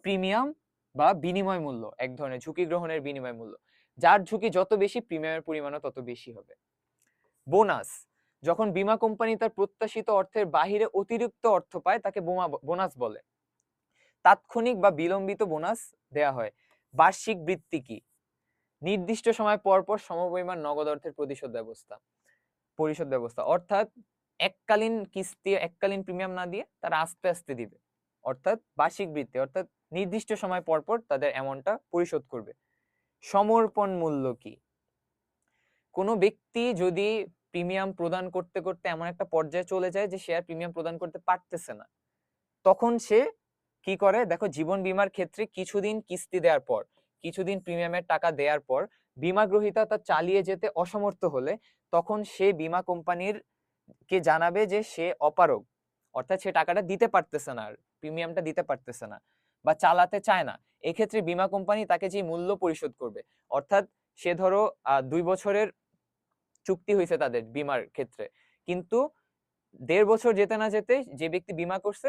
Speaker 1: প্রিমিয়াম বা বিনিময় মূল্য, এক ধরনের ঝুঁকি গ্রহণের বিনিময় মূল্য। যার ঝুঁকি যত বেশি প্রিমিয়ামের পরিমাণও তত বেশি হবে। বোনাস, যখন বীমা কোম্পানি তার প্রত্যাশিত অর্থের বাহিরে অতিরিক্ত অর্থ পায় তাকে বোনাস বলে। তাৎক্ষণিক বা বিলম্বিত বোনাস দেয়া হয়। বার্ষিক বৃত্তি কি? নির্দিষ্ট সময় পর পর সমপরিমাণ নগদ অর্থের পরিশোধ ব্যবস্থা, অর্থাৎ এককালীন কিস্তি এককালীন প্রিমিয়াম না দিয়ে তারা আস্তে আস্তে দিবে, অর্থাৎ বার্ষিক বৃত্তি, অর্থাৎ নির্দিষ্ট সময় পর পর তাদের অ্যামাউন্টটা পরিশোধ করবে। সমর্পণ মূল্য কি? কোনো ব্যক্তি যদি প্রিমিয়াম প্রদান করতে করতে এমন একটা পর্যায়ে চলে যায় যে সে আর প্রিমিয়াম প্রদান করতে পারতেছে না, তখন সে কি করে? দেখো, জীবন বীমার ক্ষেত্রে কিছুদিন কিস্তি দেওয়ার পর, কিছুদিন প্রিমিয়ামের টাকা দেওয়ার পর বীমা গ্রহীতা তা চালিয়ে যেতে অসমর্থ হলে তখন সে বীমা কোম্পানির কে জানাবে যে সে অপারগ, অর্থাৎ সে টাকাটা দিতে পারতেছে না, আর প্রিমিয়ামটা দিতে পারতেছে না বা চালাতে চায় না। এক্ষেত্রে বীমা কোম্পানি তাকে যে মূল্য পরিশোধ করবে, অর্থাৎ সে ধরো 2 বছরের চুক্তি হয়েছে তাদের বীমার ক্ষেত্রে, কিন্তু 1.5 বছর যেতে না যেতে যে ব্যক্তি বীমা করছে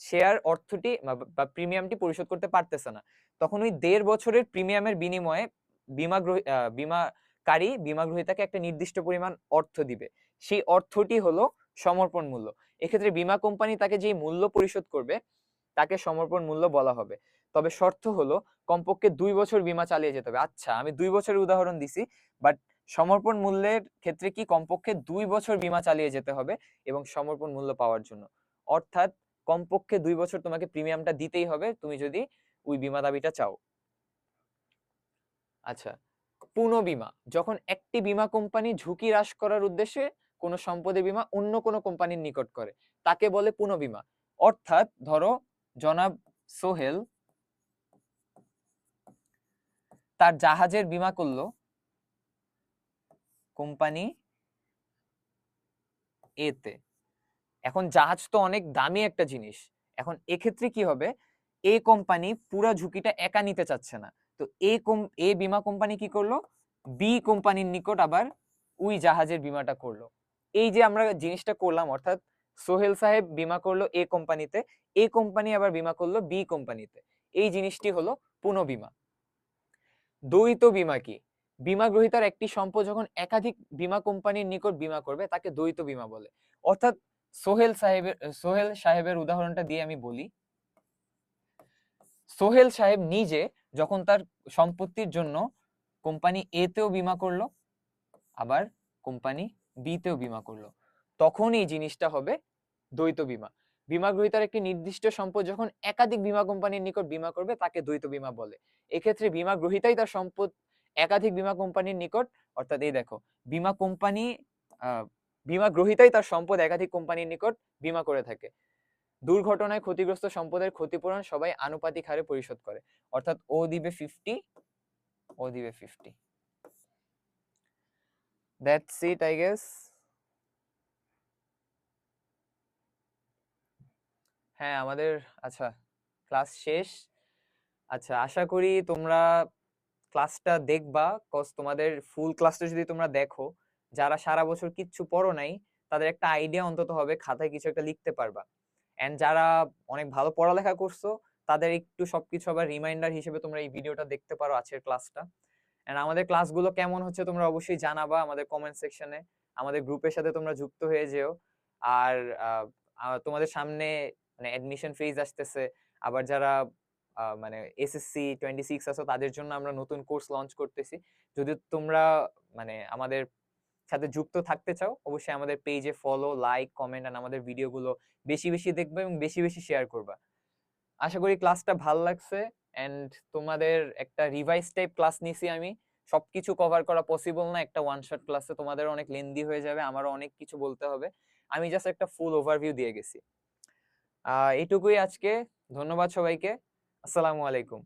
Speaker 1: সে আর অর্থটি বা প্রিমিয়ামটি পরিশোধ করতে পারতেছে না, তখন ওই 1.5 বছরের প্রিমিয়ামের বিনিময়ে বীমাকারী বীমা গ্রহীতাকে একটা নির্দিষ্ট পরিমাণ অর্থ দিবে। সেই অর্থটি হলো সমর্পণ মূল্য। এক্ষেত্রে বীমা কোম্পানি তাকে যে মূল্য পরিশোধ করবে তাকে সমর্পণ মূল্য বলা হবে। তবে শর্ত হলো কমপক্ষে 2 বছর বীমা চালিয়ে যেতে হবে। আচ্ছা, আমি 2 বছরের উদাহরণ দিছি, বাট সমর্পণ মূল্যের ক্ষেত্রে কি কমপক্ষে 2 বছর বীমা চালিয়ে যেতে হবে এবং সমর্পণ মূল্য পাওয়ার জন্য। অর্থাৎ কমপক্ষে 2 বছর তোমাকে প্রিমিয়ামটা দিতেই হবে তুমি যদি ওই বীমা দাবিটা চাও। আচ্ছা, পুনঃবীমা, যখন একটি বীমা কোম্পানি ঝুঁকি হ্রাস করার উদ্দেশ্যে কোনো সম্পদের বীমা অন্য কোনো কোম্পানির নিকট করে তাকে বলে পুনঃবীমা। অর্থাৎ ধরো জনাব সোহেল তার জাহাজের বীমা করলো কোম্পানি এতে। এখন জাহাজ তো অনেক দামি একটা জিনিস, এখন এক্ষেত্রে কি হবে? এ কোম্পানি পুরো ঝুঁকিটা একা নিতে চাচ্ছে না, তো এ বীমা কোম্পানি কি করলো? বি কোম্পানির নিকট আবার ওই জাহাজের বীমাটা করলো। এই যে আমরা জিনিসটা করলাম, অর্থাৎ সোহেল সাহেব বীমা করলো এ কোম্পানিতে, এ কোম্পানি আবার বীমা করলো বি কোম্পানিতে, এই জিনিসটি হলো পুনঃবীমা। দ্বৈত বীমা কি? বীমা গ্রহীতার একটি সম্পদ যখন একাধিক বীমা কোম্পানির নিকট বীমা করবে তাকে দ্বৈত বীমা বলে। অর্থাৎ সোহেল সাহেবের উদাহরণটা দিয়ে আমি বলি, সোহেল সাহেব নিজে যখন তার সম্পত্তির জন্য কোম্পানি এ তেও বীমা করলো আবার কোম্পানি বি তেও বীমা করলো, তখন এই জিনিসটা হবে দ্বৈত বীমা। বীমা গ্রহীতার একটি নির্দিষ্ট সম্পদ যখন একাধিক বীমা কোম্পানির নিকট বীমা করবে তাকে দ্বৈত বীমা বলে। এক্ষেত্রে বীমা গ্রহীতাই তার সম্পদ একাধিক বীমা কোম্পানির নিকট, অর্থাৎ এই দেখো, বীমা কোম্পানি বীমা গ্রহীতাই তার সম্পদ একাধিক কোম্পানির নিকট বীমা করে থাকে। দুর্ঘটনায় ক্ষতিগ্রস্ত সম্পদের ক্ষতিপূরণ সবাই আনুপাতিক হারে পরিশোধ করে, অর্থাৎ ও দিবে 50, ও দিবে 50। That's it I guess. হ্যাঁ, আমাদের আচ্ছা ক্লাস শেষ। আচ্ছা, আশা করি তোমরা ক্লাসটা দেখবা, কজ তোমাদের ফুল ক্লাসটা যদি তোমরা দেখো, যারা সারা বছর কিচ্ছু পড়ো নাই তাদের একটা আইডিয়া অন্তত হবে, খাতায় কিছু একটা লিখতে পারবা। এন্ড যারা অনেক ভালো পড়ালেখা করছো তাদের একটু সবকিছু আবার রিমাইন্ডার হিসেবে তোমরা এই ভিডিওটা দেখতে পারো, আজকের ক্লাসটা। এন্ড আমাদের ক্লাসগুলো কেমন হচ্ছে তোমরা অবশ্যই জানাবা আমাদের কমেন্ট সেকশনে, আমাদের গ্রুপের সাথে তোমরা যুক্ত হয়ে যেও। আর তোমাদের সামনে মানে অ্যাডমিশন ফেজ আসতেছে, আবার যারা মানে এসএসসি 26 আছো তাদের জন্য আমরা নতুন কোর্স লঞ্চ করতেছি। যদি তোমরা মানে আমাদের সাথে যুক্ত থাকতে চাও অবশ্যই আমাদের পেজে ফলো, লাইক, কমেন্ট আর আমাদের ভিডিওগুলো বেশি বেশি দেখবে এবং বেশি বেশি শেয়ার করবা। আশা করি ক্লাসটা ভালো লাগছে এন্ড তোমাদের একটা রিভাইজ টাইপ ক্লাস নিছি আমি, সবকিছু কভার করা পসিবল না একটা ওয়ান শট ক্লাসে, তোমাদের অনেক লেন্দি হয়ে যাবে, আমারও অনেক কিছু বলতে হবে। আমি জাস্ট একটা ফুল ওভারভিউ দিয়ে গেছি। এইটুকুই আজকে। ধন্যবাদ সবাইকে। আসসালামু আলাইকুম।